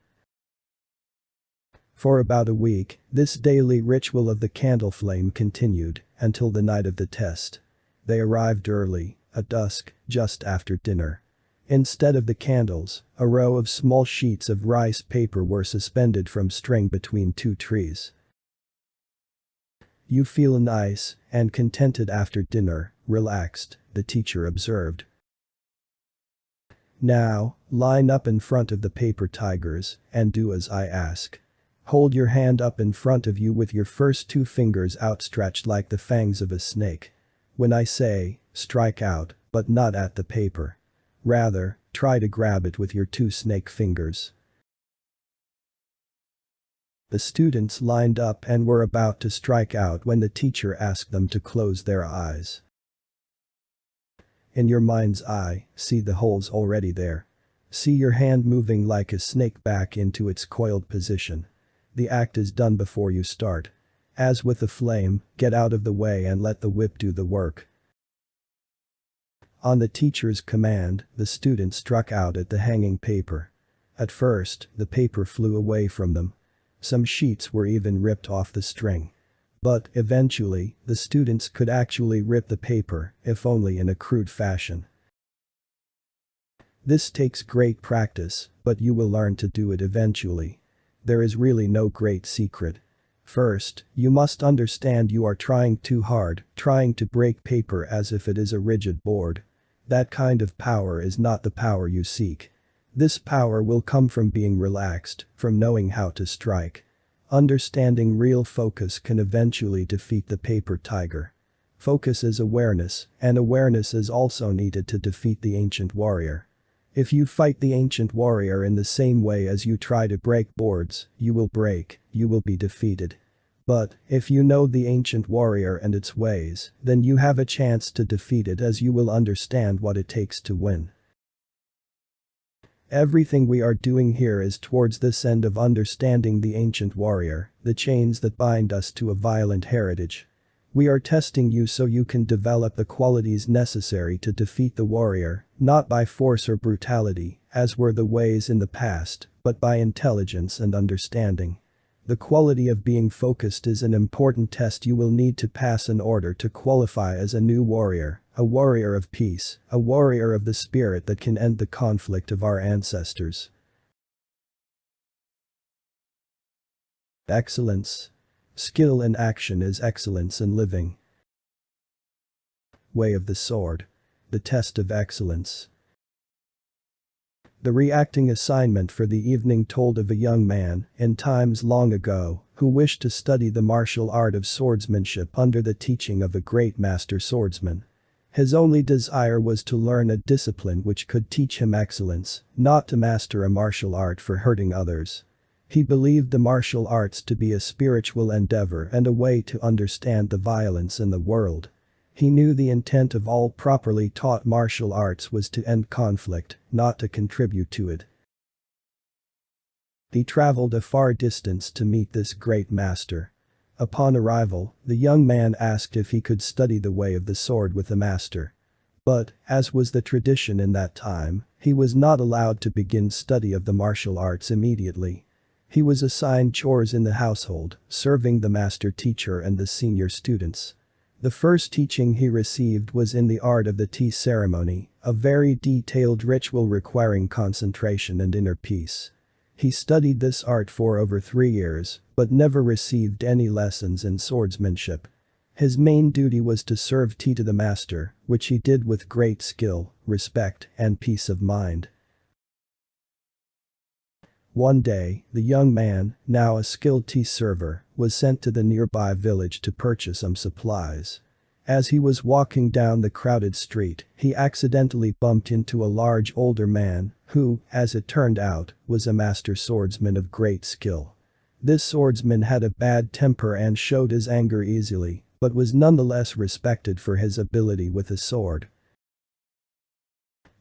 For about a week, this daily ritual of the candle flame continued, until the night of the test. They arrived early, at dusk, just after dinner. Instead of the candles, a row of small sheets of rice paper were suspended from string between two trees. "You feel nice and contented after dinner, relaxed," the teacher observed. "Now, line up in front of the paper tigers and do as I ask. Hold your hand up in front of you with your first two fingers outstretched like the fangs of a snake. When I say, strike out, but not at the paper. Rather, try to grab it with your two snake fingers." The students lined up and were about to strike out when the teacher asked them to close their eyes. In your mind's eye, see the holes already there. See your hand moving like a snake back into its coiled position. The act is done before you start. As with the flame, get out of the way and let the whip do the work. On the teacher's command, the students struck out at the hanging paper. At first, the paper flew away from them. Some sheets were even ripped off the string. But, eventually, the students could actually rip the paper, if only in a crude fashion. This takes great practice, but you will learn to do it eventually. There is really no great secret. First, you must understand you are trying too hard, trying to break paper as if it is a rigid board. That kind of power is not the power you seek. This power will come from being relaxed, from knowing how to strike. Understanding real focus can eventually defeat the paper tiger. Focus is awareness, and awareness is also needed to defeat the ancient warrior. If you fight the ancient warrior in the same way as you try to break boards, you will be defeated. But, if you know the ancient warrior and its ways, then you have a chance to defeat it as you will understand what it takes to win. Everything we are doing here is towards this end of understanding the ancient warrior, the chains that bind us to a violent heritage. We are testing you so you can develop the qualities necessary to defeat the warrior, not by force or brutality, as were the ways in the past, but by intelligence and understanding. The quality of being focused is an important test you will need to pass in order to qualify as a new warrior, a warrior of peace, a warrior of the spirit that can end the conflict of our ancestors. Excellence. Skill in action is excellence in living. Way of the sword. The test of excellence. The reacting assignment for the evening told of a young man, in times long ago, who wished to study the martial art of swordsmanship under the teaching of a great master swordsman. His only desire was to learn a discipline which could teach him excellence, not to master a martial art for hurting others. He believed the martial arts to be a spiritual endeavor and a way to understand the violence in the world. He knew the intent of all properly taught martial arts was to end conflict, not to contribute to it. He traveled a far distance to meet this great master. Upon arrival, the young man asked if he could study the way of the sword with the master. But, as was the tradition in that time, he was not allowed to begin study of the martial arts immediately. He was assigned chores in the household, serving the master teacher and the senior students. The first teaching he received was in the art of the tea ceremony, a very detailed ritual requiring concentration and inner peace. He studied this art for over 3 years, but never received any lessons in swordsmanship. His main duty was to serve tea to the master, which he did with great skill, respect, and peace of mind. One day, the young man, now a skilled tea server, was sent to the nearby village to purchase some supplies. As he was walking down the crowded street, he accidentally bumped into a large older man, who, as it turned out, was a master swordsman of great skill. This swordsman had a bad temper and showed his anger easily, but was nonetheless respected for his ability with a sword.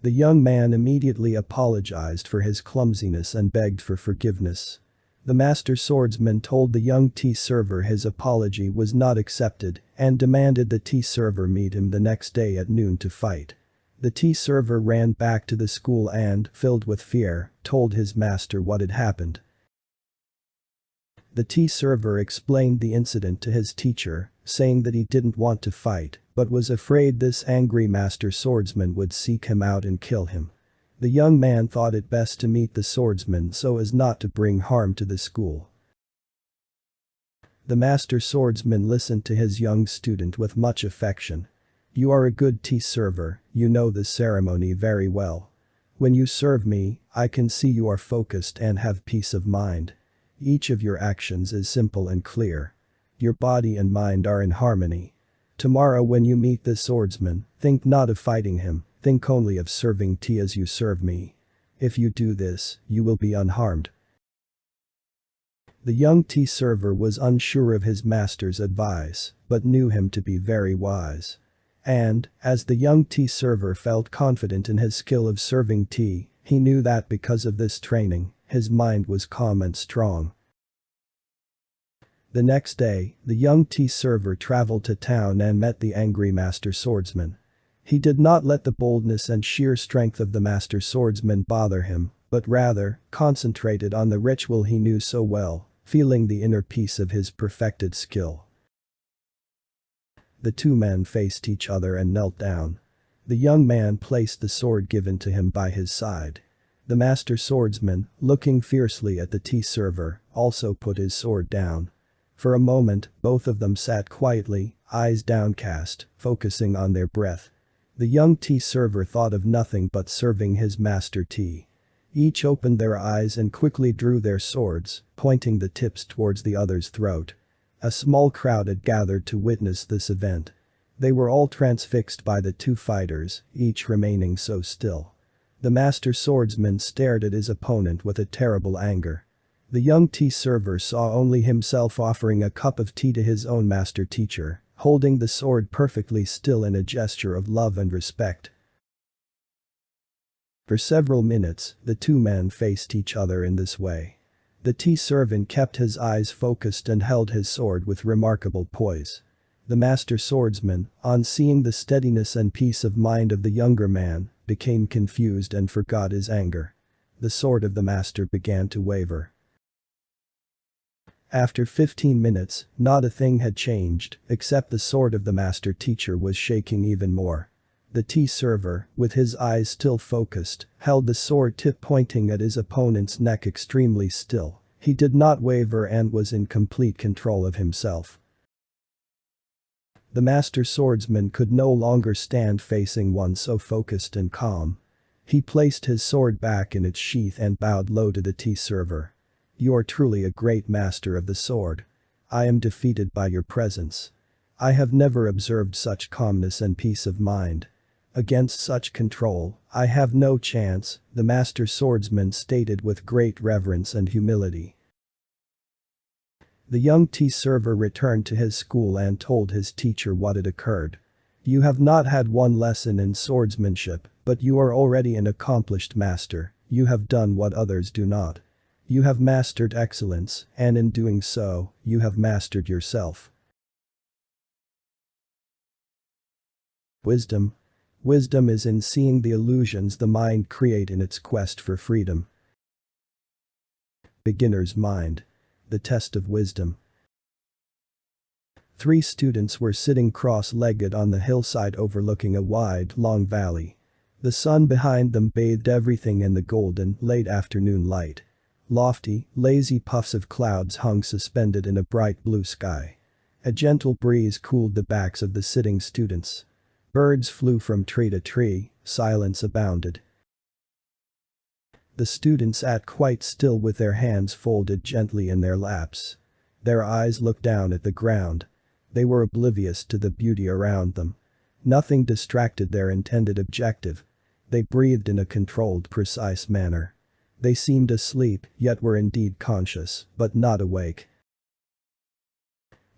The young man immediately apologized for his clumsiness and begged for forgiveness. The master swordsman told the young tea server his apology was not accepted and demanded the tea server meet him the next day at noon to fight. The tea server ran back to the school and, filled with fear, told his master what had happened. The tea server explained the incident to his teacher, saying that he didn't want to fight, but was afraid this angry master swordsman would seek him out and kill him. The young man thought it best to meet the swordsman so as not to bring harm to the school. The master swordsman listened to his young student with much affection. "You are a good tea server, you know the ceremony very well. When you serve me, I can see you are focused and have peace of mind. Each of your actions is simple and clear. Your body and mind are in harmony. Tomorrow when you meet the swordsman, think not of fighting him, think only of serving tea as you serve me. If you do this, you will be unharmed." The young tea server was unsure of his master's advice, but knew him to be very wise. And, as the young tea server felt confident in his skill of serving tea, he knew that because of this training, his mind was calm and strong. The next day, the young tea server traveled to town and met the angry master swordsman. He did not let the boldness and sheer strength of the master swordsman bother him, but rather, concentrated on the ritual he knew so well, feeling the inner peace of his perfected skill. The two men faced each other and knelt down. The young man placed the sword given to him by his side. The master swordsman, looking fiercely at the tea server, also put his sword down. For a moment, both of them sat quietly, eyes downcast, focusing on their breath. The young tea server thought of nothing but serving his master tea. Each opened their eyes and quickly drew their swords, pointing the tips towards the other's throat. A small crowd had gathered to witness this event. They were all transfixed by the two fighters, each remaining so still. The master swordsman stared at his opponent with a terrible anger. The young tea server saw only himself offering a cup of tea to his own master teacher, holding the sword perfectly still in a gesture of love and respect. For several minutes, the two men faced each other in this way. The tea servant kept his eyes focused and held his sword with remarkable poise. The master swordsman, on seeing the steadiness and peace of mind of the younger man, became confused and forgot his anger. The sword of the master began to waver. After 15 minutes, not a thing had changed, except the sword of the master teacher was shaking even more. The tea server, with his eyes still focused, held the sword tip pointing at his opponent's neck extremely still. He did not waver and was in complete control of himself. The master swordsman could no longer stand facing one so focused and calm. He placed his sword back in its sheath and bowed low to the tea server. "You are truly a great master of the sword. I am defeated by your presence. I have never observed such calmness and peace of mind. Against such control, I have no chance," the master swordsman stated with great reverence and humility. The young tea server returned to his school and told his teacher what had occurred. "You have not had one lesson in swordsmanship, but you are already an accomplished master. You have done what others do not. You have mastered excellence, and in doing so, you have mastered yourself." Wisdom. Wisdom is in seeing the illusions the mind create in its quest for freedom. Beginner's mind. The test of wisdom. 3 students were sitting cross-legged on the hillside overlooking a wide, long valley. The sun behind them bathed everything in the golden, late afternoon light. Lofty, lazy puffs of clouds hung suspended in a bright blue sky. A gentle breeze cooled the backs of the sitting students. Birds flew from tree to tree, silence abounded. The students sat quite still with their hands folded gently in their laps. Their eyes looked down at the ground. They were oblivious to the beauty around them. Nothing distracted their intended objective. They breathed in a controlled, precise manner. They seemed asleep, yet were indeed conscious, but not awake.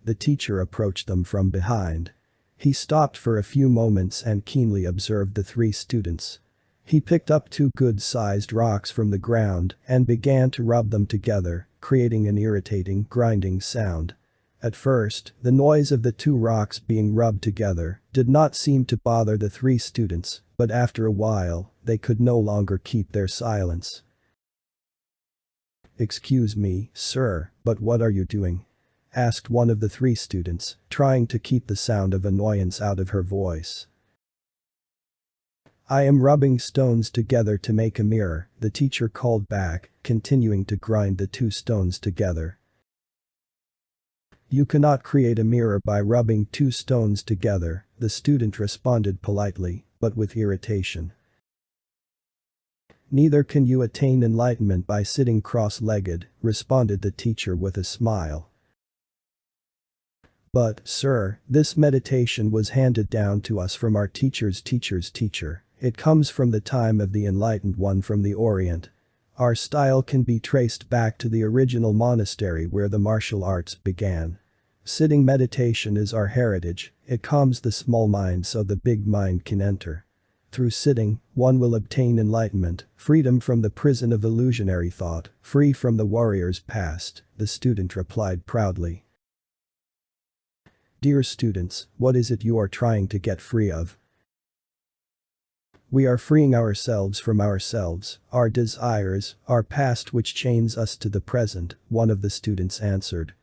The teacher approached them from behind. He stopped for a few moments and keenly observed the 3 students. He picked up 2 good-sized rocks from the ground and began to rub them together, creating an irritating, grinding sound. At first, the noise of the 2 rocks being rubbed together did not seem to bother the 3 students, but after a while, they could no longer keep their silence. "Excuse me, sir, but what are you doing?" asked one of the three students, trying to keep the sound of annoyance out of her voice. "I am rubbing stones together to make a mirror," the teacher called back, continuing to grind the two stones together. "You cannot create a mirror by rubbing two stones together," the student responded politely, but with irritation. "Neither can you attain enlightenment by sitting cross-legged," responded the teacher with a smile. "But, sir, this meditation was handed down to us from our teacher's teacher's teacher. It comes from the time of the enlightened one from the Orient. Our style can be traced back to the original monastery where the martial arts began. Sitting meditation is our heritage, it calms the small mind so the big mind can enter. Through sitting, one will obtain enlightenment, freedom from the prison of illusionary thought, free from the warrior's past," the student replied proudly. "Dear students, what is it you are trying to get free of?" "We are freeing ourselves from ourselves, our desires, our past which chains us to the present," one of the students answered.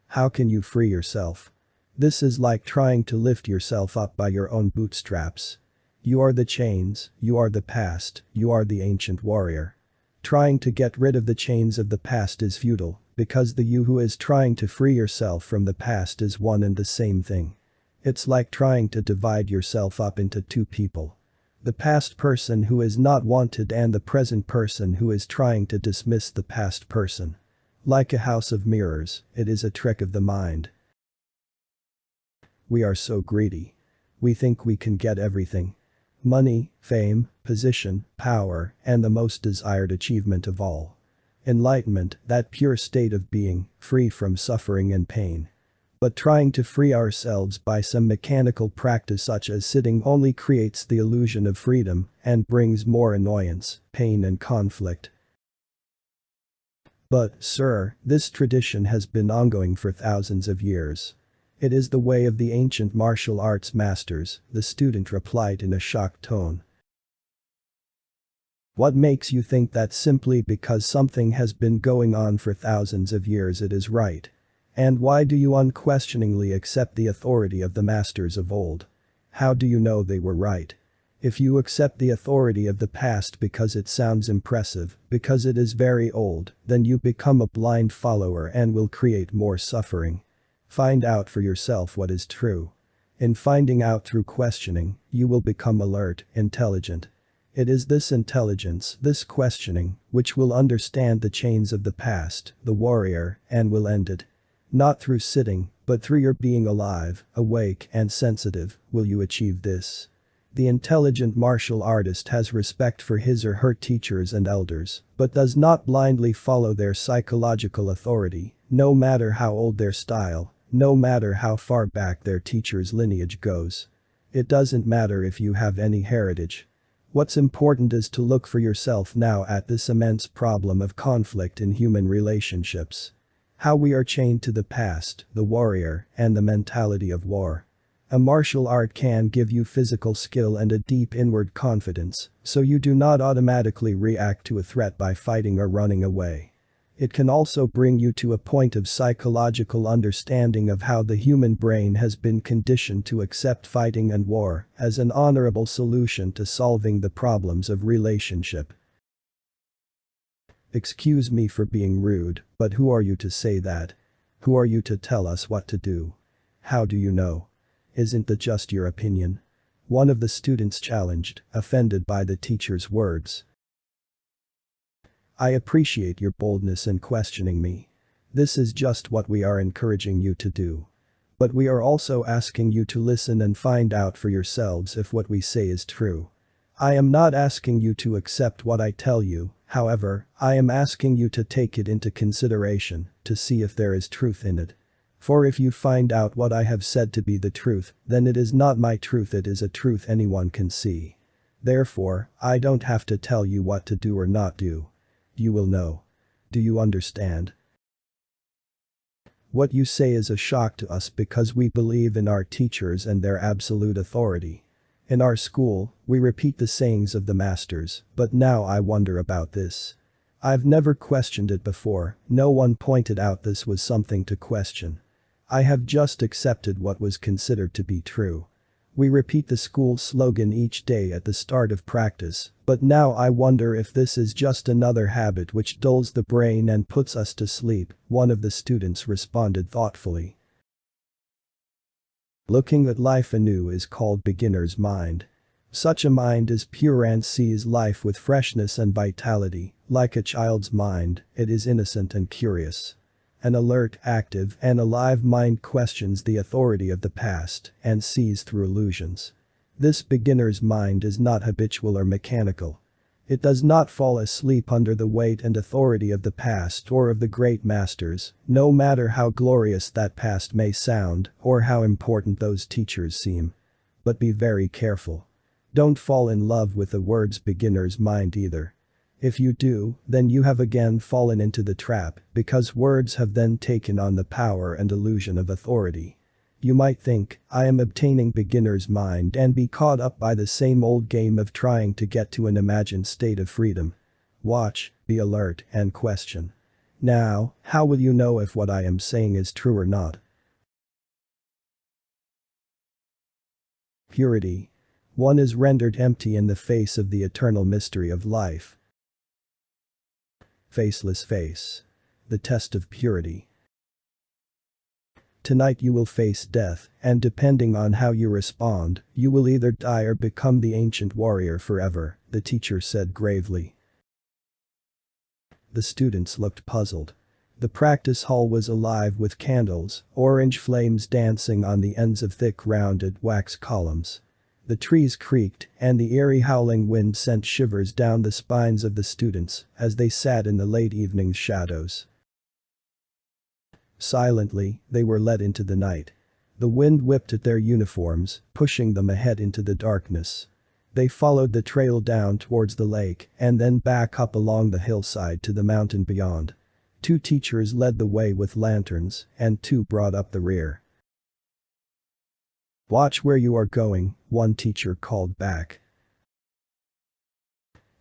"How can you free yourself? This is like trying to lift yourself up by your own bootstraps. You are the chains, you are the past, you are the ancient warrior. Trying to get rid of the chains of the past is futile, because the you who is trying to free yourself from the past is one and the same thing. It's like trying to divide yourself up into two people. The past person who is not wanted and the present person who is trying to dismiss the past person. Like a house of mirrors, it is a trick of the mind. We are so greedy. We think we can get everything. Money, fame, position, power, and the most desired achievement of all. Enlightenment, that pure state of being, free from suffering and pain. But trying to free ourselves by some mechanical practice such as sitting only creates the illusion of freedom and brings more annoyance, pain and conflict. But, sir, this tradition has been ongoing for thousands of years. It is the way of the ancient martial arts masters, the student replied in a shocked tone. What makes you think that simply because something has been going on for thousands of years it is right? And why do you unquestioningly accept the authority of the masters of old? How do you know they were right? If you accept the authority of the past because it sounds impressive, because it is very old, then you become a blind follower and will create more suffering. Find out for yourself what is true. In finding out through questioning, you will become alert, intelligent. It is this intelligence, this questioning, which will understand the chains of the past, the warrior, and will end it. Not through sitting, but through your being alive, awake and sensitive, will you achieve this. The intelligent martial artist has respect for his or her teachers and elders, but does not blindly follow their psychological authority, no matter how old their style, no matter how far back their teacher's lineage goes. It doesn't matter if you have any heritage. What's important is to look for yourself now at this immense problem of conflict in human relationships. How we are chained to the past, the warrior, and the mentality of war. A martial art can give you physical skill and a deep inward confidence, so you do not automatically react to a threat by fighting or running away. It can also bring you to a point of psychological understanding of how the human brain has been conditioned to accept fighting and war as an honorable solution to solving the problems of relationship. Excuse me for being rude, but who are you to say that? Who are you to tell us what to do? How do you know? Isn't that just your opinion? One of the students challenged, offended by the teacher's words. I appreciate your boldness in questioning me. This is just what we are encouraging you to do. But we are also asking you to listen and find out for yourselves if what we say is true. I am not asking you to accept what I tell you, however, I am asking you to take it into consideration, to see if there is truth in it. For if you find out what I have said to be the truth, then it is not my truth, it is a truth anyone can see. Therefore, I don't have to tell you what to do or not do. You will know. Do you understand? What you say is a shock to us because we believe in our teachers and their absolute authority. In our school, we repeat the sayings of the masters, but now I wonder about this. I've never questioned it before, no one pointed out this was something to question. I have just accepted what was considered to be true. We repeat the school slogan each day at the start of practice, but now I wonder if this is just another habit which dulls the brain and puts us to sleep, one of the students responded thoughtfully. Looking at life anew is called beginner's mind. Such a mind is pure and sees life with freshness and vitality, like a child's mind, it is innocent and curious. An alert, active, and alive mind questions the authority of the past and sees through illusions. This beginner's mind is not habitual or mechanical. It does not fall asleep under the weight and authority of the past or of the great masters, no matter how glorious that past may sound or how important those teachers seem. But be very careful. Don't fall in love with the words beginner's mind either. If you do, then you have again fallen into the trap, because words have then taken on the power and illusion of authority. You might think, I am obtaining beginner's mind and be caught up by the same old game of trying to get to an imagined state of freedom. Watch, be alert, and question. Now, how will you know if what I am saying is true or not? Purity. One is rendered empty in the face of the eternal mystery of life. Faceless face. The test of purity. Tonight you will face death, and depending on how you respond, you will either die or become the ancient warrior forever, the teacher said gravely. The students looked puzzled. The practice hall was alive with candles, orange flames dancing on the ends of thick rounded wax columns. The trees creaked, and the eerie howling wind sent shivers down the spines of the students as they sat in the late evening's shadows. Silently, they were led into the night. The wind whipped at their uniforms, pushing them ahead into the darkness. They followed the trail down towards the lake and then back up along the hillside to the mountain beyond. 2 teachers led the way with lanterns, and 2 brought up the rear. Watch where you are going, one teacher called back.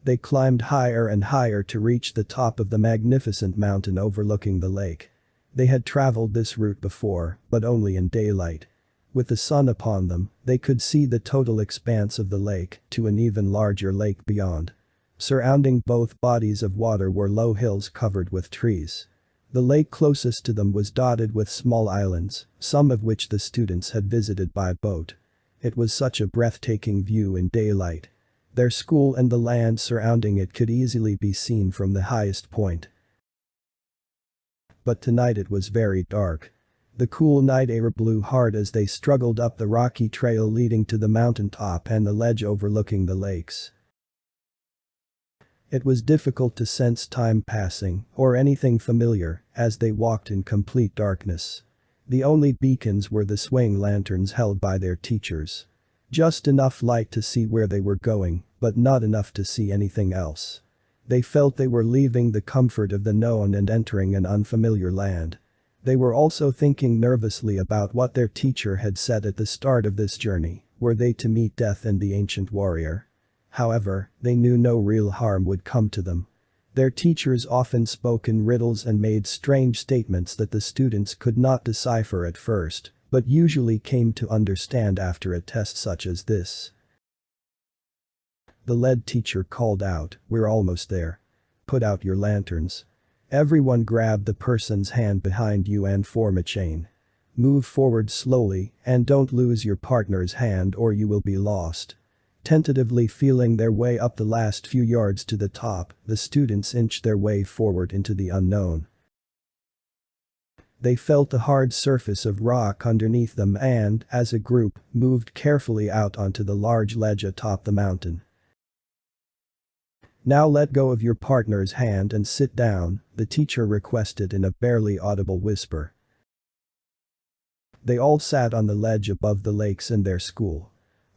They climbed higher and higher to reach the top of the magnificent mountain overlooking the lake. They had traveled this route before, but only in daylight. With the sun upon them, they could see the total expanse of the lake to an even larger lake beyond. Surrounding both bodies of water were low hills covered with trees. The lake closest to them was dotted with small islands, some of which the students had visited by boat. It was such a breathtaking view in daylight. Their school and the land surrounding it could easily be seen from the highest point. But tonight it was very dark. The cool night air blew hard as they struggled up the rocky trail leading to the mountaintop and the ledge overlooking the lakes. It was difficult to sense time passing or anything familiar as they walked in complete darkness. The only beacons were the swaying lanterns held by their teachers. Just enough light to see where they were going, but not enough to see anything else. They felt they were leaving the comfort of the known and entering an unfamiliar land. They were also thinking nervously about what their teacher had said at the start of this journey, were they to meet death and the ancient warrior. However, they knew no real harm would come to them. Their teachers often spoke in riddles and made strange statements that the students could not decipher at first, but usually came to understand after a test such as this. The lead teacher called out, "We're almost there. Put out your lanterns." Everyone grab the person's hand behind you and form a chain. Move forward slowly and don't lose your partner's hand or you will be lost. Tentatively feeling their way up the last few yards to the top, the students inched their way forward into the unknown. They felt the hard surface of rock underneath them and, as a group, moved carefully out onto the large ledge atop the mountain. "Now let go of your partner's hand and sit down," the teacher requested in a barely audible whisper. They all sat on the ledge above the lakes in their school.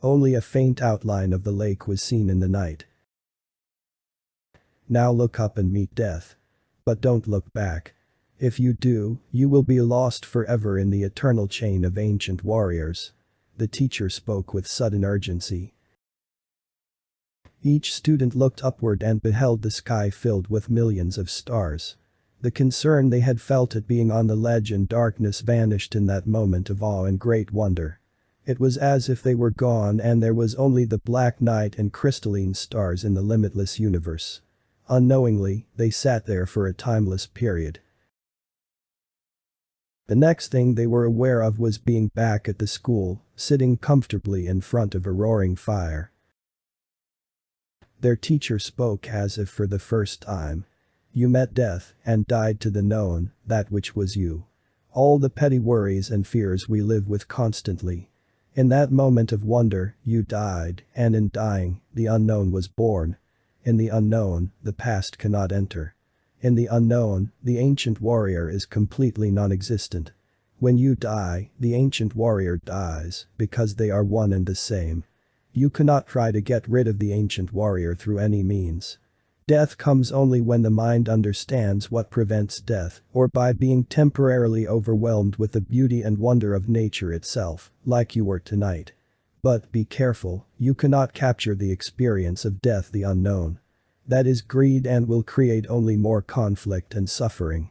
Only a faint outline of the lake was seen in the night. "Now look up and meet death. But don't look back. If you do, you will be lost forever in the eternal chain of ancient warriors." The teacher spoke with sudden urgency. Each student looked upward and beheld the sky filled with millions of stars. The concern they had felt at being on the ledge in darkness vanished in that moment of awe and great wonder. It was as if they were gone and there was only the black night and crystalline stars in the limitless universe. Unknowingly, they sat there for a timeless period. The next thing they were aware of was being back at the school, sitting comfortably in front of a roaring fire. Their teacher spoke as if for the first time. You met death and died to the known, that which was you. All the petty worries and fears we live with constantly. In that moment of wonder, you died, and in dying, the unknown was born. In the unknown, the past cannot enter. In the unknown, the ancient warrior is completely non-existent. When you die, the ancient warrior dies, because they are one and the same. You cannot try to get rid of the ancient warrior through any means. Death comes only when the mind understands what prevents death, or by being temporarily overwhelmed with the beauty and wonder of nature itself, like you were tonight. But be careful, you cannot capture the experience of death, the unknown. That is greed and will create only more conflict and suffering.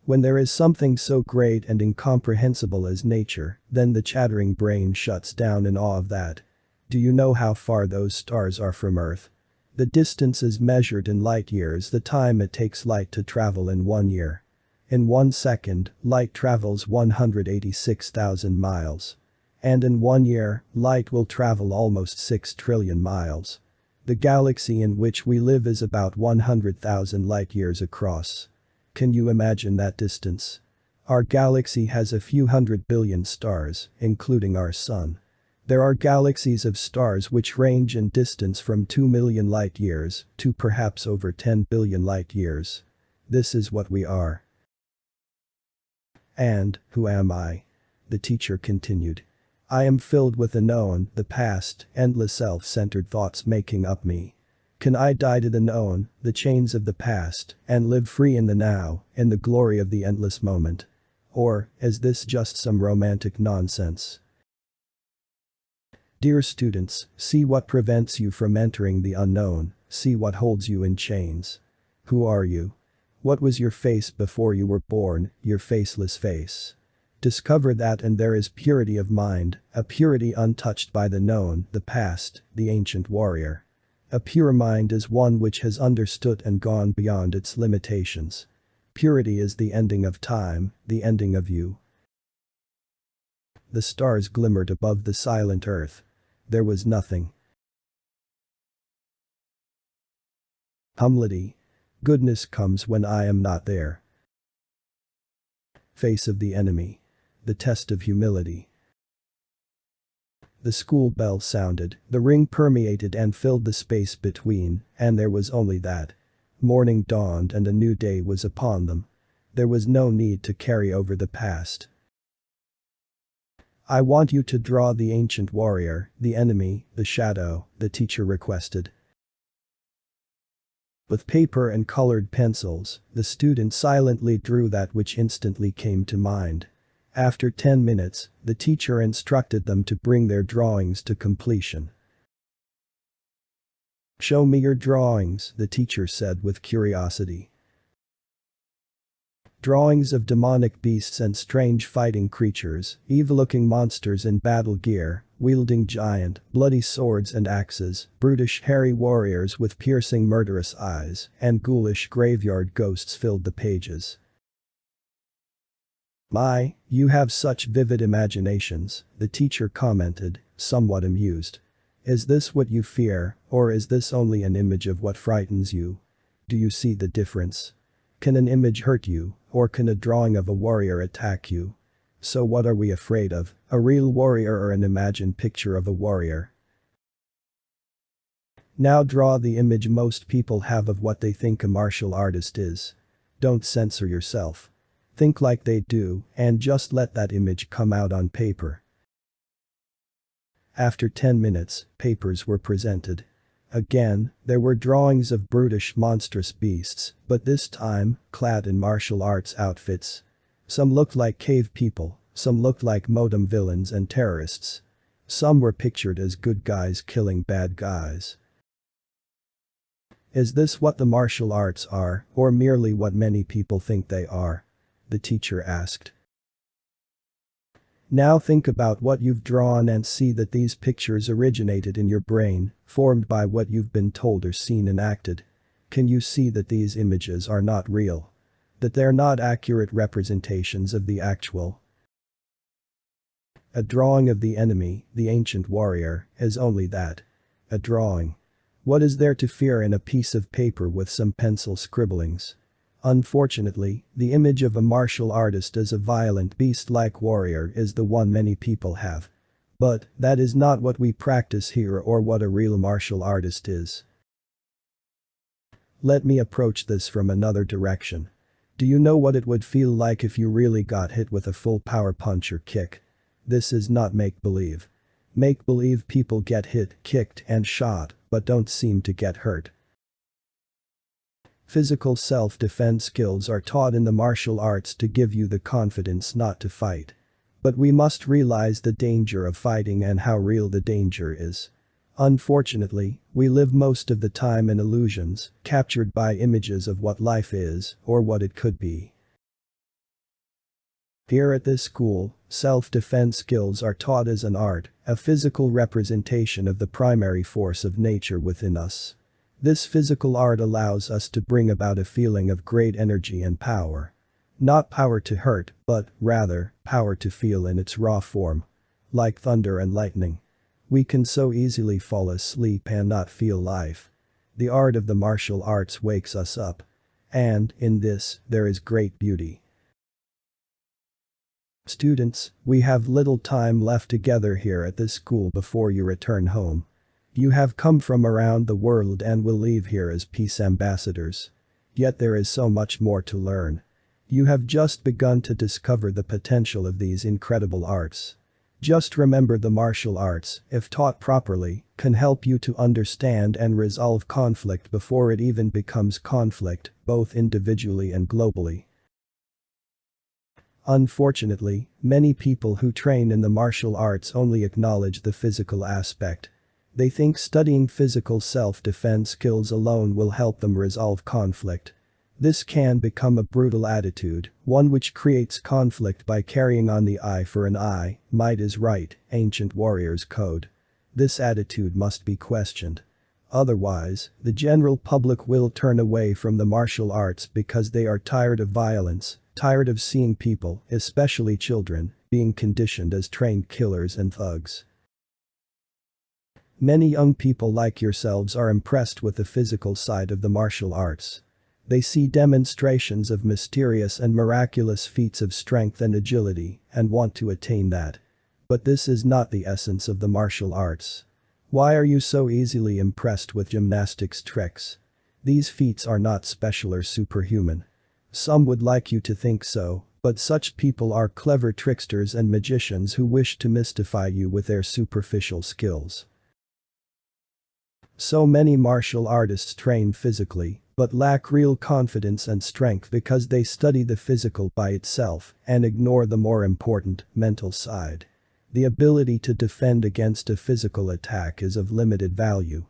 When there is something so great and incomprehensible as nature, then the chattering brain shuts down in awe of that. Do you know how far those stars are from Earth? The distance is measured in light years, the time it takes light to travel in 1 year. In 1 second, light travels 186,000 miles. And in 1 year, light will travel almost 6 trillion miles. The galaxy in which we live is about 100,000 light years across. Can you imagine that distance? Our galaxy has a few hundred billion stars, including our sun. There are galaxies of stars which range in distance from 2 million light years to perhaps over 10 billion light years. This is what we are. And, who am I? The teacher continued. I am filled with the known, the past, endless self-centered thoughts making up me. Can I die to the known, the chains of the past, and live free in the now, in the glory of the endless moment? Or, is this just some romantic nonsense? Dear students, see what prevents you from entering the unknown, see what holds you in chains. Who are you? What was your face before you were born, your faceless face? Discover that and there is purity of mind, a purity untouched by the known, the past, the ancient warrior. A pure mind is one which has understood and gone beyond its limitations. Purity is the ending of time, the ending of you. The stars glimmered above the silent earth. There was nothing. Humility. Goodness comes when I am not there. Face of the enemy. The test of humility. The school bell sounded, the ring permeated and filled the space between, and there was only that. Morning dawned and a new day was upon them. There was no need to carry over the past. I want you to draw the ancient warrior, the enemy, the shadow, the teacher requested. With paper and colored pencils, the student silently drew that which instantly came to mind. After 10 minutes, the teacher instructed them to bring their drawings to completion. Show me your drawings, the teacher said with curiosity. Drawings of demonic beasts and strange fighting creatures, evil-looking monsters in battle gear, wielding giant, bloody swords and axes, brutish hairy warriors with piercing murderous eyes, and ghoulish graveyard ghosts filled the pages. My, you have such vivid imaginations, the teacher commented, somewhat amused. Is this what you fear, or is this only an image of what frightens you? Do you see the difference? Can an image hurt you, or can a drawing of a warrior attack you? So what are we afraid of, a real warrior or an imagined picture of a warrior? Now draw the image most people have of what they think a martial artist is. Don't censor yourself. Think like they do, and just let that image come out on paper. After 10 minutes, papers were presented. Again, there were drawings of brutish monstrous beasts, but this time, clad in martial arts outfits. Some looked like cave people, some looked like modem villains and terrorists. Some were pictured as good guys killing bad guys. Is this what the martial arts are, or merely what many people think they are? The teacher asked. Now think about what you've drawn and see that these pictures originated in your brain, formed by what you've been told or seen enacted. Can you see that these images are not real? That they're not accurate representations of the actual? A drawing of the enemy, the ancient warrior, is only that. A drawing. What is there to fear in a piece of paper with some pencil scribblings? Unfortunately, the image of a martial artist as a violent beast-like warrior is the one many people have. But that is not what we practice here or what a real martial artist is. Let me approach this from another direction. Do you know what it would feel like if you really got hit with a full power punch or kick? This is not make-believe. Make-believe people get hit, kicked, and shot, but don't seem to get hurt. Physical self-defense skills are taught in the martial arts to give you the confidence not to fight. But we must realize the danger of fighting and how real the danger is. Unfortunately, we live most of the time in illusions, captured by images of what life is, or what it could be. Here at this school, self-defense skills are taught as an art, a physical representation of the primary force of nature within us. This physical art allows us to bring about a feeling of great energy and power. Not power to hurt, but, rather, power to feel in its raw form. Like thunder and lightning. We can so easily fall asleep and not feel life. The art of the martial arts wakes us up. And, in this, there is great beauty. Students, we have little time left together here at this school before you return home. You have come from around the world and will leave here as peace ambassadors. Yet there is so much more to learn. You have just begun to discover the potential of these incredible arts. Just remember the martial arts, if taught properly, can help you to understand and resolve conflict before it even becomes conflict, both individually and globally. Unfortunately, many people who train in the martial arts only acknowledge the physical aspect. They think studying physical self-defense skills alone will help them resolve conflict. This can become a brutal attitude, one which creates conflict by carrying on the eye for an eye, might is right, ancient warriors' code. This attitude must be questioned. Otherwise, the general public will turn away from the martial arts because they are tired of violence, tired of seeing people, especially children, being conditioned as trained killers and thugs. Many young people like yourselves are impressed with the physical side of the martial arts. They see demonstrations of mysterious and miraculous feats of strength and agility and want to attain that. But this is not the essence of the martial arts. Why are you so easily impressed with gymnastics tricks? These feats are not special or superhuman. Some would like you to think so, but such people are clever tricksters and magicians who wish to mystify you with their superficial skills. So many martial artists train physically, but lack real confidence and strength because they study the physical by itself and ignore the more important, mental side. The ability to defend against a physical attack is of limited value.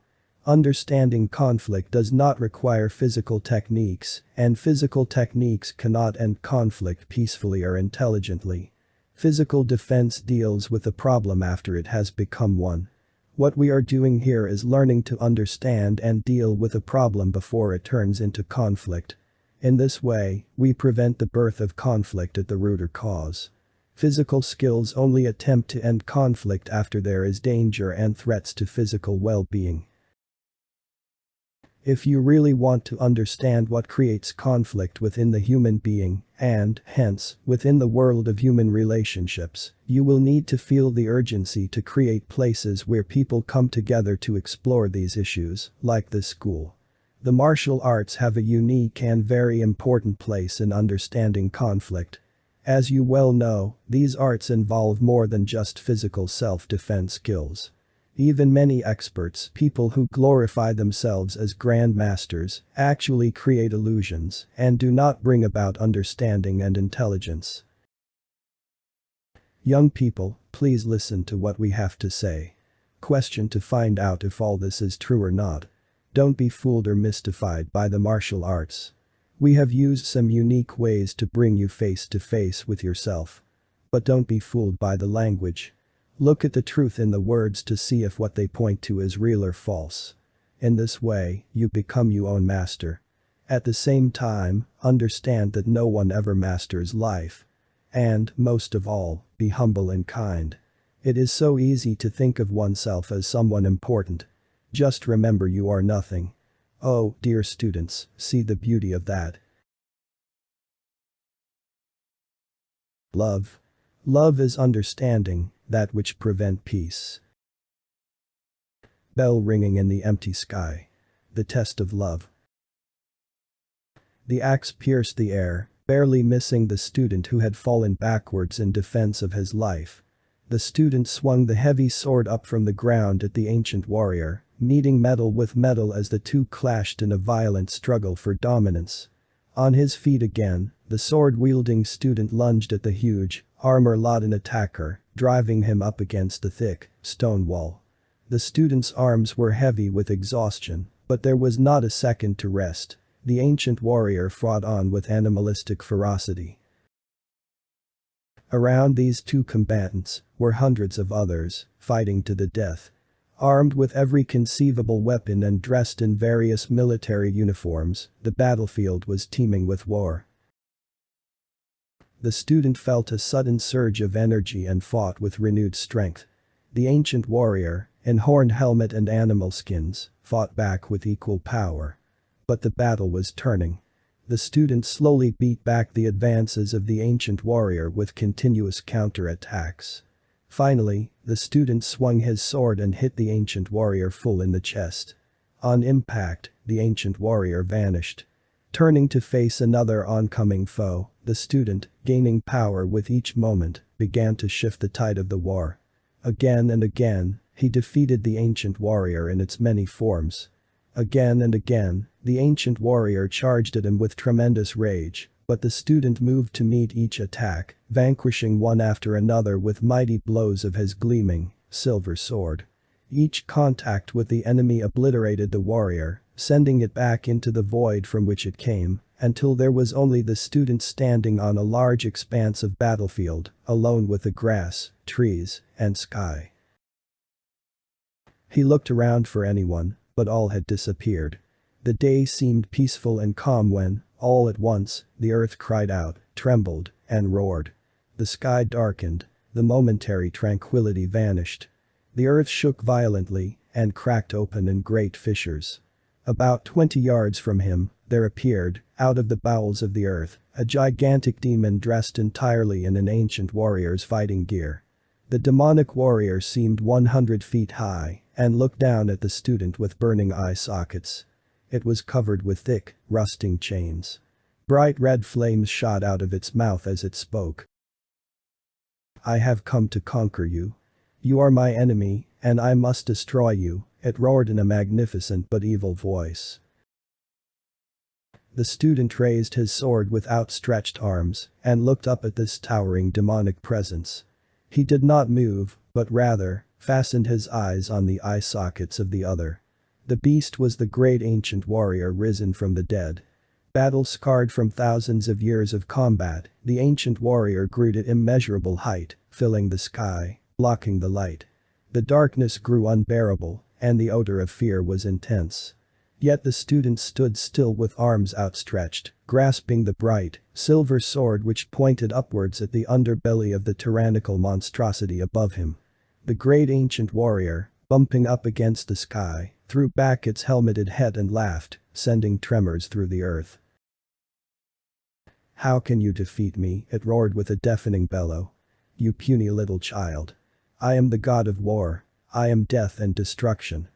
Understanding conflict does not require physical techniques, and physical techniques cannot end conflict peacefully or intelligently. Physical defense deals with the problem after it has become one. What we are doing here is learning to understand and deal with a problem before it turns into conflict. In this way, we prevent the birth of conflict at the root or cause. Physical skills only attempt to end conflict after there is danger and threats to physical well-being. If you really want to understand what creates conflict within the human being, and, hence, within the world of human relationships, you will need to feel the urgency to create places where people come together to explore these issues, like this school. The martial arts have a unique and very important place in understanding conflict. As you well know, these arts involve more than just physical self-defense skills. Even many experts, people who glorify themselves as grandmasters, actually create illusions and do not bring about understanding and intelligence. Young people, please listen to what we have to say. Question to find out if all this is true or not. Don't be fooled or mystified by the martial arts. We have used some unique ways to bring you face to face with yourself. But don't be fooled by the language. Look at the truth in the words to see if what they point to is real or false. In this way, you become your own master. At the same time, understand that no one ever masters life. And, most of all, be humble and kind. It is so easy to think of oneself as someone important. Just remember you are nothing. Oh, dear students, see the beauty of that. Love. Love is understanding, that which prevent peace. Bell ringing in the empty sky. The test of love. The axe pierced the air, barely missing the student who had fallen backwards in defense of his life. The student swung the heavy sword up from the ground at the ancient warrior, meeting metal with metal as the two clashed in a violent struggle for dominance. On his feet again, the sword-wielding student lunged at the huge, armor-laden attacker, driving him up against the thick, stone wall. The student's arms were heavy with exhaustion, but there was not a second to rest. The ancient warrior fought on with animalistic ferocity. Around these two combatants were hundreds of others, fighting to the death. Armed with every conceivable weapon and dressed in various military uniforms, the battlefield was teeming with war. The student felt a sudden surge of energy and fought with renewed strength. The ancient warrior, in horned helmet and animal skins, fought back with equal power. But the battle was turning. The student slowly beat back the advances of the ancient warrior with continuous counterattacks. Finally, the student swung his sword and hit the ancient warrior full in the chest. On impact, the ancient warrior vanished. Turning to face another oncoming foe, the student, gaining power with each moment, began to shift the tide of the war. Again and again, he defeated the ancient warrior in its many forms. Again and again, the ancient warrior charged at him with tremendous rage, but the student moved to meet each attack, vanquishing one after another with mighty blows of his gleaming, silver sword. Each contact with the enemy obliterated the warrior, sending it back into the void from which it came, until there was only the student standing on a large expanse of battlefield, alone with the grass, trees, and sky. He looked around for anyone, but all had disappeared. The day seemed peaceful and calm when, all at once, the earth cried out, trembled, and roared. The sky darkened. The momentary tranquility vanished. The earth shook violently and cracked open in great fissures. About 20 yards from him, there appeared, out of the bowels of the earth, a gigantic demon dressed entirely in an ancient warrior's fighting gear. The demonic warrior seemed 100 feet high and looked down at the student with burning eye sockets. It was covered with thick, rusting chains. Bright red flames shot out of its mouth as it spoke. "I have come to conquer you. You are my enemy, and I must destroy you," it roared in a magnificent but evil voice. The student raised his sword with outstretched arms and looked up at this towering demonic presence. He did not move, but rather, fastened his eyes on the eye sockets of the other. The beast was the great ancient warrior risen from the dead. Battle-scarred from thousands of years of combat, the ancient warrior grew to immeasurable height, filling the sky, blocking the light. The darkness grew unbearable, and the odor of fear was intense. Yet the student stood still with arms outstretched, grasping the bright, silver sword which pointed upwards at the underbelly of the tyrannical monstrosity above him. The great ancient warrior, bumping up against the sky, threw back its helmeted head and laughed, sending tremors through the earth. "How can you defeat me?" it roared with a deafening bellow. "You puny little child. I am the god of war. I am death and destruction.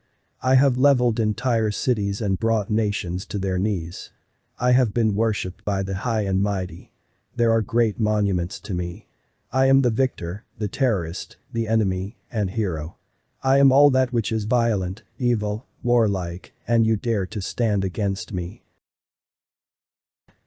I have leveled entire cities and brought nations to their knees. I have been worshipped by the high and mighty. There are great monuments to me. I am the victor, the terrorist, the enemy, and hero. I am all that which is violent, evil, warlike, and you dare to stand against me."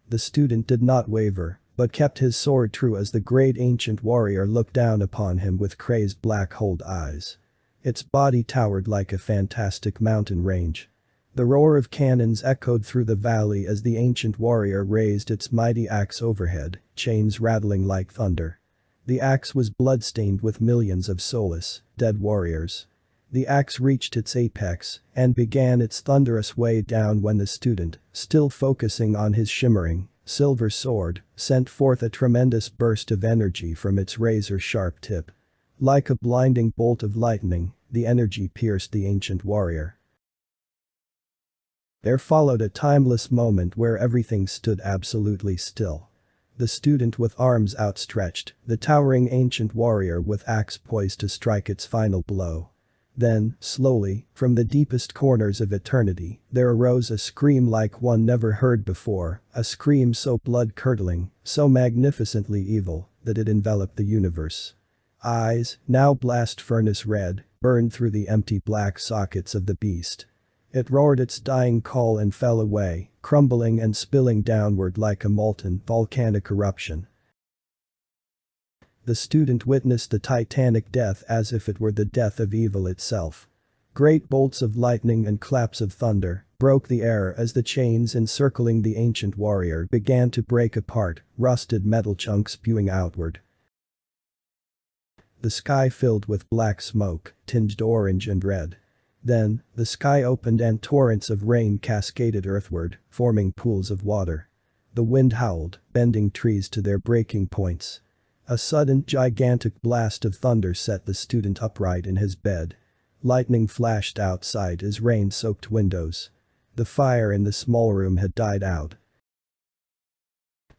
The student did not waver, but kept his sword true as the great ancient warrior looked down upon him with crazed black-holed eyes. Its body towered like a fantastic mountain range. The roar of cannons echoed through the valley as the ancient warrior raised its mighty axe overhead, chains rattling like thunder. The axe was blood-stained with millions of soulless, dead warriors. The axe reached its apex and began its thunderous way down when the student, still focusing on his shimmering, silver sword, sent forth a tremendous burst of energy from its razor-sharp tip. Like a blinding bolt of lightning, the energy pierced the ancient warrior. There followed a timeless moment where everything stood absolutely still. The student with arms outstretched, the towering ancient warrior with axe poised to strike its final blow. Then, slowly, from the deepest corners of eternity, there arose a scream like one never heard before, a scream so blood-curdling, so magnificently evil, that it enveloped the universe. Eyes, now blast furnace red, burned through the empty black sockets of the beast. It roared its dying call and fell away, crumbling and spilling downward like a molten volcanic eruption. The student witnessed the titanic death as if it were the death of evil itself. Great bolts of lightning and claps of thunder broke the air as the chains encircling the ancient warrior began to break apart, rusted metal chunks spewing outward. The sky filled with black smoke, tinged orange and red. Then, the sky opened and torrents of rain cascaded earthward, forming pools of water. The wind howled, bending trees to their breaking points. A sudden, gigantic blast of thunder set the student upright in his bed. Lightning flashed outside his rain-soaked windows. The fire in the small room had died out.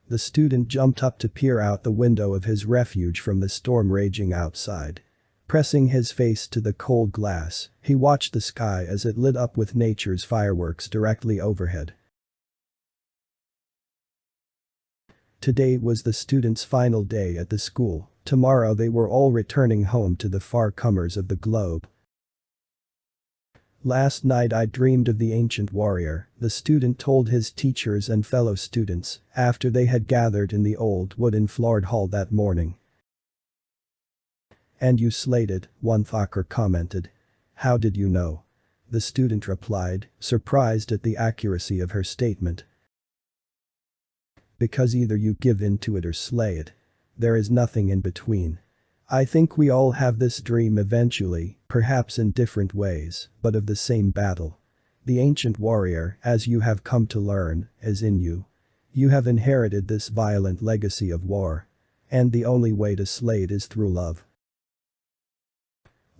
The student jumped up to peer out the window of his refuge from the storm raging outside. Pressing his face to the cold glass, he watched the sky as it lit up with nature's fireworks directly overhead. Today was the students' final day at the school. Tomorrow they were all returning home to the far corners of the globe. Last night I dreamed of the ancient warrior, the student told his teachers and fellow students after they had gathered in the old wooden-floored hall that morning. "And you slayed it," one Thakur commented. "How did you know?" The student replied, surprised at the accuracy of her statement. "Because either you give in to it or slay it. There is nothing in between. I think we all have this dream eventually, perhaps in different ways, but of the same battle. The ancient warrior, as you have come to learn, is in you. You have inherited this violent legacy of war. And the only way to slay it is through love.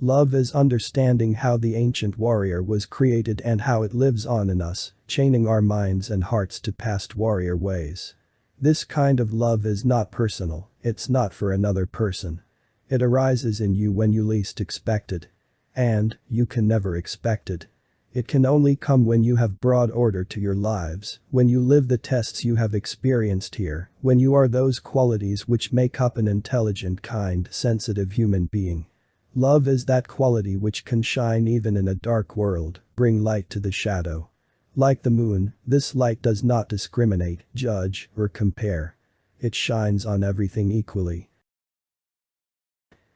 Love is understanding how the ancient warrior was created and how it lives on in us, chaining our minds and hearts to past warrior ways. This kind of love is not personal, it's not for another person. It arises in you when you least expect it. And, you can never expect it. It can only come when you have brought order to your lives, when you live the tests you have experienced here, when you are those qualities which make up an intelligent, kind, sensitive human being. Love is that quality which can shine even in a dark world, bring light to the shadow. Like the moon, this light does not discriminate, judge, or compare. It shines on everything equally.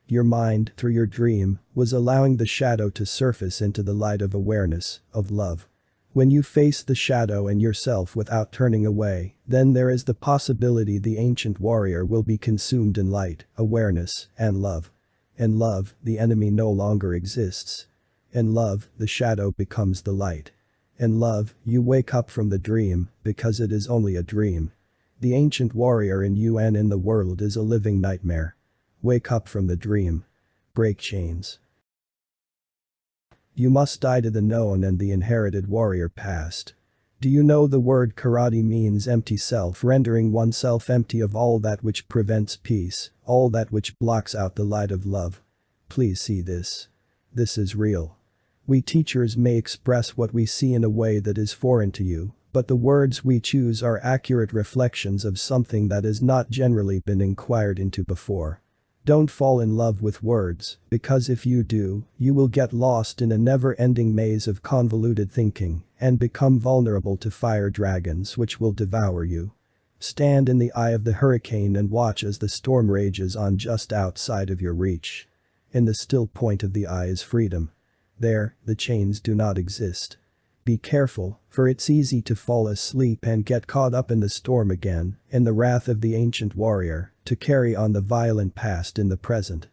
Your mind, through your dream, was allowing the shadow to surface into the light of awareness, of love. When you face the shadow and yourself without turning away, then there is the possibility the ancient warrior will be consumed in light, awareness, and love. In love, the enemy no longer exists. In love, the shadow becomes the light. In love, you wake up from the dream, because it is only a dream. The ancient warrior in you and in the world is a living nightmare. Wake up from the dream. Break chains. You must die to the known and the inherited warrior past. Do you know the word karate means empty self, rendering oneself empty of all that which prevents peace, all that which blocks out the light of love? Please see this. This is real. We teachers may express what we see in a way that is foreign to you, but the words we choose are accurate reflections of something that has not generally been inquired into before. Don't fall in love with words, because if you do, you will get lost in a never-ending maze of convoluted thinking and become vulnerable to fire dragons which will devour you. Stand in the eye of the hurricane and watch as the storm rages on just outside of your reach. In the still point of the eye is freedom. There, the chains do not exist. Be careful, for it's easy to fall asleep and get caught up in the storm again, in the wrath of the ancient warrior, to carry on the violent past in the present.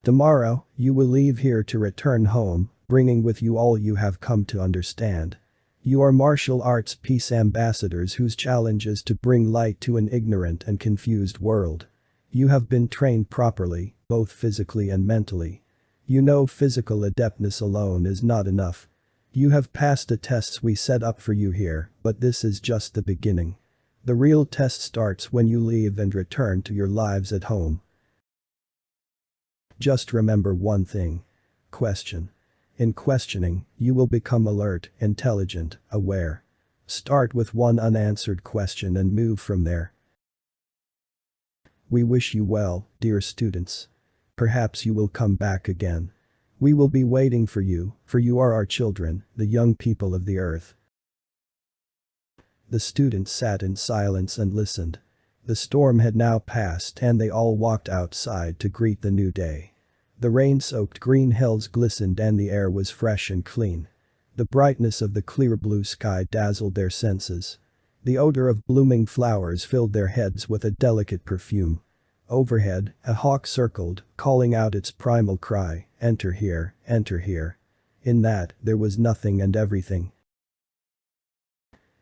Tomorrow, you will leave here to return home, bringing with you all you have come to understand. You are martial arts peace ambassadors whose challenge is to bring light to an ignorant and confused world. You have been trained properly, both physically and mentally. You know physical adeptness alone is not enough. You have passed the tests we set up for you here, but this is just the beginning. The real test starts when you leave and return to your lives at home. Just remember one thing. Question. In questioning, you will become alert, intelligent, aware. Start with one unanswered question and move from there. We wish you well, dear students. Perhaps you will come back again. We will be waiting for you are our children, the young people of the earth. The students sat in silence and listened. The storm had now passed and they all walked outside to greet the new day. The rain-soaked green hills glistened and the air was fresh and clean. The brightness of the clear blue sky dazzled their senses. The odor of blooming flowers filled their heads with a delicate perfume. Overhead, a hawk circled, calling out its primal cry, "Enter here, enter here." In that, there was nothing and everything.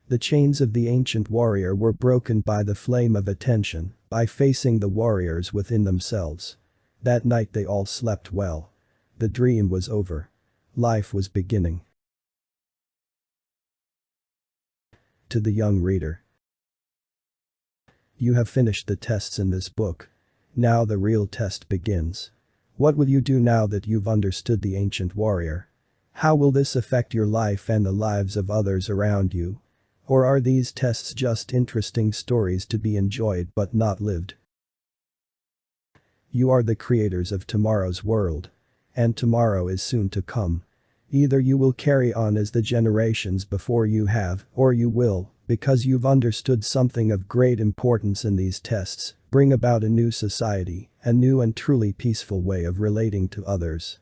The chains of the ancient warrior were broken by the flame of attention, by facing the warriors within themselves. That night they all slept well. The dream was over. Life was beginning. To the young reader. You have finished the tests in this book. Now the real test begins. What will you do now that you've understood the ancient warrior? How will this affect your life and the lives of others around you? Or are these tests just interesting stories to be enjoyed but not lived? You are the creators of tomorrow's world. And tomorrow is soon to come. Either you will carry on as the generations before you have, or you will, because you've understood something of great importance in these tests, bring about a new society, a new and truly peaceful way of relating to others.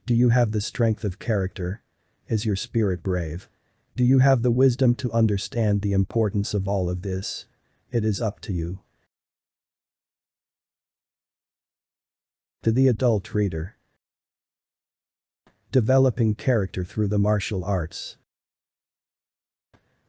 Do you have the strength of character? Is your spirit brave? Do you have the wisdom to understand the importance of all of this? It is up to you. To the adult reader. Developing character through the martial arts.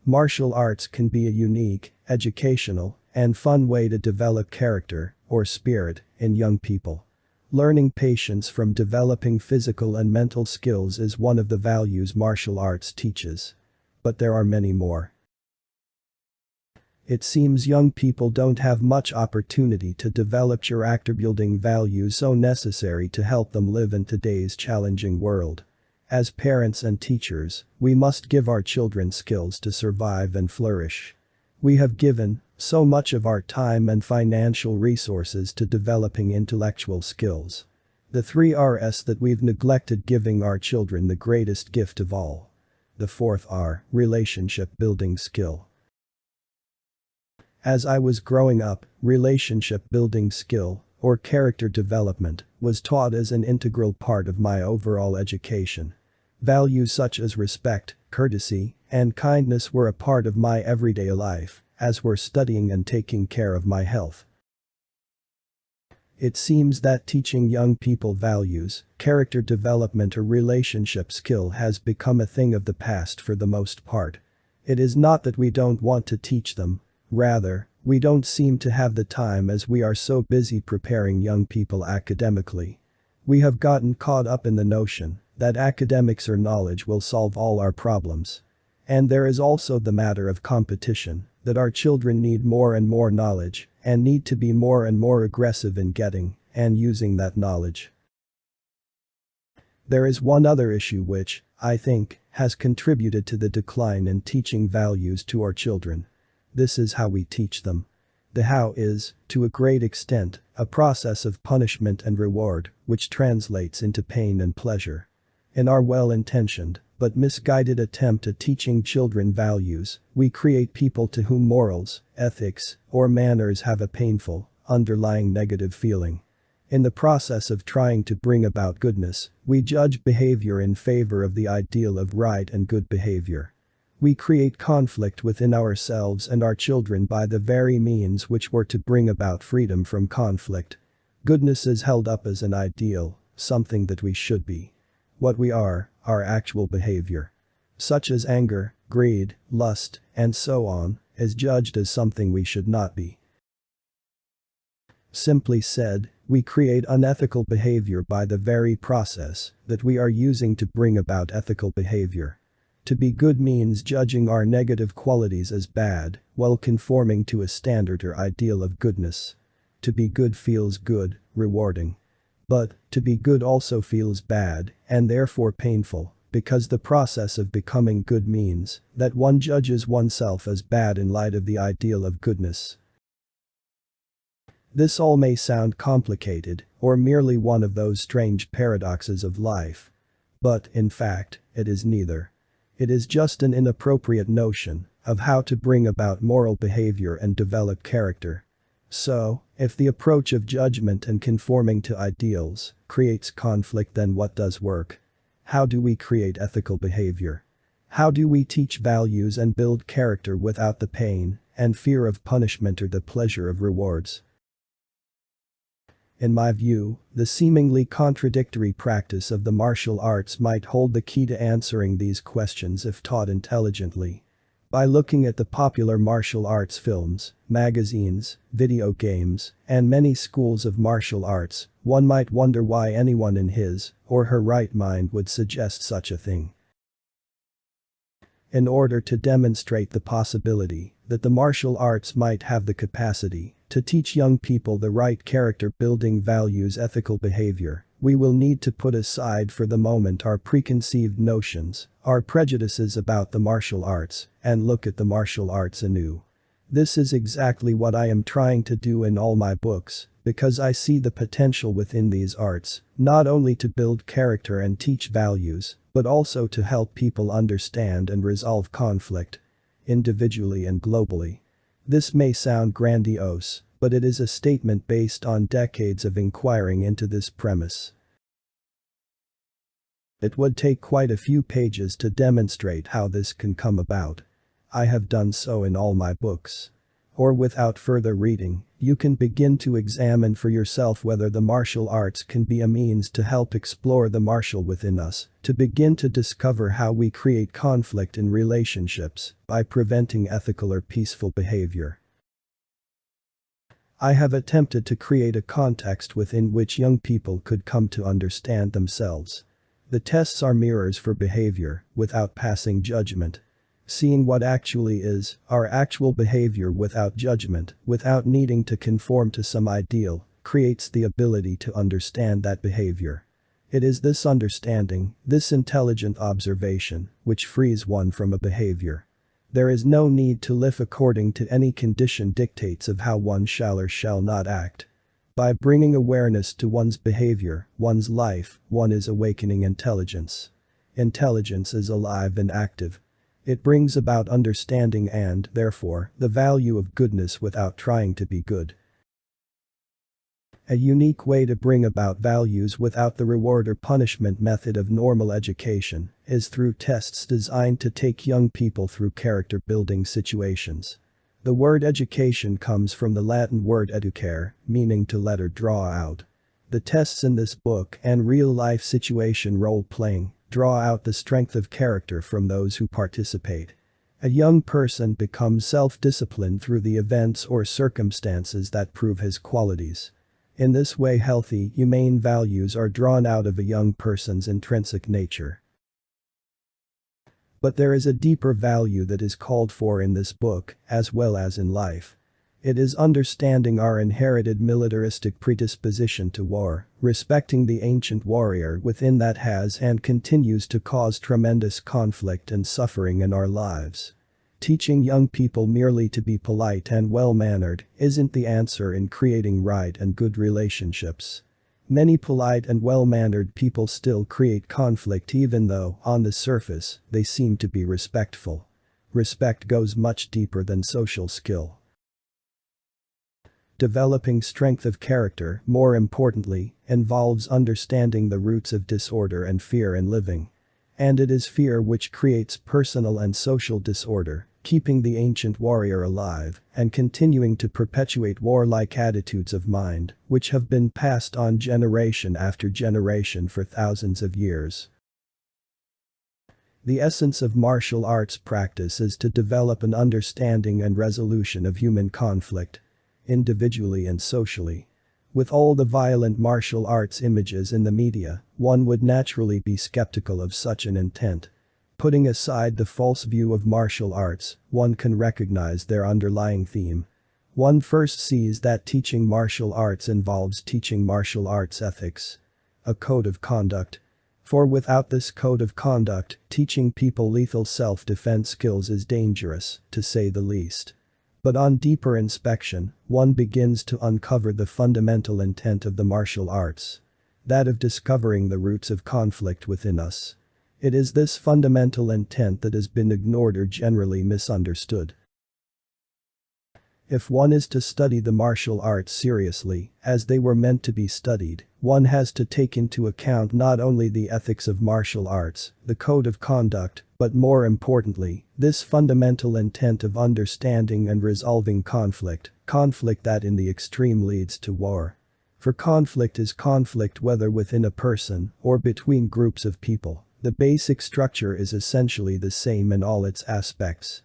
Martial arts can be a unique, educational, and fun way to develop character, or spirit, in young people. Learning patience from developing physical and mental skills is one of the values martial arts teaches. But there are many more. It seems young people don't have much opportunity to develop character-building values so necessary to help them live in today's challenging world. As parents and teachers, we must give our children skills to survive and flourish. We have given so much of our time and financial resources to developing intellectual skills. The 3 R's that we've neglected giving our children the greatest gift of all. The 4th R, relationship building skill. As I was growing up, relationship building skill, or character development, was taught as an integral part of my overall education. Values such as respect, courtesy, and kindness were a part of my everyday life, as were studying and taking care of my health. It seems that teaching young people values, character development or relationship skill has become a thing of the past for the most part. It is not that we don't want to teach them. Rather, we don't seem to have the time as we are so busy preparing young people academically. We have gotten caught up in the notion that academics or knowledge will solve all our problems. And there is also the matter of competition, that our children need more and more knowledge and need to be more and more aggressive in getting and using that knowledge. There is one other issue which, I think, has contributed to the decline in teaching values to our children. This is how we teach them. The how is, to a great extent, a process of punishment and reward, which translates into pain and pleasure. In our well-intentioned, but misguided attempt at teaching children values, we create people to whom morals, ethics, or manners have a painful, underlying negative feeling. In the process of trying to bring about goodness, we judge behavior in favor of the ideal of right and good behavior. We create conflict within ourselves and our children by the very means which were to bring about freedom from conflict. Goodness is held up as an ideal, something that we should be. What we are, our actual behavior, such as anger, greed, lust, and so on, is judged as something we should not be. Simply said, we create unethical behavior by the very process that we are using to bring about ethical behavior. To be good means judging our negative qualities as bad, while conforming to a standard or ideal of goodness. To be good feels good, rewarding. But, to be good also feels bad, and therefore painful, because the process of becoming good means that one judges oneself as bad in light of the ideal of goodness. This all may sound complicated, or merely one of those strange paradoxes of life. But, in fact, it is neither. It is just an inappropriate notion of how to bring about moral behavior and develop character. So, if the approach of judgment and conforming to ideals creates conflict, then what does work? How do we create ethical behavior? How do we teach values and build character without the pain and fear of punishment or the pleasure of rewards? In my view, the seemingly contradictory practice of the martial arts might hold the key to answering these questions if taught intelligently. By looking at the popular martial arts films, magazines, video games, and many schools of martial arts, one might wonder why anyone in his or her right mind would suggest such a thing. In order to demonstrate the possibility that the martial arts might have the capacity to teach young people the right character-building values, ethical behavior, we will need to put aside for the moment our preconceived notions, our prejudices about the martial arts, and look at the martial arts anew. This is exactly what I am trying to do in all my books, because I see the potential within these arts, not only to build character and teach values, but also to help people understand and resolve conflict, individually and globally. This may sound grandiose, but it is a statement based on decades of inquiring into this premise. It would take quite a few pages to demonstrate how this can come about. I have done so in all my books. Or without further reading, you can begin to examine for yourself whether the martial arts can be a means to help explore the martial within us, to begin to discover how we create conflict in relationships by preventing ethical or peaceful behavior. I have attempted to create a context within which young people could come to understand themselves. The tests are mirrors for behavior, without passing judgment. Seeing what actually is, our actual behavior without judgment, without needing to conform to some ideal, creates the ability to understand that behavior. It is this understanding, this intelligent observation, which frees one from a behavior. There is no need to live according to any conditioned dictates of how one shall or shall not act. By bringing awareness to one's behavior, one's life, one is awakening intelligence. Intelligence is alive and active. It brings about understanding and, therefore, the value of goodness without trying to be good. A unique way to bring about values without the reward or punishment method of normal education is through tests designed to take young people through character-building situations. The word education comes from the Latin word educare, meaning to let or draw out. The tests in this book and real-life situation role-playing draw out the strength of character from those who participate. A young person becomes self-disciplined through the events or circumstances that prove his qualities. In this way, healthy, humane values are drawn out of a young person's intrinsic nature. But there is a deeper value that is called for in this book, as well as in life. It is understanding our inherited militaristic predisposition to war, respecting the ancient warrior within that has and continues to cause tremendous conflict and suffering in our lives. Teaching young people merely to be polite and well-mannered isn't the answer in creating right and good relationships. Many polite and well-mannered people still create conflict even though, on the surface, they seem to be respectful. Respect goes much deeper than social skill. Developing strength of character, more importantly, involves understanding the roots of disorder and fear in living. And it is fear which creates personal and social disorder, keeping the ancient warrior alive and continuing to perpetuate warlike attitudes of mind, which have been passed on generation after generation for thousands of years. The essence of martial arts practice is to develop an understanding and resolution of human conflict, individually and socially. With all the violent martial arts images in the media, one would naturally be skeptical of such an intent. Putting aside the false view of martial arts, one can recognize their underlying theme. One first sees that teaching martial arts involves teaching martial arts ethics. A code of conduct. For without this code of conduct, teaching people lethal self-defense skills is dangerous, to say the least. But on deeper inspection, one begins to uncover the fundamental intent of the martial arts. That of discovering the roots of conflict within us. It is this fundamental intent that has been ignored or generally misunderstood. If one is to study the martial arts seriously, as they were meant to be studied, one has to take into account not only the ethics of martial arts, the code of conduct, but more importantly, this fundamental intent of understanding and resolving conflict that in the extreme leads to war. For conflict is conflict whether within a person or between groups of people. The basic structure is essentially the same in all its aspects.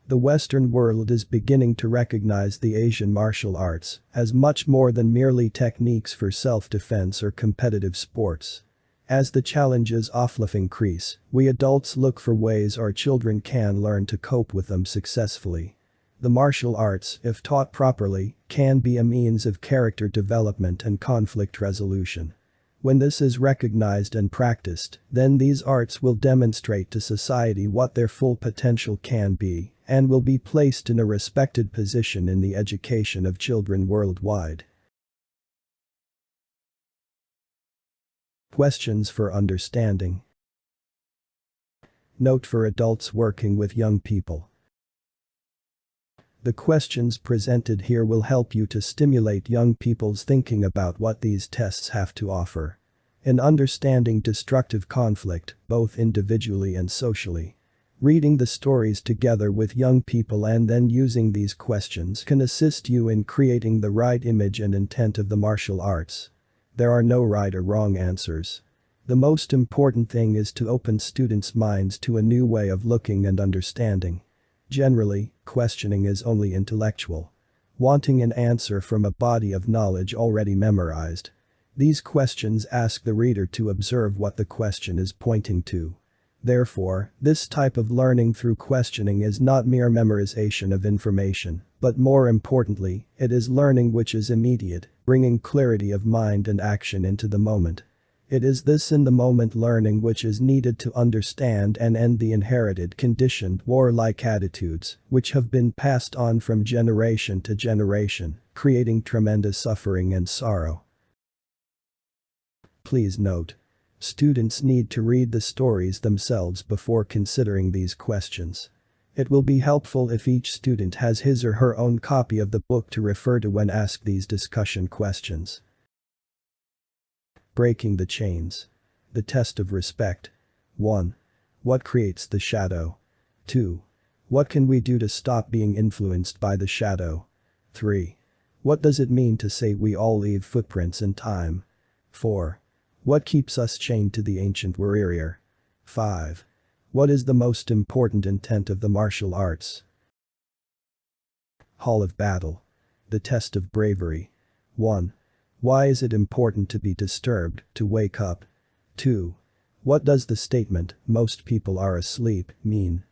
The Western world is beginning to recognize the Asian martial arts as much more than merely techniques for self-defense or competitive sports. As the challenges of life increase, we adults look for ways our children can learn to cope with them successfully. The martial arts, if taught properly, can be a means of character development and conflict resolution. When this is recognized and practiced, then these arts will demonstrate to society what their full potential can be and will be placed in a respected position in the education of children worldwide. Questions for understanding. Note for adults working with young people. The questions presented here will help you to stimulate young people's thinking about what these tests have to offer. In understanding destructive conflict, both individually and socially. Reading the stories together with young people and then using these questions can assist you in creating the right image and intent of the martial arts. There are no right or wrong answers. The most important thing is to open students' minds to a new way of looking and understanding. Generally, questioning is only intellectual. Wanting an answer from a body of knowledge already memorized. These questions ask the reader to observe what the question is pointing to. Therefore, this type of learning through questioning is not mere memorization of information, but more importantly, it is learning which is immediate, bringing clarity of mind and action into the moment. It is this in-the-moment learning which is needed to understand and end the inherited conditioned warlike attitudes which have been passed on from generation to generation, creating tremendous suffering and sorrow. Please note. Students need to read the stories themselves before considering these questions. It will be helpful if each student has his or her own copy of the book to refer to when asked these discussion questions. Breaking the chains. The test of respect. 1. What creates the shadow? 2. What can we do to stop being influenced by the shadow? 3. What does it mean to say we all leave footprints in time? 4. What keeps us chained to the ancient warrior? 5. What is the most important intent of the martial arts? Hall of Battle. The test of bravery. 1. Why is it important to be disturbed, to wake up? 2. What does the statement, "most people are asleep," mean?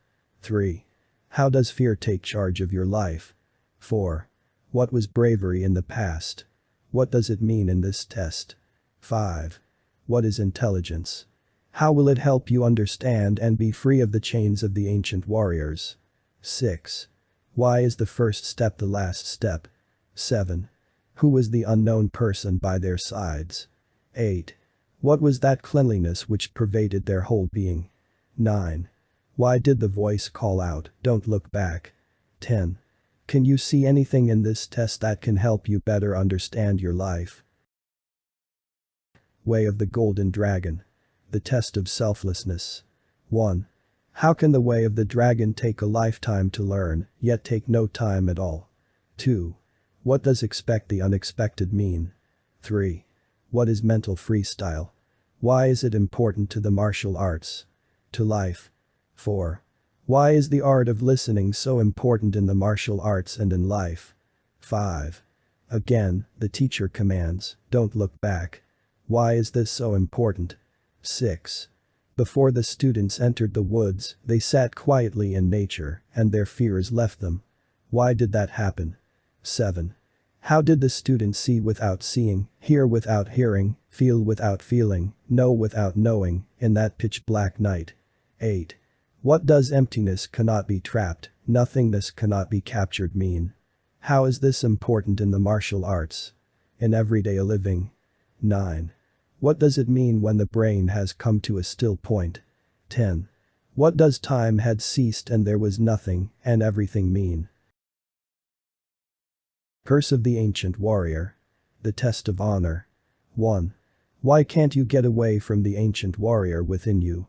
3. How does fear take charge of your life? 4. What was bravery in the past? What does it mean in this test? 5. What is intelligence? How will it help you understand and be free of the chains of the ancient warriors? 6. Why is the first step the last step? 7. Who was the unknown person by their sides? 8. What was that cleanliness which pervaded their whole being? 9. Why did the voice call out, "Don't look back"? 10. Can you see anything in this test that can help you better understand your life? Way of the Golden Dragon. The test of selflessness. 1. How can the way of the dragon take a lifetime to learn, yet take no time at all? 2. What does expect the unexpected mean? 3. What is mental freestyle? Why is it important to the martial arts? To life? 4. Why is the art of listening so important in the martial arts and in life? 5. Again, the teacher commands, "Don't look back." Why is this so important? 6. Before the students entered the woods, they sat quietly in nature, and their fears left them. Why did that happen? 7. How did the students see without seeing, hear without hearing, feel without feeling, know without knowing, in that pitch black night? 8. What does emptiness cannot be trapped, nothingness cannot be captured mean? How is this important in the martial arts? In everyday living? 9. What does it mean when the brain has come to a still point? 10. What does time had ceased and there was nothing and everything mean? Curse of the Ancient Warrior. The test of honor. 1. Why can't you get away from the ancient warrior within you?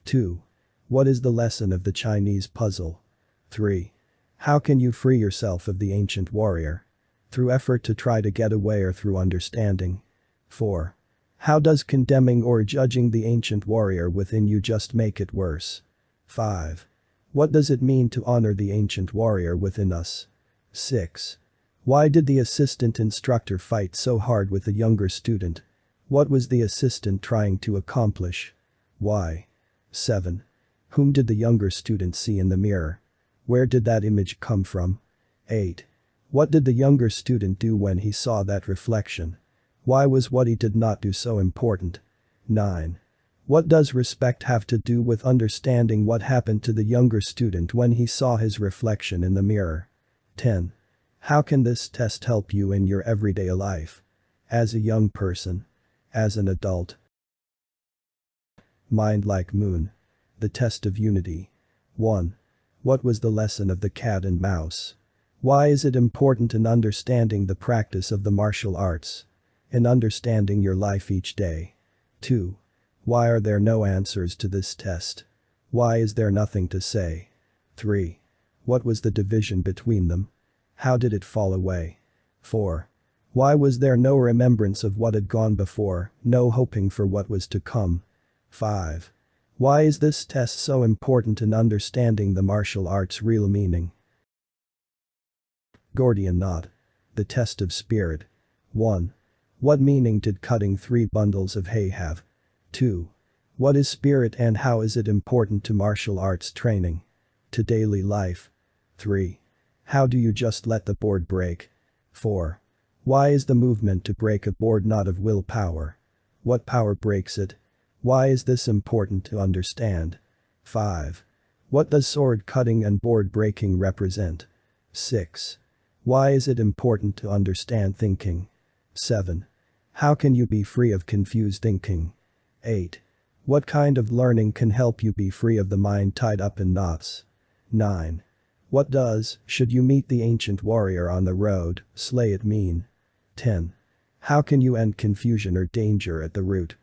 2. What is the lesson of the Chinese puzzle? 3. How can you free yourself of the ancient warrior? Through effort to try to get away or through understanding? 4. How does condemning or judging the ancient warrior within you just make it worse? 5. What does it mean to honor the ancient warrior within us? 6. Why did the assistant instructor fight so hard with the younger student? What was the assistant trying to accomplish? Why? 7. Whom did the younger student see in the mirror? Where did that image come from? 8. What did the younger student do when he saw that reflection? Why was what he did not do so important? 9. What does respect have to do with understanding what happened to the younger student when he saw his reflection in the mirror? 10. How can this test help you in your everyday life? As a young person? As an adult? Mind like moon. The test of unity. 1. What was the lesson of the cat and mouse? Why is it important in understanding the practice of the martial arts? In understanding your life each day? 2. Why are there no answers to this test? Why is there nothing to say? 3. What was the division between them? How did it fall away? 4. Why was there no remembrance of what had gone before, no hoping for what was to come? 5. Why is this test so important in understanding the martial arts' real meaning? Gordian knot. The test of spirit. 1. What meaning did cutting 3 bundles of hay have? 2. What is spirit and how is it important to martial arts training? To daily life? 3. How do you just let the board break? 4. Why is the movement to break a board not of willpower? What power breaks it? Why is this important to understand? 5. What does sword cutting and board breaking represent? 6. Why is it important to understand thinking? 7. How can you be free of confused thinking? 8. What kind of learning can help you be free of the mind tied up in knots? 9. What does, should you meet the ancient warrior on the road, slay it mean? 10. How can you end confusion or danger at the root?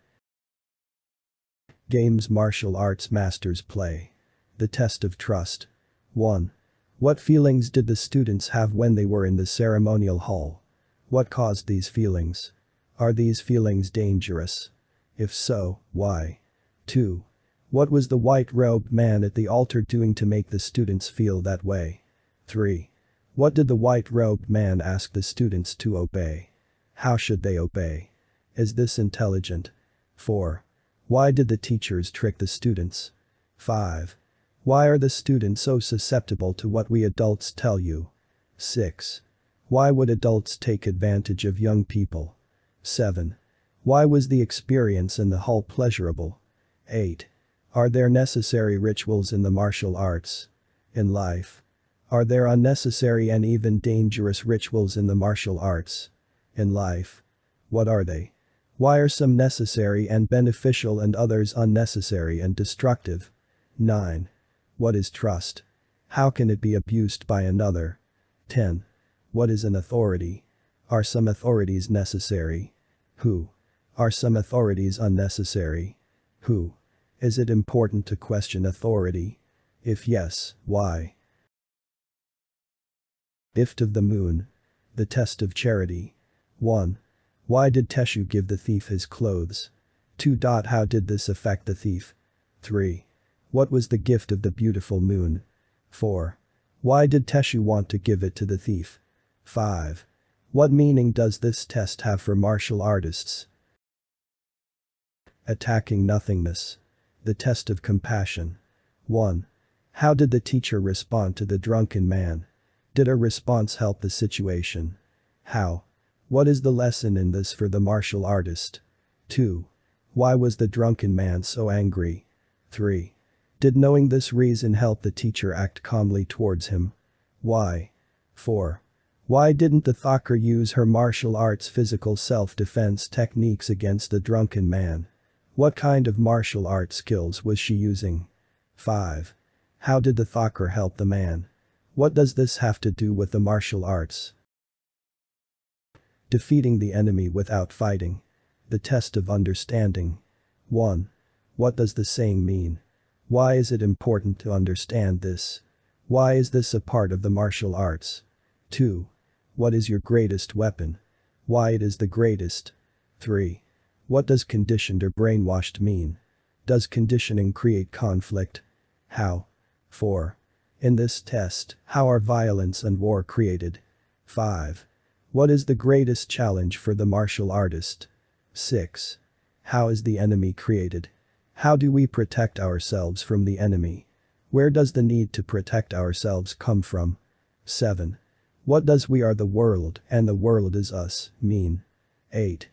Games martial arts masters play. The test of trust. 1. What feelings did the students have when they were in the ceremonial hall? What caused these feelings? Are these feelings dangerous? If so, why? 2. What was the white-robed man at the altar doing to make the students feel that way? 3. What did the white-robed man ask the students to obey? How should they obey? Is this intelligent? 4. Why did the teachers trick the students? 5. Why are the students so susceptible to what we adults tell you? 6. Why would adults take advantage of young people? 7. Why was the experience in the hall pleasurable? 8. Are there necessary rituals in the martial arts? In life? Are there unnecessary and even dangerous rituals in the martial arts? in life? What are they? Why are some necessary and beneficial and others unnecessary and destructive? 9. What is trust? How can it be abused by another? 10. What is an authority? Are some authorities necessary? Who? Are some authorities unnecessary? Who? Is it important to question authority? If yes, why? Gift of the moon. The test of charity. 1. Why did Teshu give the thief his clothes? 2. How did this affect the thief? 3. What was the gift of the beautiful moon? 4. Why did Teshu want to give it to the thief? 5. What meaning does this test have for martial artists? Attacking nothingness. The test of compassion. 1. How did the teacher respond to the drunken man? Did her response help the situation? How? What is the lesson in this for the martial artist? 2. Why was the drunken man so angry? 3. Did knowing this reason help the teacher act calmly towards him? Why? 4. Why didn't the Thakur use her martial arts physical self-defense techniques against the drunken man? What kind of martial art skills was she using? 5. How did the Thakur help the man? What does this have to do with the martial arts? Defeating the enemy without fighting. The test of understanding. 1. What does the saying mean? Why is it important to understand this? Why is this a part of the martial arts? 2. What is your greatest weapon? Why it is the greatest? 3. What does conditioned or brainwashed mean? Does conditioning create conflict? How? 4. In this test, how are violence and war created? 5. What is the greatest challenge for the martial artist? 6. How is the enemy created? How do we protect ourselves from the enemy? Where does the need to protect ourselves come from? 7. What does "we are the world and the world is us" mean? 8.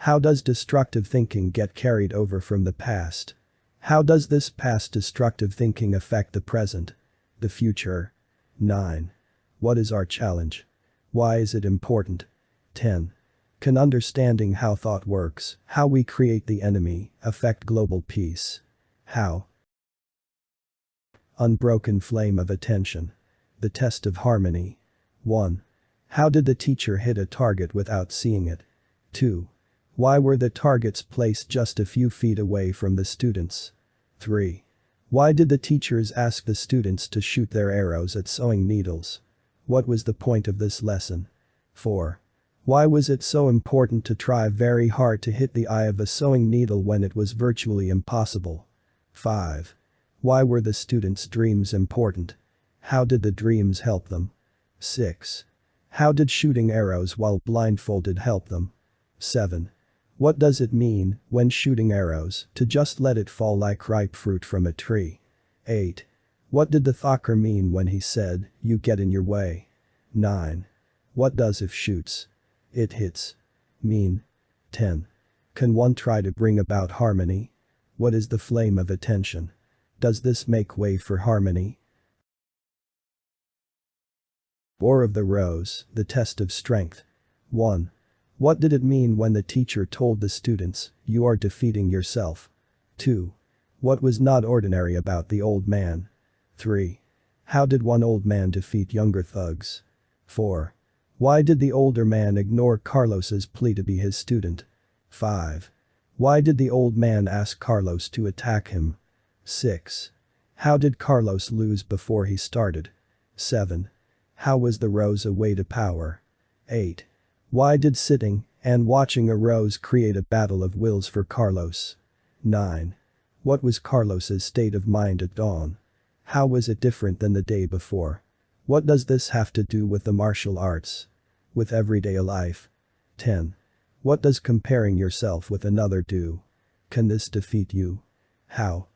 How does destructive thinking get carried over from the past? How does this past destructive thinking affect the present? The future? 9. What is our challenge? Why is it important? 10. Can understanding how thought works, how we create the enemy, affect global peace? How? Unbroken flame of attention. The test of harmony. 1. How did the teacher hit a target without seeing it? 2. Why were the targets placed just a few feet away from the students? 3. Why did the teachers ask the students to shoot their arrows at sewing needles? What was the point of this lesson? 4. Why was it so important to try very hard to hit the eye of a sewing needle when it was virtually impossible? 5. Why were the students' dreams important? How did the dreams help them? 6. How did shooting arrows while blindfolded help them? 7. What does it mean, when shooting arrows, to just let it fall like ripe fruit from a tree? 8. What did the Thakur mean when he said, "You get in your way"? 9. What does "if shoots, it hits" mean? 10. Can one try to bring about harmony? What is the flame of attention? Does this make way for harmony? War of the Rose, the test of strength. 1. What did it mean when the teacher told the students, "You are defeating yourself"? 2. What was not ordinary about the old man? 3. How did one old man defeat younger thugs? 4. Why did the older man ignore Carlos's plea to be his student? 5. Why did the old man ask Carlos to attack him? 6. How did Carlos lose before he started? 7. How was the rose a way to power? 8. Why did sitting and watching a rose create a battle of wills for Carlos? 9. What was Carlos's state of mind at dawn? How was it different than the day before? What does this have to do with the martial arts? With everyday life? 10. What does comparing yourself with another do? Can this defeat you? How?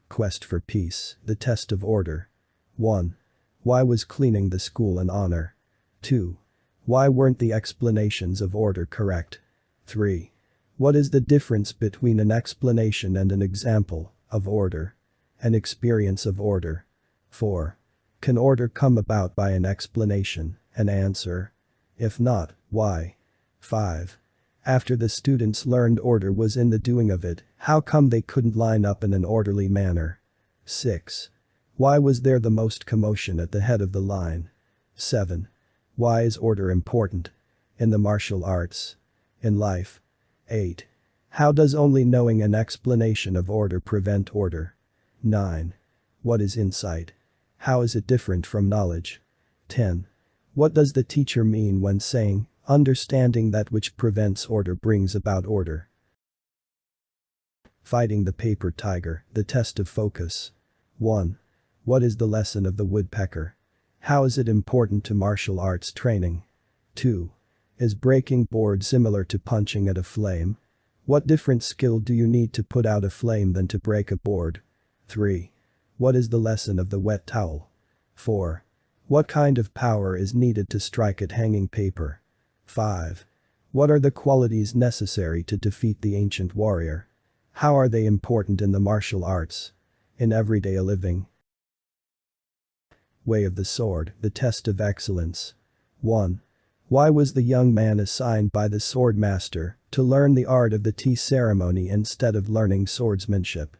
Quest for peace, the test of order. 1. Why was cleaning the school an honor? 2. Why weren't the explanations of order correct? 3. What is the difference between an explanation and an example of order? An experience of order. 4. Can order come about by an explanation, an answer? If not, why? 5. After the students learned order was in the doing of it, how come they couldn't line up in an orderly manner? 6. Why was there the most commotion at the head of the line? 7. Why is order important? In the martial arts? In life? 8. How does only knowing an explanation of order prevent order? 9. What is insight? How is it different from knowledge? 10. What does the teacher mean when saying, understanding that which prevents order brings about order? Fighting the paper tiger, the test of focus. 1. What is the lesson of the woodpecker? How is it important to martial arts training? 2. Is breaking board similar to punching at a flame? What different skill do you need to put out a flame than to break a board? 3. What is the lesson of the wet towel? 4. What kind of power is needed to strike at hanging paper? 5. What are the qualities necessary to defeat the ancient warrior? How are they important in the martial arts? In everyday living? Way of the sword, the test of excellence. 1. Why was the young man assigned by the sword master to learn the art of the tea ceremony instead of learning swordsmanship?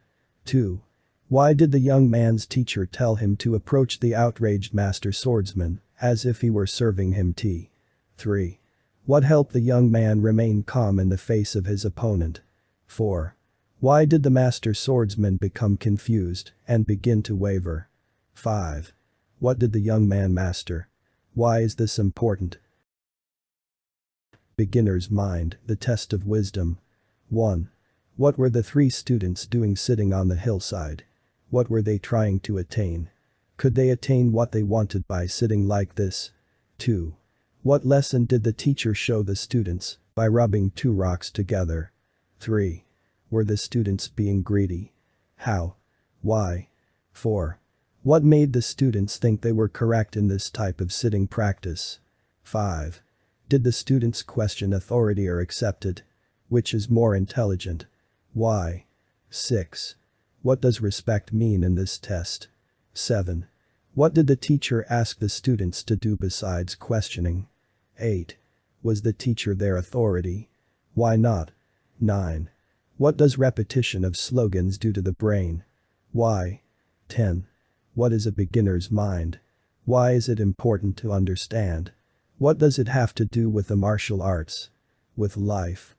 2. Why did the young man's teacher tell him to approach the outraged master swordsman as if he were serving him tea? 3. What helped the young man remain calm in the face of his opponent? 4. Why did the master swordsman become confused and begin to waver? 5. What did the young man master? Why is this important? Beginner's mind, the test of wisdom. 1. What were the 3 students doing sitting on the hillside? What were they trying to attain? Could they attain what they wanted by sitting like this? 2. What lesson did the teacher show the students by rubbing 2 rocks together? 3. Were the students being greedy? How? Why? 4. What made the students think they were correct in this type of sitting practice? 5. Did the students question authority or accept it? Which is more intelligent? Why? 6. What does respect mean in this test? 7. What did the teacher ask the students to do besides questioning? 8. Was the teacher their authority? Why not? 9. What does repetition of slogans do to the brain? Why? 10. What is a beginner's mind? Why is it important to understand? What does it have to do with the martial arts? With life?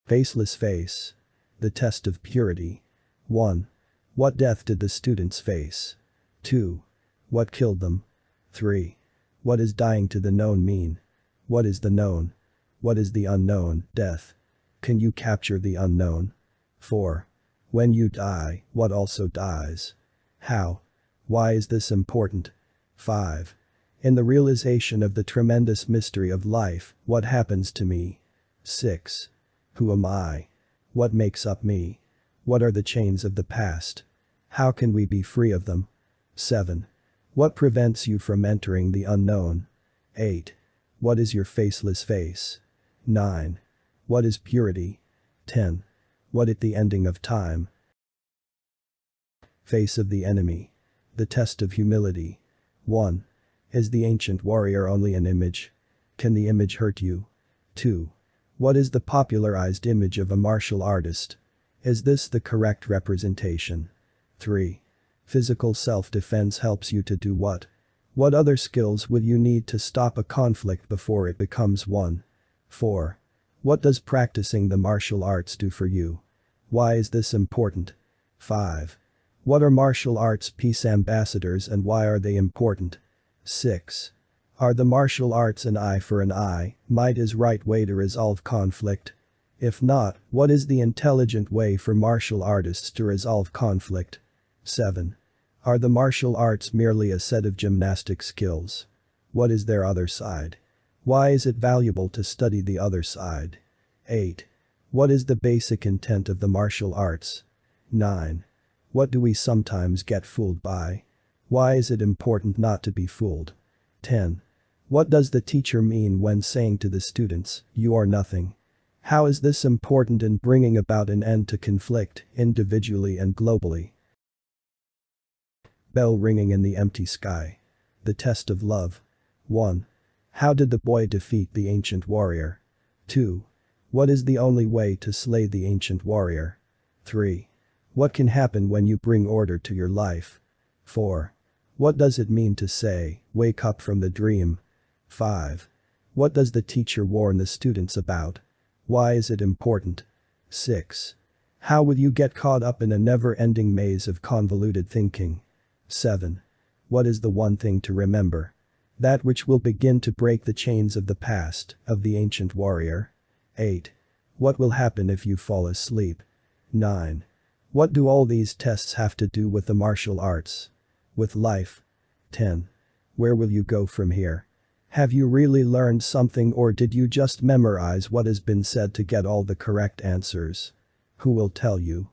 Faceless face. The test of purity. 1. What death did the students face? 2. What killed them? 3. What is dying to the known mean? What is the known? What is the unknown? Death. Can you capture the unknown? 4. When you die, what also dies? How? Why is this important? 5. In the realization of the tremendous mystery of life, what happens to me? 6. Who am I? What makes up me? What are the chains of the past? How can we be free of them? 7. What prevents you from entering the unknown? 8. What is your faceless face? 9. What is purity? 10. What is the ending of time? Face of the enemy. The test of humility. 1. Is the ancient warrior only an image? Can the image hurt you? 2. What is the popularized image of a martial artist? Is this the correct representation? 3. Physical self-defense helps you to do what? What other skills would you need to stop a conflict before it becomes one? 4. What does practicing the martial arts do for you? Why is this important? 5. What are martial arts peace ambassadors and why are they important? 6. Are the martial arts an eye for an eye, might is right way to resolve conflict? If not, what is the intelligent way for martial artists to resolve conflict? 7. Are the martial arts merely a set of gymnastic skills? What is their other side? Why is it valuable to study the other side? 8. What is the basic intent of the martial arts? 9. What do we sometimes get fooled by? Why is it important not to be fooled? 10. What does the teacher mean when saying to the students, you are nothing? How is this important in bringing about an end to conflict, individually and globally? Bell ringing in the empty sky. The test of love. 1. How did the boy defeat the ancient warrior? 2. What is the only way to slay the ancient warrior? 3. What can happen when you bring order to your life? 4. What does it mean to say, wake up from the dream? 5. What does the teacher warn the students about? Why is it important? 6. How will you get caught up in a never-ending maze of convoluted thinking? 7. What is the one thing to remember? That which will begin to break the chains of the past, of the ancient warrior? 8. What will happen if you fall asleep? 9. What do all these tests have to do with the martial arts? With life? 10. Where will you go from here? Have you really learned something, or did you just memorize what has been said to get all the correct answers? Who will tell you?